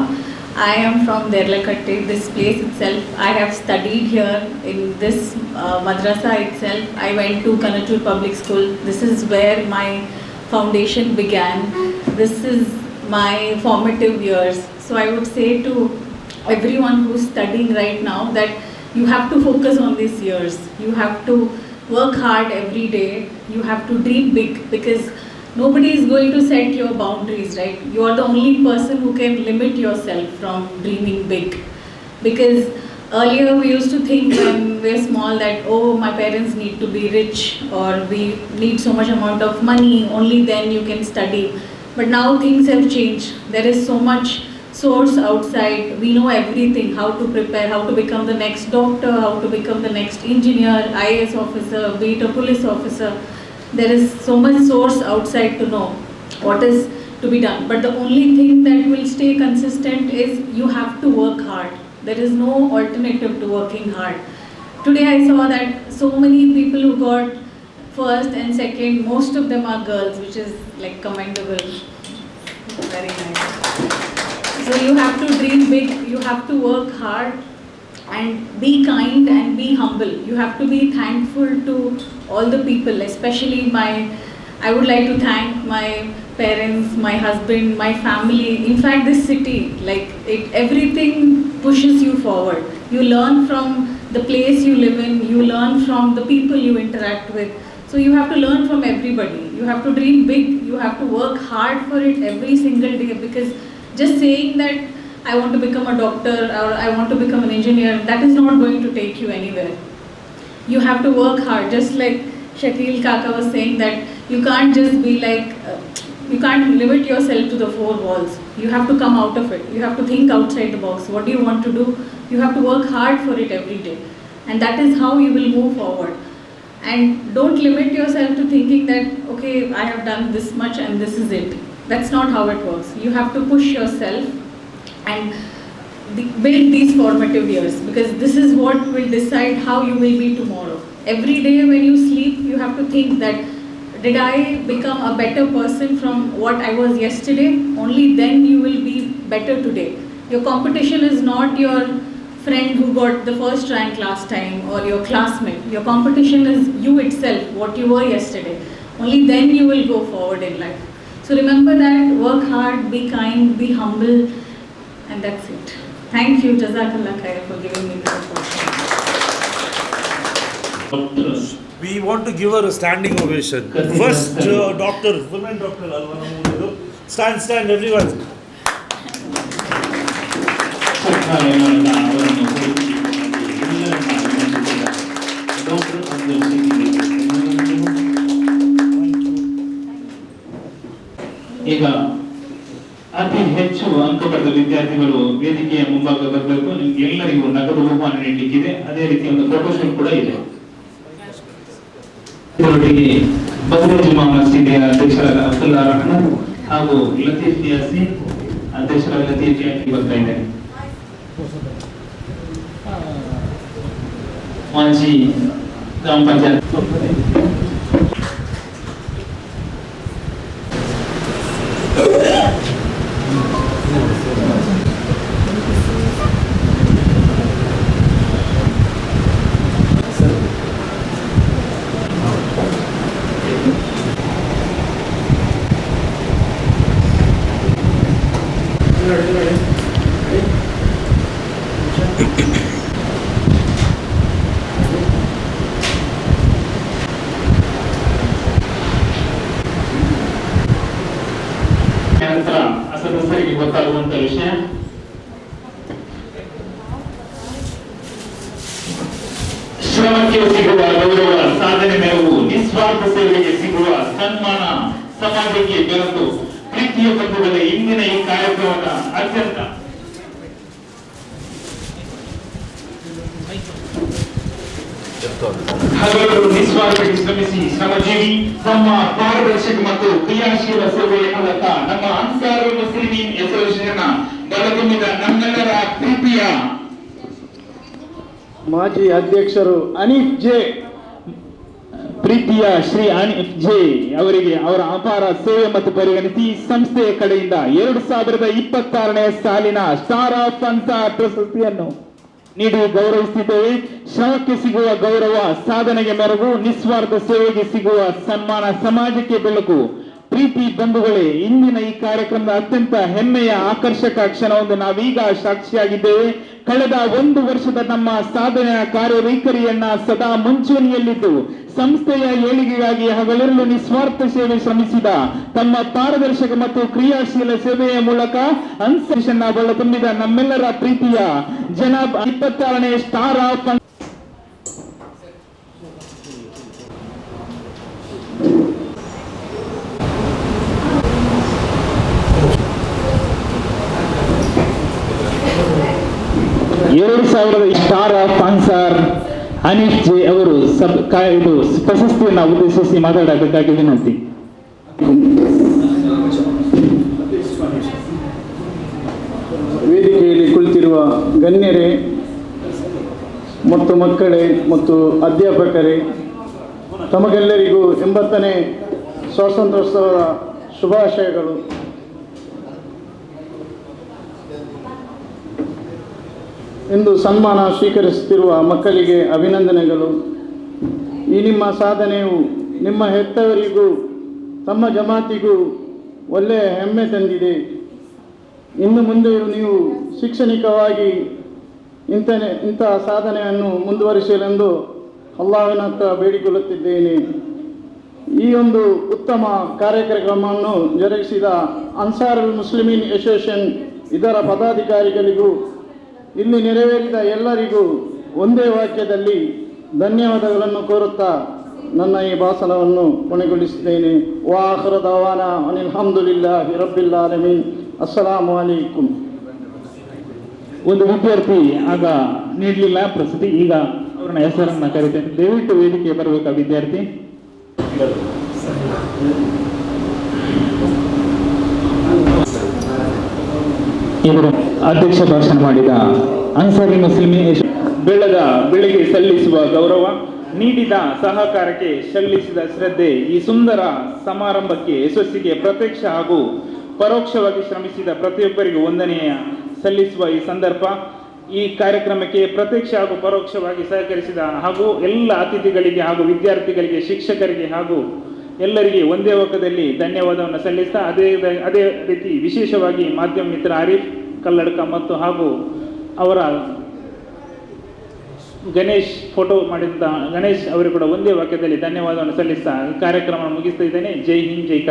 I am from Derlakatte, this place itself. I have studied here in this madrasa itself. I went to Kanachur Public School. This is where my foundation began. This is my formative years. So I would say to everyone who's studying right now that you have to focus on these years. You have to work hard every day. You have to dream big, because nobody is going to set your boundaries, right? You are the only person who can limit yourself from dreaming big. Because earlier we used to think when we were small that, oh, my parents need to be rich, or we need so much amount of money, only then you can study. But now things have changed. There is so much source outside. We know everything, how to prepare, how to become the next doctor, how to become the next engineer, IAS officer, be it a police officer. There is so much source outside to know what is to be done. But the only thing that will stay consistent is you have to work hard. There is no alternative to working hard. Today I saw that so many people who got first and second, most of them are girls, which is like commendable. Very nice. So you have to dream big, you have to work hard, and be kind and be humble. You have to be thankful to all the people, especially I would like to thank my parents, my husband, my family. In fact, this city, everything pushes you forward. You learn from the place you live in, you learn from the people you interact with. So you have to learn from everybody. You have to dream big, you have to work hard for it every single day, because just saying that I want to become a doctor or I want to become an engineer, that is not going to take you anywhere. You have to work hard, just like Shakil Kaka was saying that you can't just be you can't limit yourself to the four walls. You have to come out of it. You have to think outside the box. What do you want to do? You have to work hard for it every day. And that is how you will move forward. And don't limit yourself to thinking that, okay, I have done this much and this is it. That's not how it works. You have to push yourself and build these formative years, because this is what will decide how you will be tomorrow. Every day when you sleep, you have to think that, did I become a better person from what I was yesterday? Only then you will be better today. Your competition is not your friend who got the first rank last time or your classmate. Your competition is you itself, what you were yesterday. Only then you will go forward in life. So remember that, work hard, be kind, be humble, and that's it. Thank you, Jazakallah Khair, for giving me this opportunity. We want to give her a standing ovation. First doctor, women doctor, stand everyone. ಈಗ ಅತಿ ಹೆಚ್ಚು ಅಂಕ ಪಡೆದ ವಿದ್ಯಾರ್ಥಿಗಳು ವೇದಿಕೆಯ ಮುಂಭಾಗ ಬರಬೇಕು. ನಿಮ್ಗೆ ಎಲ್ಲರಿಗೂ ನಗದು ಬಹುಮಾನ ನೀಡಲಿಕ್ಕಿದೆ. ಅದೇ ರೀತಿ ಒಂದು ಫೋಟೋಶೂಟ್ ಕೂಡ ಇದೆ. ಇದರೊಟ್ಟಿಗೆ ಬದ್ರೇಜ್ ಮಸೀದಿಯ ಅಧ್ಯಕ್ಷರಾದ ಅಬ್ದುಲ್ಲಾ ರಹಮಾನ್ ಹಾಗೂ ಲತೀಫ್ ಯಾಸೀನ್ ಅಧ್ಯಕ್ಷರಾದ ಲತೀಫ್ ಯಾಸೀನ್ ಬರ್ತಾ ಇದ್ದಾರೆ. ಮಾಜಿ ಗ್ರಾಮ ಪಂಚಾಯತ್ ಸದಸ್ಯರಿಗೆ ಗೊತ್ತಾಗುವಂತ ವಿಷಯ, ಶ್ರಮಕ್ಕೆ ಸಿಗುವ ಗೌರವ, ಸಾಧನೆ ಮೆರವು, ನಿಸ್ವಾರ್ಥ ಸೇವೆಗೆ ಸಿಗುವ ಸನ್ಮಾನ, ಸಮಾಜಕ್ಕೆ ಬೆರೆತು ಪ್ರೀತಿಯ ಬಂಧುಗಳ ಇಂದಿನ ಈ ಕಾರ್ಯಕ್ರಮದ ಅತ್ಯಂತ ಹಲವರು ನಿಸ್ವಾರ್ಥಕ್ಕೆ ಶ್ರಮಿಸಿ ಶ್ರಮಜೀವಿ ತಮ್ಮ ಪಾರದರ್ಶಕ ಮತ್ತು ಕ್ರಿಯಾಶೀಲ ಸೇವೆಯ ಮೂಲಕ ನಮ್ಮ ಅನ್ಸಾರುಲ್ ಮುಸ್ಲಿಮೀನ್ ಅಸೋಸಿಯೇಷನ್ ಬಲಗುಮ್ಮಿದ ನಮ್ಮೆಲ್ಲರ ಪ್ರೀತಿಯ ಮಾಜಿ ಅಧ್ಯಕ್ಷರು ಅನೀಫ್ ಜೆ ಪ್ರೀತಿಯ ಶ್ರೀ ಅನಿಫ್ ಜೆ ಅವರಿಗೆ ಅವರ ಅಪಾರ ಸೇವೆ ಮತ್ತು ಪರಿಗಣಿಸಿ ಸಂಸ್ಥೆಯ ಕಡೆಯಿಂದ 2026ನೇ ಸಾಲಿನ ಸ್ಟಾರ್ ಆಫ್ ಅನ್ಸಾರ್ ಪ್ರಶಸ್ತಿಯನ್ನು ನೀಡಿ ಗೌರವಿಸುತ್ತಿದ್ದೇವೆ. ಶ್ರಮಕ್ಕೆ ಸಿಗುವ ಗೌರವ, ಸಾಧನೆಗೆ ಮೆರುಗು, ನಿಸ್ವಾರ್ಥ ಸೇವೆಗೆ ಸಿಗುವ ಸನ್ಮಾನ, ಸಮಾಜಕ್ಕೆ ಬೆಳಕು. ಪ್ರೀತಿ ಬಂಧುಗಳೇ, ಇಂದಿನ ಈ ಕಾರ್ಯಕ್ರಮದ ಅತ್ಯಂತ ಹೆಮ್ಮೆಯ ಆಕರ್ಷಕ ಕ್ಷಣವೊಂದು ನಾವೀಗ ಸಾಕ್ಷಿಯಾಗಿದ್ದೇವೆ. ಕಳೆದ 1 ವರ್ಷದ ನಮ್ಮ ಸಾಧನೆಯ ಕಾರ್ಯವೈಖರಿಯನ್ನ ಸದಾ ಮುಂಚೂಣಿಯಲ್ಲಿದ್ದು ಸಂಸ್ಥೆಯ ಏಳಿಗೆಗಾಗಿ ಹಗಲಿರುಳು ನಿಸ್ವಾರ್ಥ ಸೇವೆ ಶ್ರಮಿಸಿದ ತಮ್ಮ ಪಾರದರ್ಶಕ ಮತ್ತು ಕ್ರಿಯಾಶೀಲ ಸೇವೆಯ ಮೂಲಕ ಅನ್ಸೇಷನ್ನ ಬಳ ತುಂಬಿದ ನಮ್ಮೆಲ್ಲರ ಪ್ರೀತಿಯ ಜನಾಬ್ 26ನೇ star of star of Ansar Aneef J ಅವರು ಇದು ಪ್ರಶಸ್ತಿಯನ್ನು ಉದ್ದೇಶಿಸಿ ಮಾತಾಡಬೇಕಾಗಿ ವಿನಂತಿ. ವೇದಿಕೆಯಲ್ಲಿ ಕುಳಿತಿರುವ ಗಣ್ಯರೇ ಮತ್ತು ಮಕ್ಕಳೇ ಮತ್ತು ಅಧ್ಯಾಪಕರೇ, ತಮಗೆಲ್ಲರಿಗೂ 80ನೇ ಸ್ವಾತಂತ್ರ್ಯೋತ್ಸವದ ಶುಭಾಶಯಗಳು. ಇಂದು ಸನ್ಮಾನ ಸ್ವೀಕರಿಸುತ್ತಿರುವ ಮಕ್ಕಳಿಗೆ ಅಭಿನಂದನೆಗಳು. ಈ ನಿಮ್ಮ ಸಾಧನೆಯು ನಿಮ್ಮ ಹೆತ್ತವರಿಗೂ ತಮ್ಮ ಜಮಾತಿಗೂ ಒಳ್ಳೆಯ ಹೆಮ್ಮೆ ತಂದಿದೆ. ಇನ್ನು ಮುಂದೆಯೂ ನೀವು ಶೈಕ್ಷಣಿಕವಾಗಿ ಇಂತಹ ಸಾಧನೆಯನ್ನು ಮುಂದುವರಿಸಲೆಂದು ಅಲ್ಲಾಹನ ಹತ್ರ ಬೇಡಿಕೊಳ್ಳುತ್ತಿದ್ದೇನೆ. ಈ ಒಂದು ಉತ್ತಮ ಕಾರ್ಯಕ್ರಮವನ್ನು ಜರುಗಿಸಿದ ಅನ್ಸಾರುಲ್ ಮುಸ್ಲಿಮೀನ್ ಅಸೋಸಿಯೇಷನ್ ಇದರ ಪದಾಧಿಕಾರಿಗಳಿಗೂ ಇಲ್ಲಿ ನೆರವೇರಿದ ಎಲ್ಲರಿಗೂ ಒಂದೇ ವಾಕ್ಯದಲ್ಲಿ ಧನ್ಯವಾದಗಳನ್ನು ಕೋರುತ್ತಾ ನನ್ನ ಈ ಭಾಷಣವನ್ನು ಕೊನೆಗೊಳಿಸುತ್ತೇನೆ. ವಾಖಿರು ದವಾನಾ ಅನಿಲ್ ಹಮ್ದುಲಿಲ್ಲಾಹಿ ರಬ್ಬಿಲ್ ಆಲಮೀನ್. ಅಸ್ಸಲಾಮು ಅಲೈಕುಂ. ಒಂದು ವಿದ್ಯಾರ್ಥಿ ಆಗ ನೀಡಲಿಲ್ಲ ಪ್ರಸ್ತುತಿ, ಈಗ ಅವರನ್ನ ಹೆಸರನ್ನ ಕರೀತೇನೆ. ದಯವಿಟ್ಟು ವೇದಿಕೆ ಬರಬೇಕಾ ವಿದ್ಯಾರ್ಥಿ. ಇವರು ಅಧ್ಯಕ್ಷ ಭಾಷಣ ಮಾಡಿದ ಅನ್ಸಾರಿ ಮುಸ್ಲಿಮೀನ್ ಬೆಳಗ್ಗೆ ಸಲ್ಲಿಸುವ ಗೌರವ, ನೀಡಿದ ಸಹಕಾರಕ್ಕೆ ಸಲ್ಲಿಸಿದ ಶ್ರದ್ಧೆ, ಈ ಸುಂದರ ಸಮಾರಂಭಕ್ಕೆ ಯಶಸ್ಸಿಗೆ ಪ್ರತ್ಯಕ್ಷ ಹಾಗೂ ಪರೋಕ್ಷವಾಗಿ ಶ್ರಮಿಸಿದ ಪ್ರತಿಯೊಬ್ಬರಿಗೂ ವಂದನೆಯ ಸಲ್ಲಿಸುವ ಈ ಸಂದರ್ಭ. ಈ ಕಾರ್ಯಕ್ರಮಕ್ಕೆ ಪ್ರತ್ಯಕ್ಷ ಹಾಗೂ ಪರೋಕ್ಷವಾಗಿ ಸಹಕರಿಸಿದ ಹಾಗೂ ಎಲ್ಲ ಅತಿಥಿಗಳಿಗೆ ಹಾಗೂ ವಿದ್ಯಾರ್ಥಿಗಳಿಗೆ, ಶಿಕ್ಷಕರಿಗೆ ಹಾಗೂ ಎಲ್ಲರಿಗೆ ಒಂದೇ ಒಕ್ಕದಲ್ಲಿ ಧನ್ಯವಾದವನ್ನು ಸಲ್ಲಿಸ್ತಾ ಅದೇ ರೀತಿ ವಿಶೇಷವಾಗಿ ಮಾಧ್ಯಮ ಮಿತ್ರ ಆರಿಫ್ ಕಲ್ಲಡ್ಕ ಮತ್ತು ಹಾಗೂ ಅವರ ಗಣೇಶ್ ಫೋಟೋ ಮಾಡಿದಂಥ ಗಣೇಶ್ ಅವರು ಕೂಡ ಒಂದೇ ವಾಕ್ಯದಲ್ಲಿ ಧನ್ಯವಾದವನ್ನು ಸಲ್ಲಿಸ್ತಾ ಕಾರ್ಯಕ್ರಮ ಮುಗಿಸ್ತಾ ಇದ್ದೇನೆ. ಜೈ ಹಿಂದ್, ಜೈ ಕರ್ನಾಟಕ.